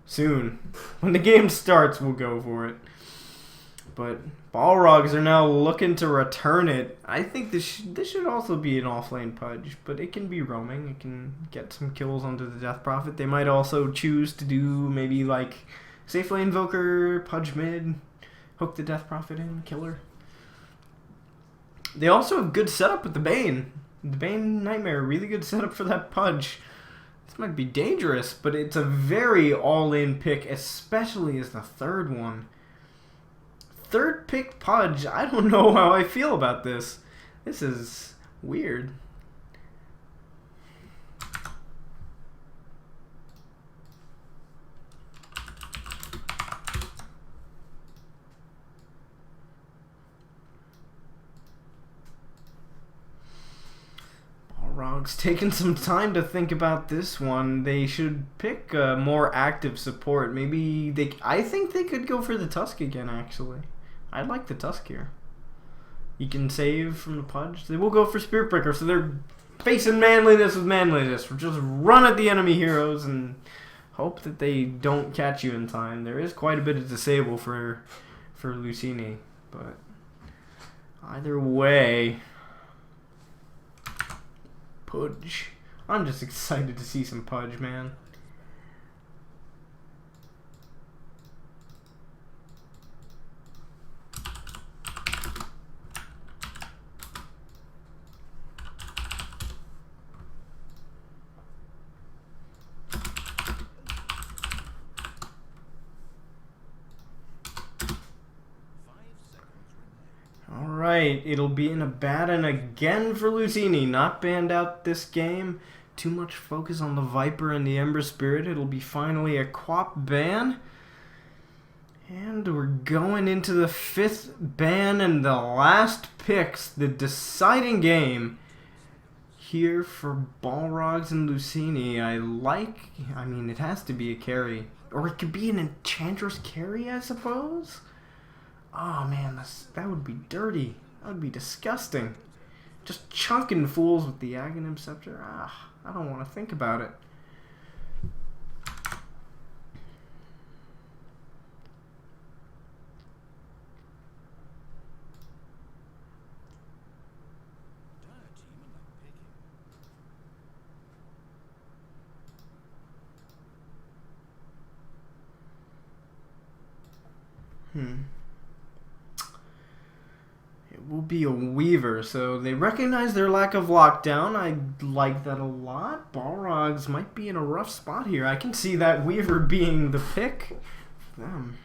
soon. When the game starts, we'll go for it. But Balrogs are now looking to return it. I think this should also be an offlane Pudge, but it can be roaming. It can get some kills onto the Death Prophet. They might also choose to do maybe like safe lane Invoker, Pudge mid, hook the Death Prophet in, kill her. They also have good setup with the Bane. The Bane Nightmare, really good setup for that Pudge. This might be dangerous, but it's a very all-in pick, especially as the third one. Third pick Pudge, I don't know how I feel about this. This is weird. Balrogs taking some time to think about this one. They should pick a more active support. Maybe I think they could go for the Tusk again, actually. I like the Tusk here. You can save from the Pudge. They will go for Spirit Breaker, so they're facing manliness with manliness. Just run at the enemy heroes and hope that they don't catch you in time. There is quite a bit of disable for Luccinni, but either way, Pudge. I'm just excited to see some Pudge, man. Alright, it'll be an Abaddon again for Luccinni. Not banned out this game. Too much focus on the Viper and the Ember Spirit. It'll be finally a Quap ban. And we're going into the 5th ban and the last picks. The deciding game here for Balrogs and Luccinni. I mean, it has to be a carry. Or it could be an Enchantress carry, I suppose? Oh man, that would be dirty. That would be disgusting. Just chunking fools with the Aghanim Scepter. I don't want to think about it. It will be a Weaver, so they recognize their lack of lockdown. I like that a lot. Balrogs might be in a rough spot here. I can see that Weaver being the pick for them.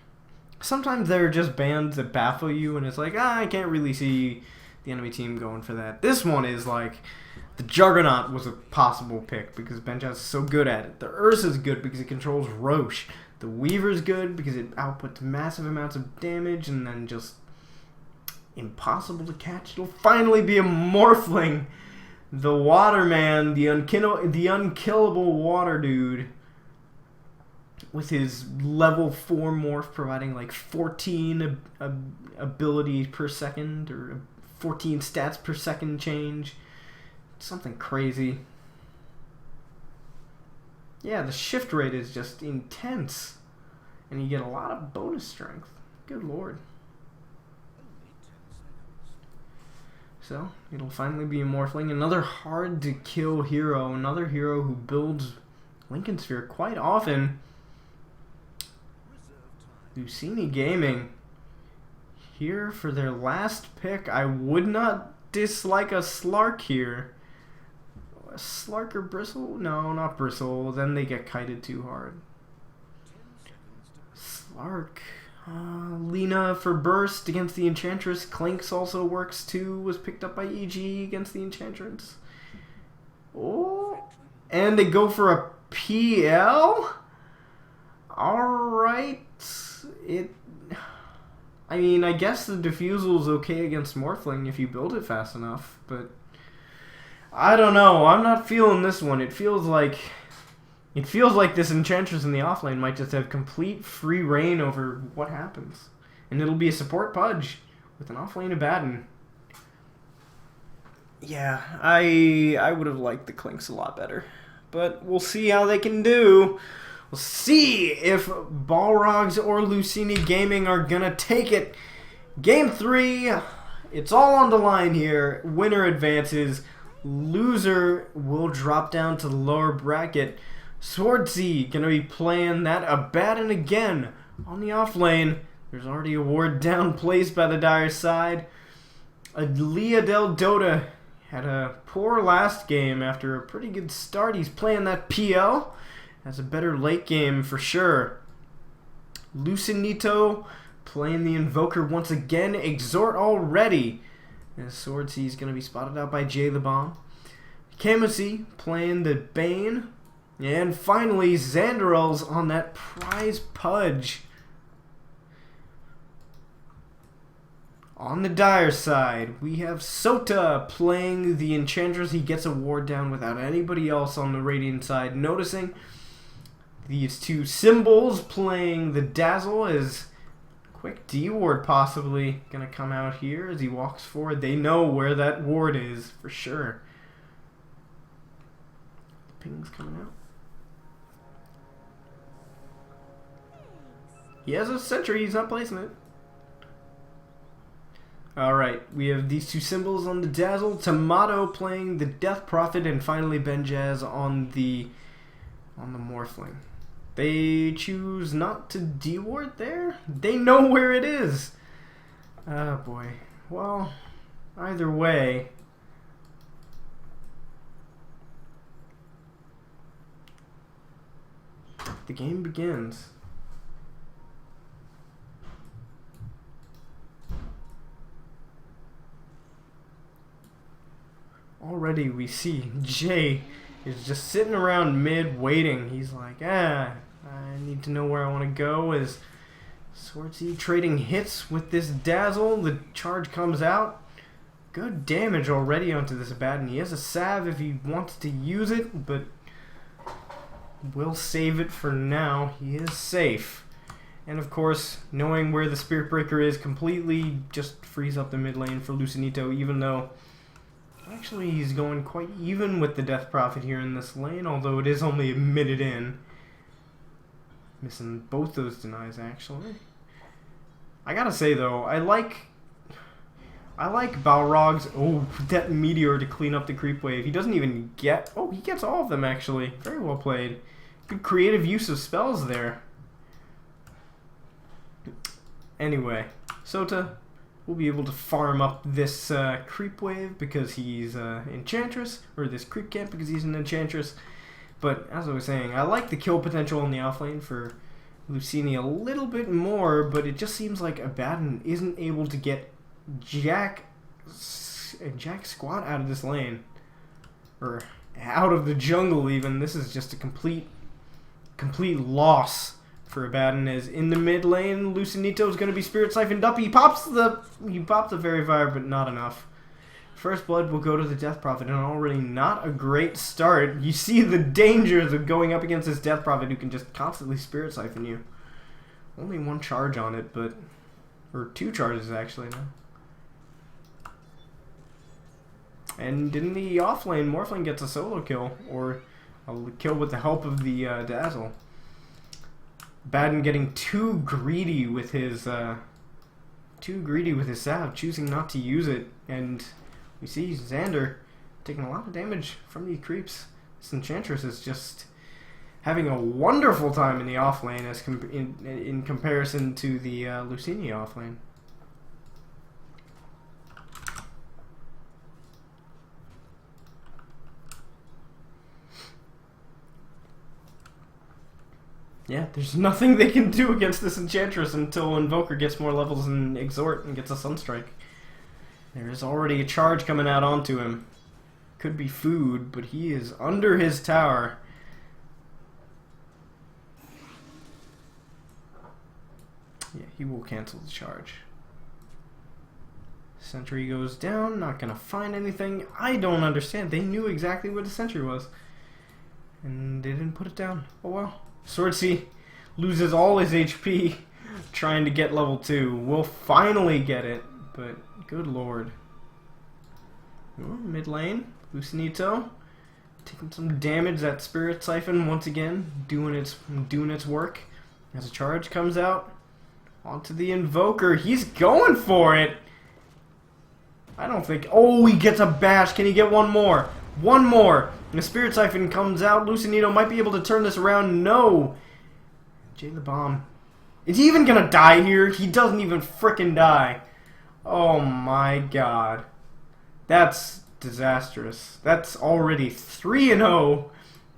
Sometimes there are just bans that baffle you, and it's like, I can't really see the enemy team going for that. This one is like, the Juggernaut was a possible pick because Benjaz is so good at it. The Ursa is good because it controls Roche. The Weaver's good because it outputs massive amounts of damage and then just impossible to catch. It'll finally be a Morphling. The Waterman, the unkillable water dude with his level 4 morph providing like 14 ability per second or 14 stats per second change. Something crazy. Yeah, the shift rate is just intense. And you get a lot of bonus strength. Good lord. So, it'll finally be a Morphling. Another hard to kill hero. Another hero who builds Lincoln Sphere quite often. Luccinni Gaming. Here for their last pick. I would not dislike a Slark here. A Slark or Bristle? No, not Bristle. Then they get kited too hard. Slark. Lena for Burst against the Enchantress. Clinks also works too. Was picked up by EG against the Enchantress. Oh. And they go for a PL? Alright. I mean, I guess the Diffusal is okay against Morphling if you build it fast enough, but I don't know. I'm not feeling this one. It feels like this Enchantress in the offlane might just have complete free reign over what happens. And it'll be a support Pudge with an offlane Abaddon. Yeah, I would have liked the Clinks a lot better. But we'll see how they can do. We'll see if Balrogs or Luccinni Gaming are going to take it. Game 3, it's all on the line here. Winner advances. Loser will drop down to the lower bracket. Swordsy going to be playing that Abaddon again on the off lane. There's already a ward down placed by the Dire side. Aaliyah Del Dota had a poor last game after a pretty good start. He's playing that PL. Has a better late game for sure. Lucinito playing the Invoker once again. Exhort already. And Swordsy is going to be spotted out by Jay the Bomb. Camusy playing the Bane. And finally, Xanderel's on that prize Pudge. On the Dire side, we have Sota playing the Enchantress. He gets a ward down without anybody else on the Radiant side noticing. These two Symbols playing the Dazzle as quick D ward possibly going to come out here as he walks forward. They know where that ward is for sure. The ping's coming out. He has a sentry, he's not placing it. Alright, we have these two Symbols on the Dazzle. Tomato playing the Death Prophet, and finally Benjaz on the Morphling. They choose not to D-ward there? They know where it is! Oh boy. Well, either way. The game begins. Already we see Jay is just sitting around mid waiting. He's like, I need to know where I want to go. As Swordsy trading hits with this Dazzle. The charge comes out. Good damage already onto this Abaddon. He has a salve if he wants to use it, but we'll save it for now. He is safe. And of course, knowing where the Spirit Breaker is completely just frees up the mid lane for Lucinito, even though actually he's going quite even with the Death Prophet here in this lane, although it is only a minute in. Missing both those denies actually. I gotta say though, I like Balrogs. Oh, that Meteor to clean up the creep wave. He doesn't even get... Oh, he gets all of them actually. Very well played. Good creative use of spells there. Anyway, Sota will be able to farm up this creep wave because he's Enchantress, or this creep camp because he's an Enchantress. But as I was saying, I like the kill potential in the offlane for Luccinni a little bit more, but it just seems like Abaddon isn't able to get Jack Squat out of this lane. Or out of the jungle even. This is just a complete loss for Abaddon, as in the mid lane, Luccinito is going to be Spirit Siphoned up. He pops the Fairy Fire, but not enough. First blood will go to the Death Prophet, and already not a great start. You see the dangers of going up against this Death Prophet who can just constantly Spirit Siphon you. Only one charge on it, but... or 2 charges actually now. And in the offlane, Morphling gets a solo kill, or a kill with the help of the Dazzle. Abaddon getting too greedy with his salve, choosing not to use it, and we see Xander taking a lot of damage from these creeps. This Enchantress is just having a wonderful time in the offlane as in comparison to the Luccinni offlane. Yeah, there's nothing they can do against this Enchantress until Invoker gets more levels and Exhort and gets a Sunstrike. There is already a charge coming out onto him. Could be food, but he is under his tower. Yeah, he will cancel the charge. Sentry goes down, not gonna find anything. I don't understand. They knew exactly where the sentry was. And they didn't put it down. Oh well. Swordsea loses all his HP trying to get level 2. We'll finally get it, but good lord. Oh, mid lane, Luccinito taking some damage. That Spirit Siphon once again doing its work. As a charge comes out onto the Invoker, he's going for it. I don't think. Oh, he gets a bash. Can he get one more? One more. And the Spirit Siphon comes out. Luccinito might be able to turn this around. No. Jay the Bomb. Is he even going to die here? He doesn't even frickin' die. Oh my god. That's disastrous. That's already 3-0.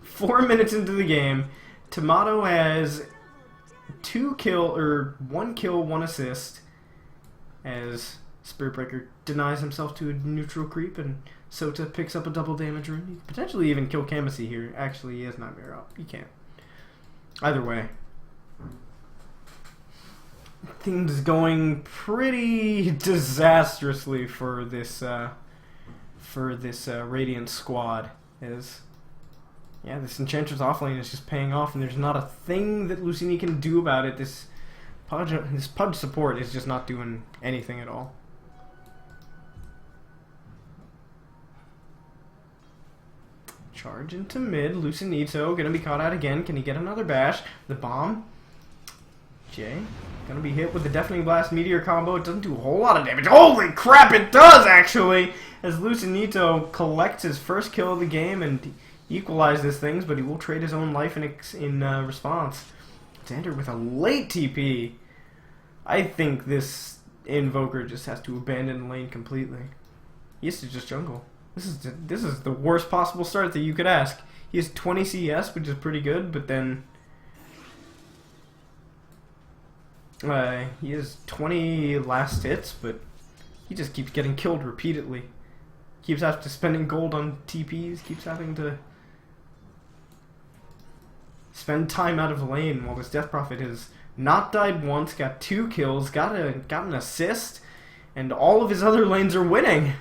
4 minutes into the game. Tomato has 1 kill, 1 assist. As Spirit Breaker denies himself to a neutral creep, and Sota picks up a double damage rune. He could potentially even kill Kamasi here. Actually, he has Nightmare up. He can't. Either way, things going pretty disastrously for this Radiant squad. As yeah, this Enchantress offlane is just paying off, and there's not a thing that Luccinni can do about it. This Pudge support is just not doing anything at all. Charge into mid. Luccinito gonna be caught out again. Can he get another bash? The bomb. Jay gonna be hit with the Deafening Blast Meteor combo. It doesn't do a whole lot of damage. Holy crap, it does actually! As Luccinito collects his first kill of the game and equalizes things, but he will trade his own life in response. Xander with a late TP. I think this Invoker just has to abandon the lane completely. He has to just jungle. This is the worst possible start that you could ask. He has 20 CS, which is pretty good, but then he has 20 last hits, but he just keeps getting killed repeatedly. Keeps having to spending gold on TPs, keeps having to spend time out of the lane while this Death Prophet has not died once, got 2 kills, got an assist, and all of his other lanes are winning.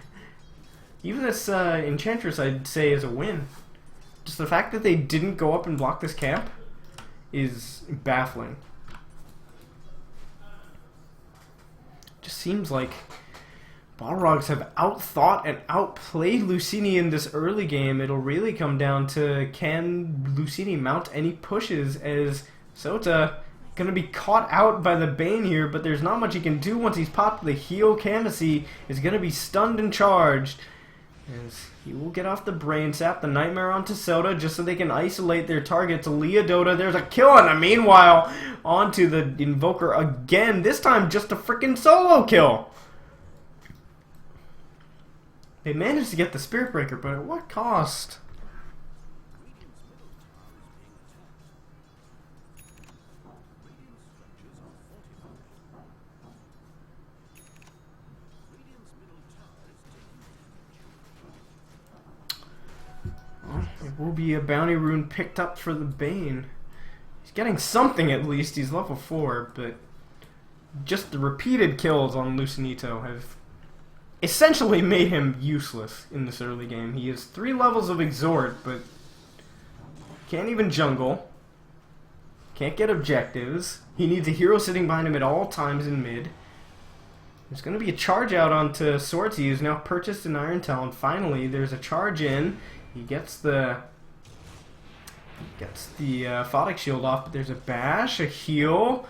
Even this Enchantress, I'd say, is a win. Just the fact that they didn't go up and block this camp is baffling. Just seems like Balrogs have outthought and outplayed Luccinni in this early game. It'll really come down to, can Luccinni mount any pushes, as Sota gonna be caught out by the Bane here, but there's not much he can do once he's popped the heal. Kamasi is gonna be stunned and charged, as he will get off the Brain Sap, the Nightmare onto Sota, just so they can isolate their targets. Leodota, there's a kill, and meanwhile, onto the Invoker again, this time just a freaking solo kill. They managed to get the Spirit Breaker, but at what cost? Well, it will be a bounty rune picked up for the Bane. He's getting something at least. He's level 4, but just the repeated kills on Luccinito have essentially made him useless in this early game. He has 3 levels of Exhort, but can't even jungle. Can't get objectives. He needs a hero sitting behind him at all times in mid. There's going to be a charge out onto Swordsy, who's now purchased an Iron Talon. Finally, there's a charge in. He gets the Photic Shield off, but there's a bash, a heal,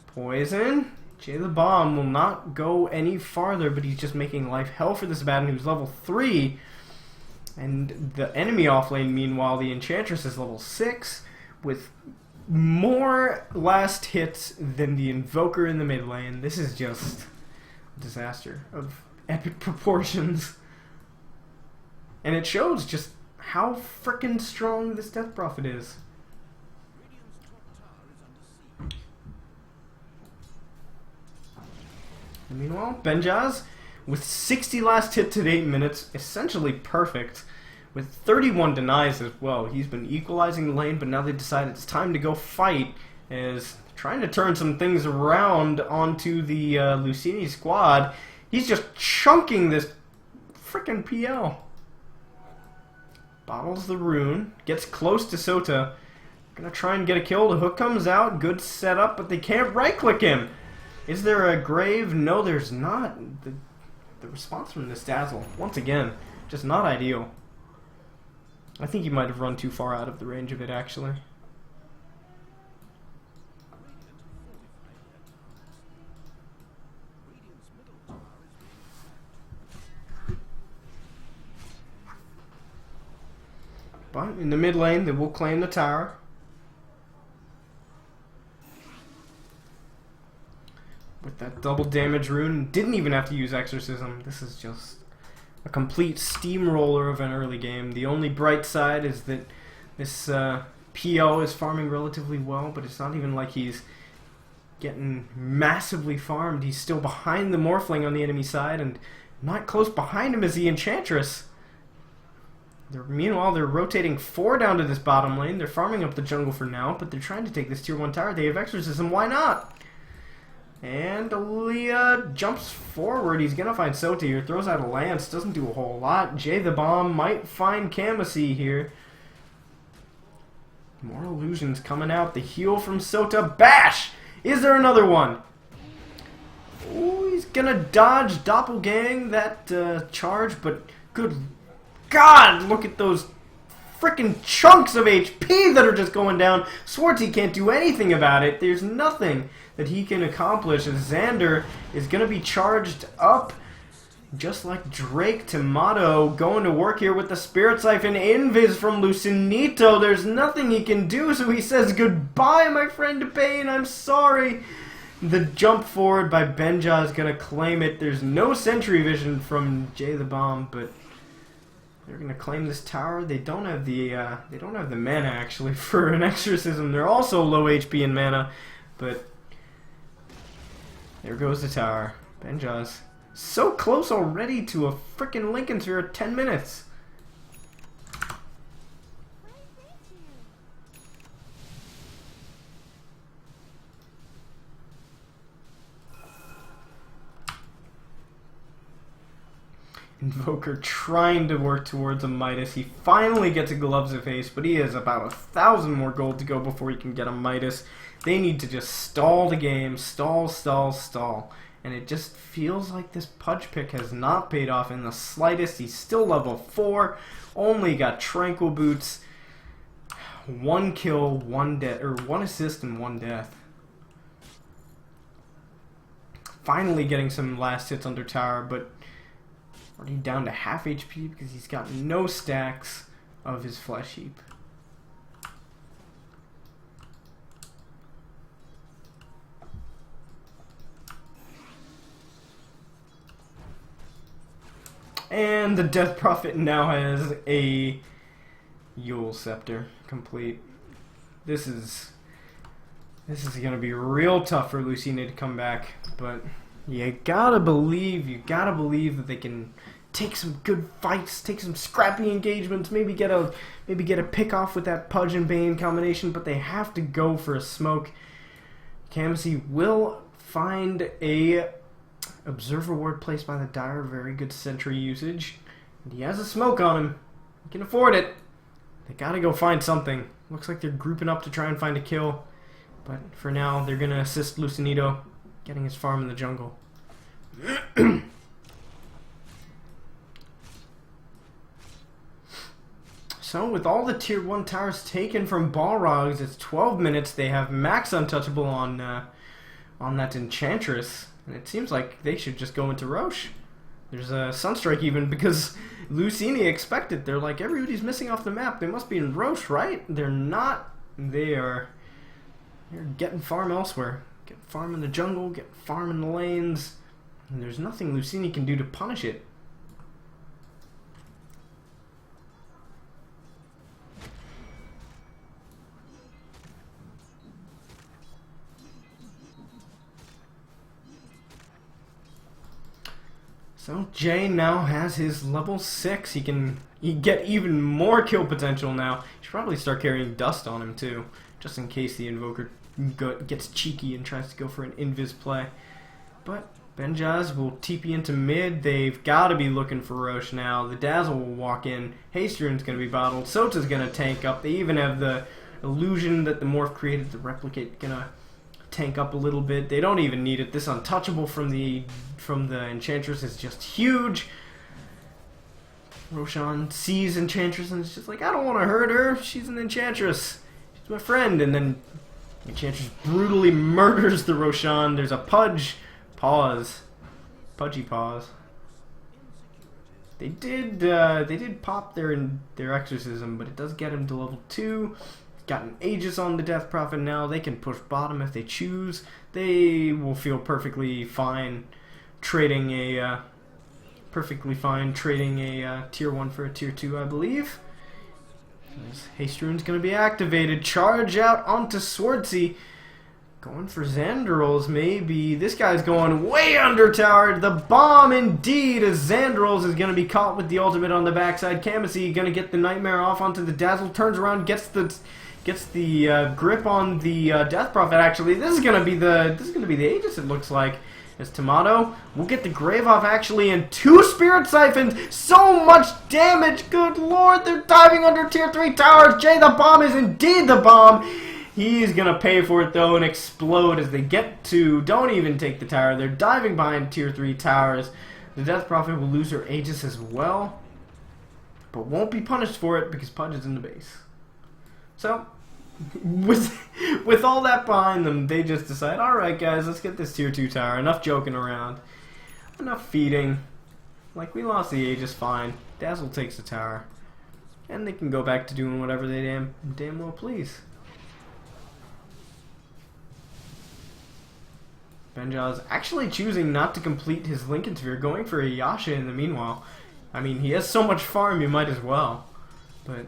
poison. Jay the Bomb will not go any farther, but he's just making life hell for this Batten, who's level 3. And the enemy offlane, meanwhile, the Enchantress is level 6, with more last hits than the Invoker in the mid lane. This is just a disaster of epic proportions. And it shows just how frickin' strong this Death Prophet is. And meanwhile, Benjaz, with 60 last hits at 8 minutes, essentially perfect, with 31 denies as well. He's been equalizing the lane, but now they decide it's time to go fight, as trying to turn some things around onto the Luccinni squad. He's just chunking this frickin' PL. Bottles the rune, gets close to Sota. Gonna try and get a kill. The hook comes out, good setup, but they can't right-click him. Is there a grave? No, there's not. The response from this Dazzle, once again, just not ideal. I think he might have run too far out of the range of it, actually. But in the mid lane, they will claim the tower. With that double damage rune, didn't even have to use Exorcism. This is just a complete steamroller of an early game. The only bright side is that this PO is farming relatively well, but it's not even like he's getting massively farmed. He's still behind the Morphling on the enemy side, and not close behind him is the Enchantress. Meanwhile, they're rotating 4 down to this bottom lane. They're farming up the jungle for now, but they're trying to take this tier 1 tower. They have Exorcism, why not? And Aaliyah jumps forward. He's going to find Sota here. Throws out a lance. Doesn't do a whole lot. Jay the Bomb might find Kamasi here. More illusions coming out. The heal from Sota. Bash! Is there another one? Oh, he's going to dodge Doppelgang that charge, but good God, look at those frickin' chunks of HP that are just going down. Swartzy can't do anything about it. There's nothing that he can accomplish, as Xander is going to be charged up just like Drake Tomato going to work here with the Spirit Siphon. Invis from Luccinito. There's nothing he can do, so he says goodbye, my friend Bane. I'm sorry. The jump forward by Benja is going to claim it. There's no sentry vision from Jay the Bomb, but they're going to claim this tower. They don't have the mana actually for an Exorcism. They're also low HP and mana, but there goes the tower. Benja's so close already to a frickin' Lincoln Sphere at 10 minutes. Invoker trying to work towards a Midas. He finally gets a Gloves of Haste, but he has about 1,000 more gold to go before he can get a Midas. They need to just stall the game. Stall, stall, stall. And it just feels like this Pudge pick has not paid off in the slightest. He's still level 4. Only got Tranquil Boots. 1 kill, 1 death, or 1 assist and 1 death. Finally getting some last hits under tower, but already down to half HP because he's got no stacks of his Flesh Heap. And the Death Prophet now has a Yule Scepter complete. This is gonna be real tough for Luccinni to come back, but you gotta believe that they can take some good fights, take some scrappy engagements, maybe get a pick off with that Pudge and Bane combination, but they have to go for a smoke. Kamasi will find a Observer Ward placed by the Dire, very good sentry usage. And he has a smoke on him. He can afford it. They gotta go find something. Looks like they're grouping up to try and find a kill. But for now, they're gonna assist Luccinni getting his farm in the jungle. So with all the tier 1 towers taken from Balrogs, it's 12 minutes. They have max untouchable on that Enchantress. And it seems like they should just go into Roche. There's a Sunstrike even because Luccinni expected. They're like, everybody's missing off the map. They must be in Roche, right? They're not. They're getting farm elsewhere. Get farm in the jungle, get farm in the lanes. And there's nothing Luccinni can do to punish it. So Jay now has his level 6. He can get even more kill potential now. He should probably start carrying dust on him too, just in case the Invoker gets cheeky and tries to go for an invis play. But Benjaz will TP into mid. They've got to be looking for Roche now. The Dazzle will walk in. Hastrune's going to be bottled. Sota's going to tank up. They even have the illusion that the Morph created, the Replicate, going to tank up a little bit. They don't even need it. This untouchable from the Enchantress is just huge. Roshan sees Enchantress and is just like, I don't want to hurt her. She's an Enchantress. She's my friend. And then Enchantress brutally murders the Roshan. There's a Pudgy pause. They did pop their exorcism, but it does get him to level 2. Got an Aegis on the Death Prophet now. They can push bottom if they choose. They will feel perfectly fine trading a tier 1 for a tier 2, I believe. Hastrune's going to be activated. Charge out onto Swordsy. Going for Xanderals, maybe. This guy's going way undertowered. The bomb, indeed, as Xanderals is going to be caught with the ultimate on the backside. Kamasi going to get the Nightmare off onto the Dazzle. Turns around, gets the grip on the Death Prophet. Actually, this is going to be the Aegis. It looks like. As Tomato will get the Grave off actually, and 2 Spirit Siphons. So much damage. Good lord, they're diving under tier 3 towers. Jay, the bomb is indeed the bomb. He's going to pay for it, though, and explode as they get to... Don't even take the tower. They're diving behind tier 3 towers. The Death Prophet will lose her Aegis as well, but won't be punished for it because Pudge is in the base. So, with all that behind them, they just decide, alright, guys, let's get this tier 2 tower. Enough joking around. Enough feeding. Like, we lost the Aegis, fine. Dazzle takes the tower. And they can go back to doing whatever they damn well please. Benjaz actually choosing not to complete his Lincoln Sphere, going for a Yasha in the meanwhile. I mean, he has so much farm, you might as well. But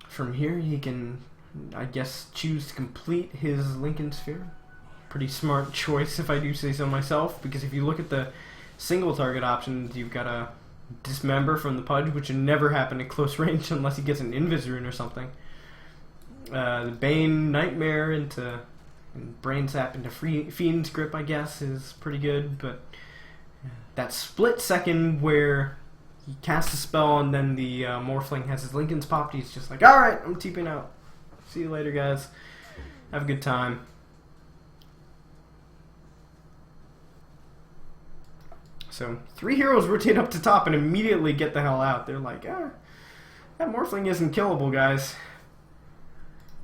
from here he can, I guess, choose to complete his Lincoln Sphere. Pretty smart choice if I do say so myself, because if you look at the single target options, you've got a Dismember from the Pudge, which would never happen at close range unless he gets an Invis rune or something. The Bane Nightmare and Brain Sap into Fiend's Grip, I guess, is pretty good, but that split second where he casts a spell and then the Morphling has his Lincoln's popped, he's just like, alright, I'm TPing out. See you later, guys. Have a good time. So, 3 heroes rotate up to top and immediately get the hell out. They're like, that Morphling isn't killable, guys.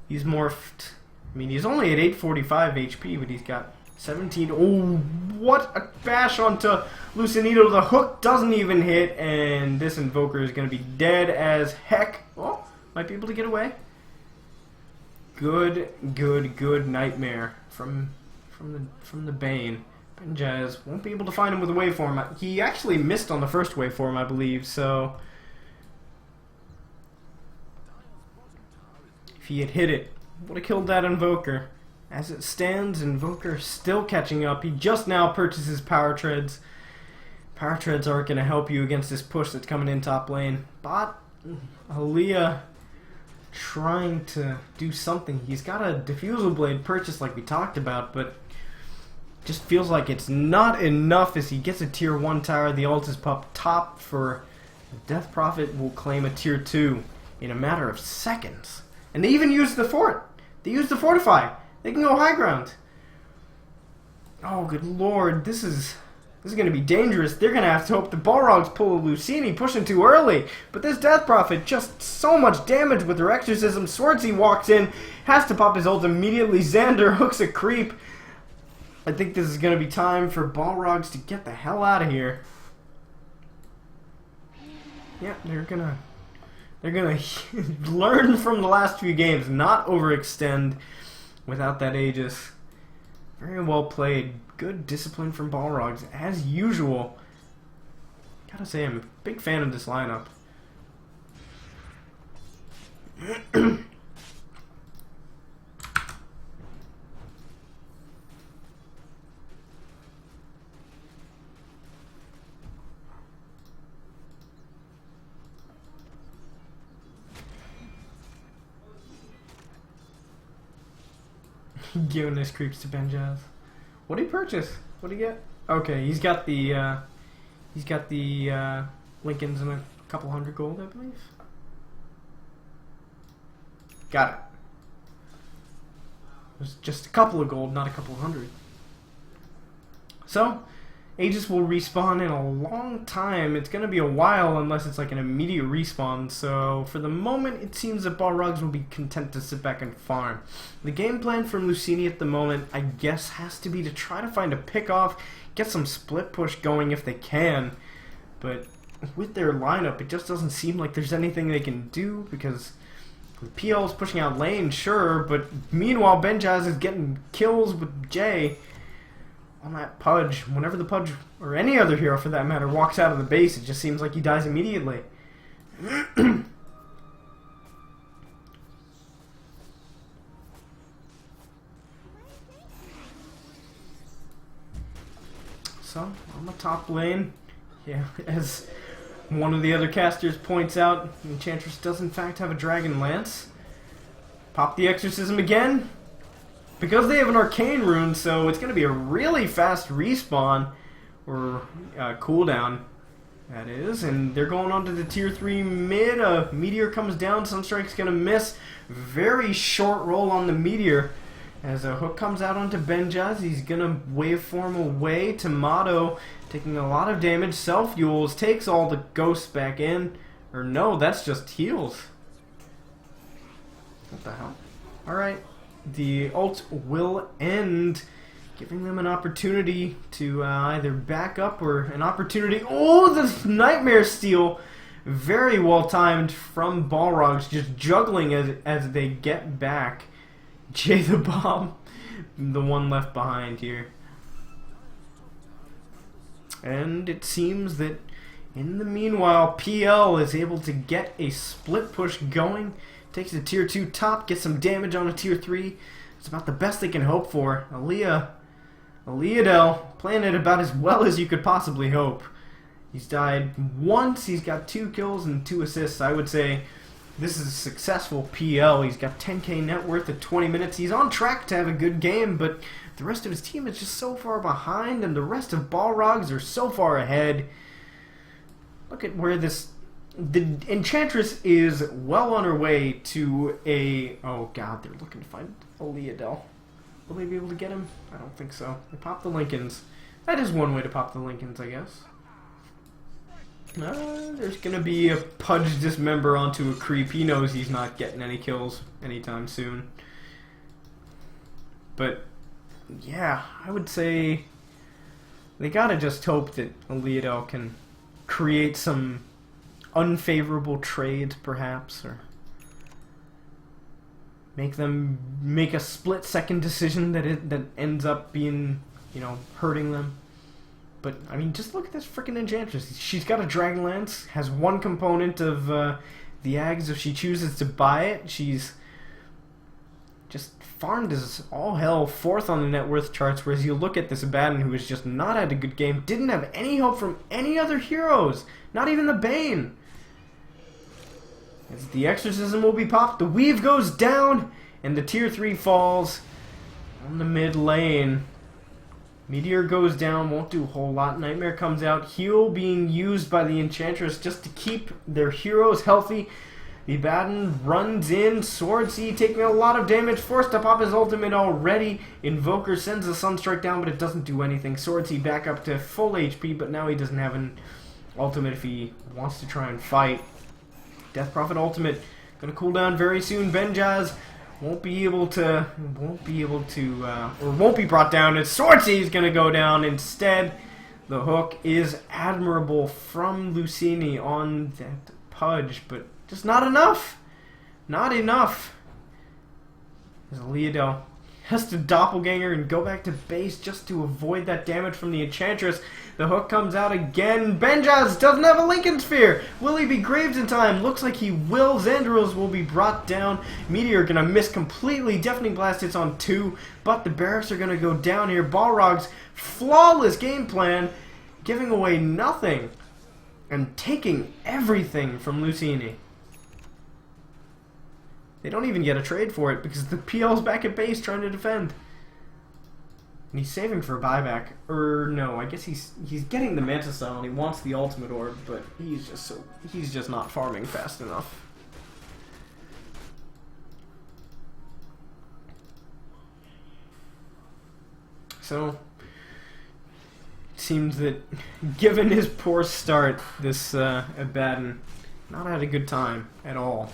He's morphed. I mean, he's only at 845 HP, but he's got 17. Oh, what a bash onto Luccinni. The hook doesn't even hit, and this Invoker is going to be dead as heck. Oh, might be able to get away. good nightmare from the Bane. Benjaz won't be able to find him with a waveform. He actually missed on the first waveform, I believe, so if he had hit it, would have killed that Invoker. As it stands, Invoker still catching up. He just now purchases Power Treads. Power Treads aren't going to help you against this push that's coming in top lane. Bot, Aaliyah trying to do something. He's got a Diffusal Blade purchase like we talked about, but just feels like it's not enough as he gets a tier 1 tower. The ult is popped top for Death Prophet will claim a tier 2 in a matter of seconds. And they even use the fort. They use the Fortify. They can go high ground. Oh, good lord. This is going to be dangerous. They're going to have to hope the Balrogs pull a Luccinni, pushing too early. But this Death Prophet, just so much damage with her Exorcism. Swordsy walks in, has to pop his ult immediately. Xander hooks a creep. I think this is going to be time for Balrogs to get the hell out of here. Yeah, they're gonna learn from the last few games, not overextend without that Aegis. Very well played. Good discipline from Balrogs, as usual. Gotta say, I'm a big fan of this lineup. Giving his creeps to Benjaz. What did he purchase? What did he get? Okay, he's got the Lincolns and a couple hundred gold, I believe. Got it. It was just a couple of gold, not a couple of hundred. So, Aegis will respawn in a long time. It's going to be a while unless it's like an immediate respawn. So for the moment, it seems that Balrogs will be content to sit back and farm. The game plan from Luccinni at the moment, I guess, has to be to try to find a pick off, get some split push going if they can. But with their lineup, it just doesn't seem like there's anything they can do because PL is pushing out lane, sure, but meanwhile Benjaz is getting kills with Jay. On that Pudge, whenever the Pudge, or any other hero for that matter, walks out of the base, it just seems like he dies immediately. So, on the top lane, yeah, as one of the other casters points out, Enchantress does in fact have a Dragon Lance. Pop the Exorcism again. Because they have an Arcane Rune, so it's going to be a really fast respawn, or cooldown, that is. And they're going on to the tier 3 mid. A Meteor comes down, Sunstrike's going to miss. Very short roll on the Meteor. As a hook comes out onto Benjaz, he's going to waveform away. Tomato taking a lot of damage. Self-Fuels takes all the ghosts back in. Or no, that's just heals. What the hell? Alright. The ult will end, giving them an opportunity to either back up or an opportunity. Oh, the Nightmare Steal! Very well timed from Balrogs, just juggling as they get back. Jay the Bomb, the one left behind here. And it seems that in the meanwhile, PL is able to get a split push going. Takes a tier 2 top, gets some damage on a tier 3. It's about the best they can hope for. Aaliyah playing it about as well as you could possibly hope. He's died once, he's got 2 kills and 2 assists. I would say this is a successful PL. He's got 10k net worth at 20 minutes. He's on track to have a good game, but the rest of his team is just so far behind, and the rest of Balrogs are so far ahead. Look at where this... The Enchantress is well on her way to a... Oh god, they're looking to find Aaliyah. Will they be able to get him? I don't think so. They pop the Lincolns. That is one way to pop the Lincolns, I guess. There's gonna be a Pudge Dismember onto a creep. He knows he's not getting any kills anytime soon. But, yeah, I would say... They gotta just hope that Aaliyah can create some... unfavorable trades, perhaps, or make a split-second decision that ends up being, hurting them. But, I mean, just look at this freaking Enchantress. She's got a Dragon Lance, has one component of the Ags if she chooses to buy it. She's just farmed as all hell, 4th on the net worth charts, whereas you look at this Abaddon who has just not had a good game, didn't have any help from any other heroes, not even the Bane. As the Exorcism will be popped, the Weave goes down, and the Tier 3 falls on the mid lane. Meteor goes down, won't do a whole lot. Nightmare comes out. Heal being used by the Enchantress just to keep their heroes healthy. The Abaddon runs in. Swordsea taking a lot of damage. Forced to pop his ultimate already. Invoker sends a Sunstrike down, but it doesn't do anything. Swordsea back up to full HP, but now he doesn't have an ultimate if he wants to try and fight. Death Prophet ultimate gonna cool down very soon. Benjaz won't be brought down, and Swordsea is gonna go down instead. The hook is admirable from Luccinni on that Pudge, but just not enough. Not enough. As Leodel has to doppelganger and go back to base just to avoid that damage from the Enchantress. The hook comes out again. Benjaz doesn't have a Lincoln Sphere. Will he be graved in time? Looks like he will. Xandros will be brought down. Meteor gonna miss completely. Deafening Blast hits on 2, but the barracks are gonna go down here. Balrogs, flawless game plan, giving away nothing and taking everything from Luccinni. They don't even get a trade for it because the PL's back at base trying to defend. And he's saving for a buyback. No, I guess he's getting the Manta Style and he wants the Ultimate Orb, but he's just not farming fast enough. So it seems that given his poor start, this Abaddon not had a good time at all.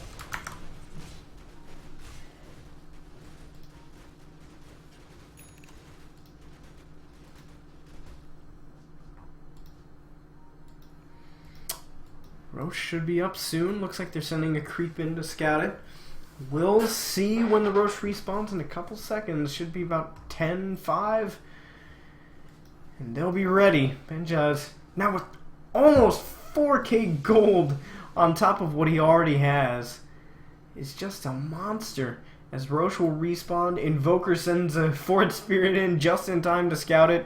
Roche should be up soon. Looks like they're sending a creep in to scout it. We'll see when the Roche respawns in a couple seconds. Should be about 10-5. And they'll be ready. Benjaz, now with almost 4k gold on top of what he already has, is just a monster. As Roche will respawn, Invoker sends a Forward Spirit in just in time to scout it.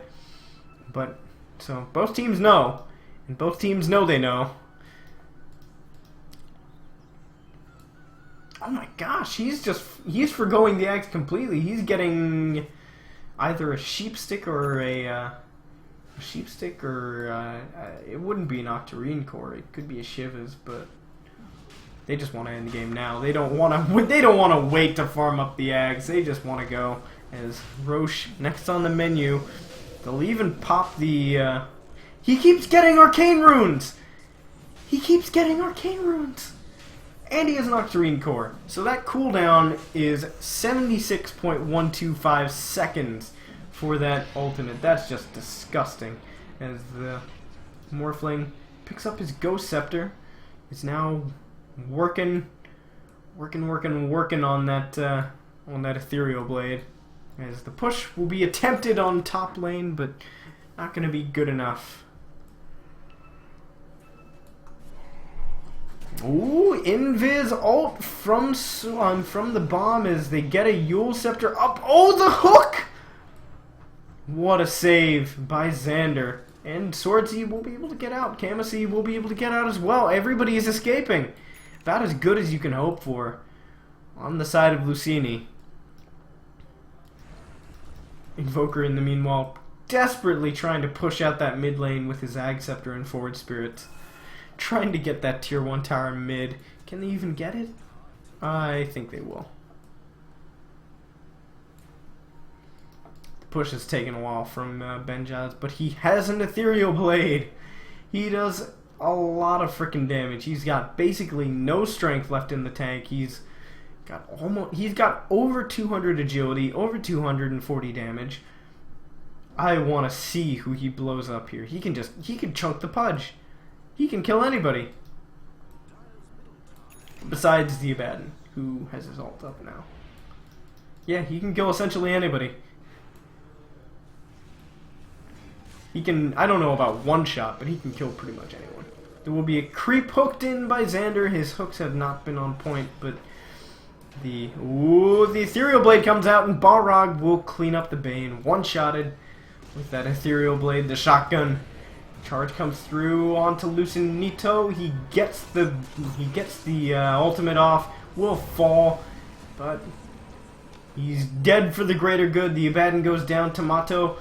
But, so, both teams know. And both teams know they know. Oh my gosh, he's forgoing the axe completely. He's getting either a sheepstick or it wouldn't be an Octarine core. It could be a Shivas, but they just want to end the game now. They don't want to wait to farm up the ags. They just want to go. As Roche next on the menu, they'll even pop the. He keeps getting arcane runes. And he has an Octarine core. So that cooldown is 76.125 seconds for that ultimate. That's just disgusting. As the Morphling picks up his Ghost Scepter. It's now working on that Ethereal Blade. As the push will be attempted on top lane, but not going to be good enough. Ooh, Invis ult from the bomb as they get a Yule Scepter up. Oh, the hook! What a save by Xander. And Swordsea will be able to get out. Kamasi will be able to get out as well. Everybody is escaping. About as good as you can hope for on the side of Luccinni. Invoker, in the meanwhile, desperately trying to push out that mid lane with his Ag Scepter and Forward Spirit. Trying to get that tier 1 tower mid. Can they even get it? I think they will. The push has taken a while from Benjaz, but he has an Ethereal Blade. He does a lot of freaking damage. He's got basically no strength left in the tank. He's got over 200 agility, over 240 damage. I want to see who he blows up here. He can chunk the Pudge. He can kill anybody. Besides the Abaddon, who has his ult up now. Yeah, he can kill essentially anybody. He can, I don't know about one shot, but he can kill pretty much anyone. There will be a creep hooked in by Xander. His hooks have not been on point, but the Ethereal Blade comes out, and Balrog will clean up the Bane. One-shotted with that Ethereal Blade, the shotgun. Charge comes through onto Luccinito. He gets the ultimate off. Will fall, but he's dead for the greater good. The Abaddon goes down. Tomato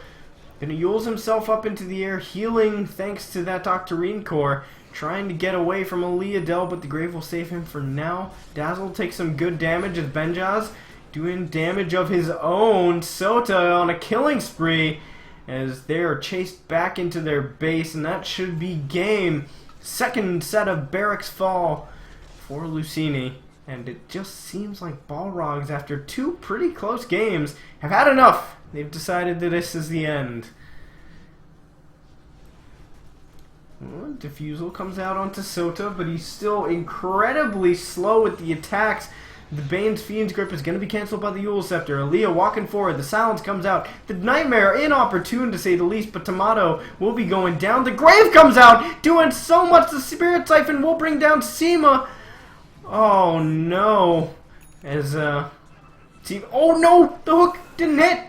gonna yules himself up into the air, healing thanks to that Octarine core. Trying to get away from Aleadel, but the Grave will save him for now. Dazzle takes some good damage as Benjaz doing damage of his own. Sota on a killing spree as they are chased back into their base, and that should be game. Second set of barracks fall for Luccinni, and it just seems like Balrogs, after two pretty close games, have had enough. They've decided that this is the end. Well, Diffusal comes out onto Sota, but he's still incredibly slow with the attacks. The Bane's Fiend's Grip is going to be cancelled by the Yule Scepter. Aaliyah walking forward. The Silence comes out. The Nightmare inopportune to say the least, but Tomato will be going down. The Grave comes out, doing so much. The Spirit Siphon will bring down Seema. Oh no. As, Seema. Oh no! The hook didn't hit!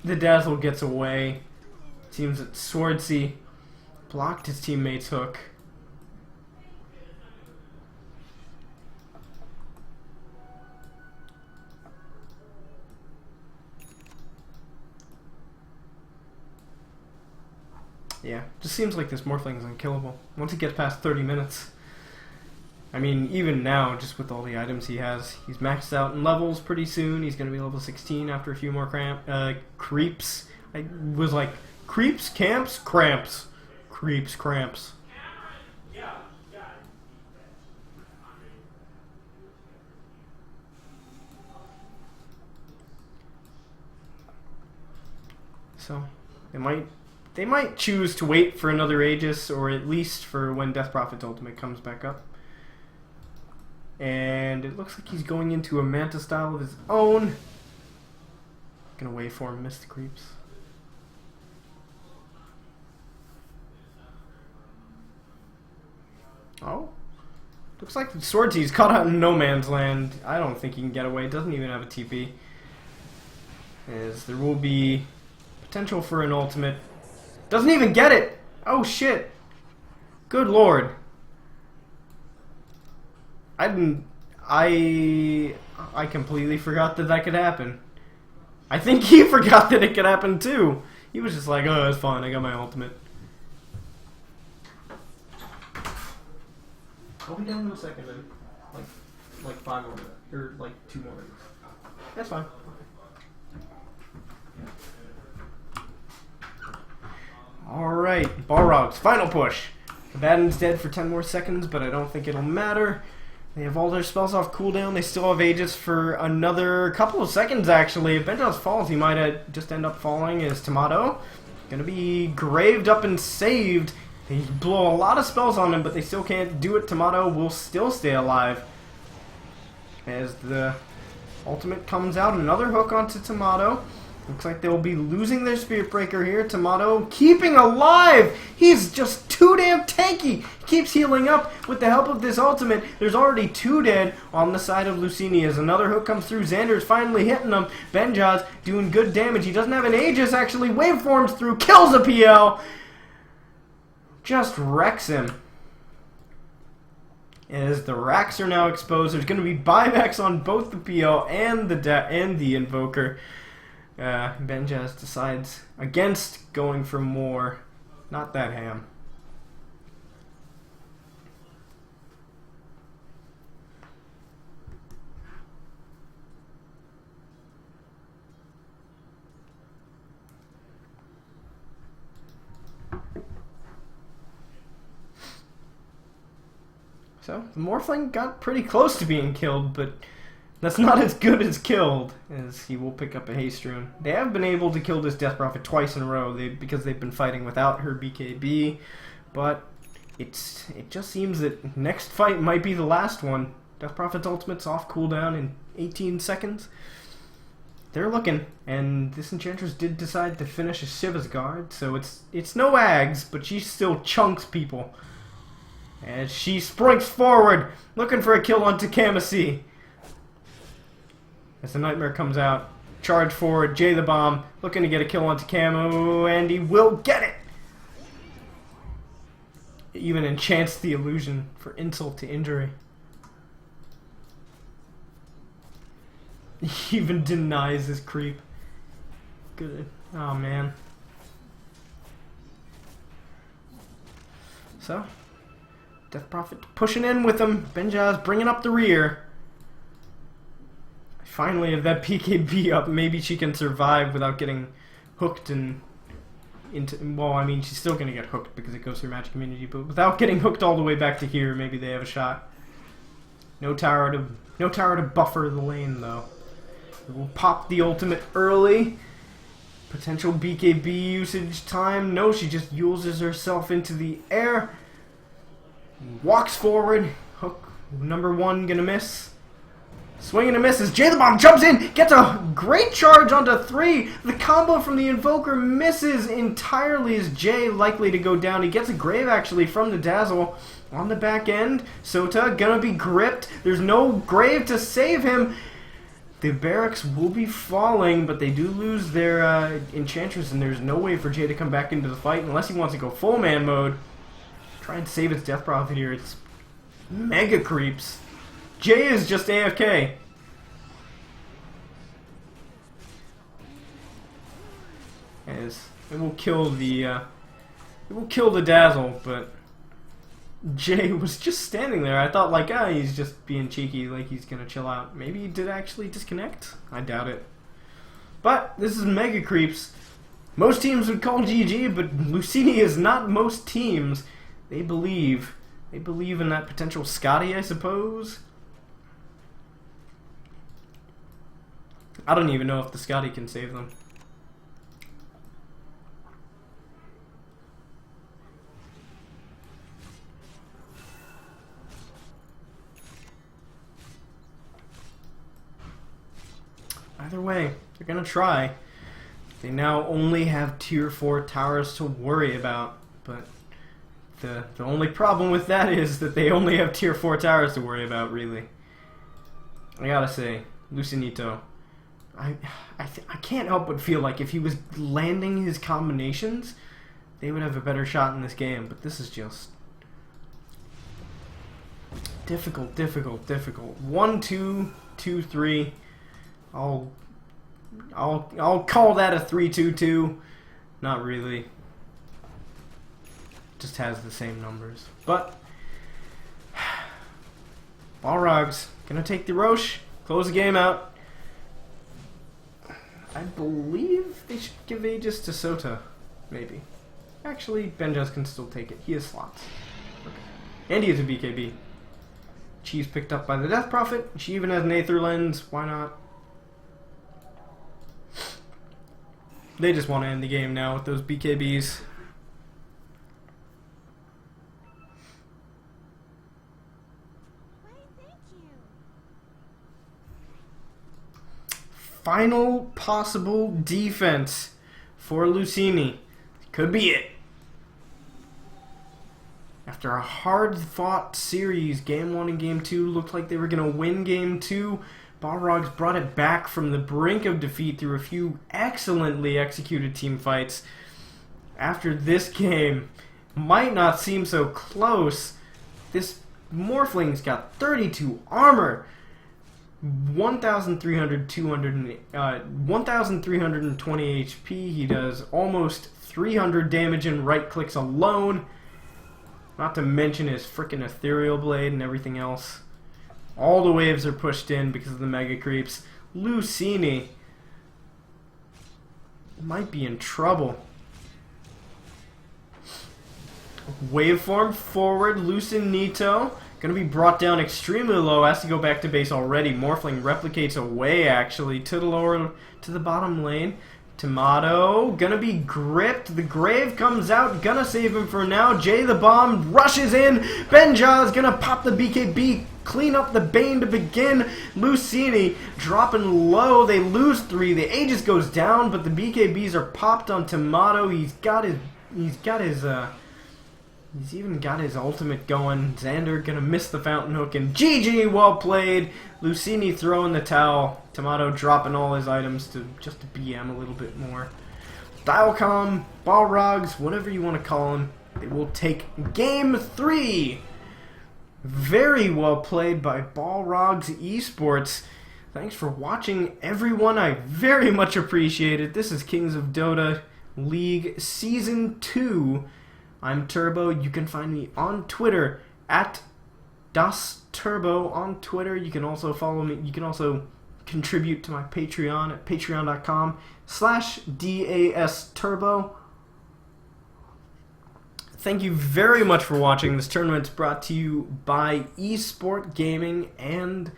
The Dazzle gets away. Seems that Swordsea blocked his teammate's hook. Yeah, just seems like this Morphling's unkillable. Once he gets past 30 minutes. I mean, even now, just with all the items he has, he's maxed out in levels pretty soon. He's going to be level 16 after a few more creeps. I was like, creeps, camps, cramps. Creeps, cramps. So, they might choose to wait for another Aegis, or at least for when Death Prophet's ultimate comes back up. And it looks like he's going into a Manta style of his own. Gonna wait for him, miss the creeps. Oh. Looks like Swordsy's caught out in no man's land. I don't think he can get away. Doesn't even have a TP. As there will be potential for an ultimate. Doesn't even get it! Oh shit! Good lord. I completely forgot that that could happen. I think he forgot that it could happen too. He was just like, oh, it's fine, I got my ultimate. I'll be down in a second then. Like 5 more minutes. Or like 2 more minutes. That's fine. Alright, Balrogs, final push. Abaddon's dead for 10 more seconds, but I don't think it'll matter. They have all their spells off cooldown. They still have Aegis for another couple of seconds, actually. If Benjaz falls, he might just end up falling as Tomato. Gonna be graved up and saved. They blow a lot of spells on him, but they still can't do it. Tomato will still stay alive. As the ultimate comes out, another hook onto Tomato. Looks like they'll be losing their Spirit Breaker here. Tomato keeping alive! He's just too damn tanky! He keeps healing up with the help of this ultimate. There's already 2 dead on the side of Luccinni as another hook comes through. Xander's finally hitting him. Benjaz doing good damage. He doesn't have an Aegis, actually. Waveforms through, kills a PL! Just wrecks him. As the racks are now exposed, there's going to be buybacks on both the PL and the Invoker. Benjaz decides against going for more. Not that ham. So, the Morphling got pretty close to being killed, but that's not as good as killed, as he will pick up a Haste Rune. They have been able to kill this Death Prophet twice in a row because they've been fighting without her BKB, but it just seems that next fight might be the last one. Death Prophet's ultimate's off cooldown in 18 seconds. They're looking, and this Enchantress did decide to finish a Shiva's guard, so it's no Ags, but she still chunks people. As she springs forward, looking for a kill on Takamasi. As the Nightmare comes out, charge forward, Jay the Bomb, looking to get a kill on Takamo, and he will get it! It even enchants the illusion for insult to injury. He even denies his creep. Good. Oh, man. So, Death Prophet pushing in with him. Benja's bringing up the rear. Finally, have that PKB up. Maybe she can survive without getting hooked and into... Well, I mean, she's still going to get hooked because it goes through Magic Community, but without getting hooked all the way back to here, maybe they have a shot. No tower to buffer the lane, though. We'll pop the ultimate early. Potential BKB usage time. No, she just uses herself into the air. Walks forward. Hook number 1 gonna miss. Swing and a misses. Jay the Bomb jumps in. Gets a great charge onto 3. The combo from the Invoker misses entirely. Is Jay likely to go down? He gets a grave actually from the Dazzle. On the back end, Sota gonna be gripped. There's no grave to save him. The barracks will be falling, but they do lose their Enchantress, and there's no way for Jay to come back into the fight unless he wants to go full man mode. Try and save his Death Prophet here. It's mega creeps. Jay is just AFK. As it will kill the Dazzle, but Jay was just standing there. I thought, like, he's just being cheeky, like he's gonna chill out. Maybe he did actually disconnect? I doubt it. But this is mega creeps. Most teams would call GG, but Luccinni is not most teams. They believe. They believe in that potential Scotty, I suppose. I don't even know if the Scotty can save them. Either way, they're gonna try. They now only have tier 4 towers to worry about, but the only problem with that is that they only have tier 4 towers to worry about, really. I gotta say, Luccinito, I can't help but feel like if he was landing his combinations, they would have a better shot in this game, but this is just difficult, difficult, difficult. 1, 2, 2, 3. I'll call that a 3-2-2. Not really. Just has the same numbers. But Balrogs gonna take the Roche, close the game out. I believe they should give Aegis to Sota. Maybe. Actually, Benjas can still take it. He has slots. Okay. And he has a BKB. She's picked up by the Death Prophet. She even has an Aether Lens. Why not? They just want to end the game now with those BKBs. Final possible defense for Luccinni. Could be it. After a hard-fought series, Game 1 and Game 2 looked like they were going to win Game 2. Balrogs brought it back from the brink of defeat through a few excellently executed team fights. After this game, might not seem so close. This Morphling's got 32 armor, 1,320 HP. He does almost 300 damage in right clicks alone. Not to mention his frickin' Ethereal Blade and everything else. All the waves are pushed in because of the mega creeps. Luccinni might be in trouble. Waveform forward. Luccinito gonna be brought down extremely low. Has to go back to base already. Morphling replicates away actually to the bottom lane. Tomato gonna be gripped. The Grave comes out, gonna save him for now. Jay the Bomb rushes in. Benja is gonna pop the BKB, clean up the Bane to begin. Luccinni dropping low. They lose 3. The Aegis goes down, but the BKBs are popped on Tomato. He's even got his ultimate going. Xander gonna miss the Fountain Hook, and GG, well played. Luccinni throwing the towel. Tomato dropping all his items to just to BM a little bit more. Dialcom, Balrogs, whatever you want to call them, they will take Game 3. Very well played by Balrogs Esports. Thanks for watching, everyone. I very much appreciate it. This is Kings of Dota League Season 2. I'm Turbo. You can find me on Twitter at DasTurbo on Twitter. You can also follow me. You can also contribute to my Patreon at patreon.com/DasTurbo. Thank you very much for watching. This tournament's brought to you by Esport Gaming and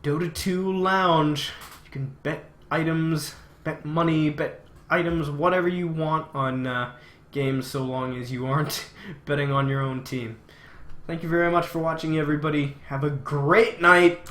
Dota 2 Lounge. You can bet items, bet money, bet items, whatever you want on games, so long as you aren't betting on your own team. Thank you very much for watching, everybody. Have a great night.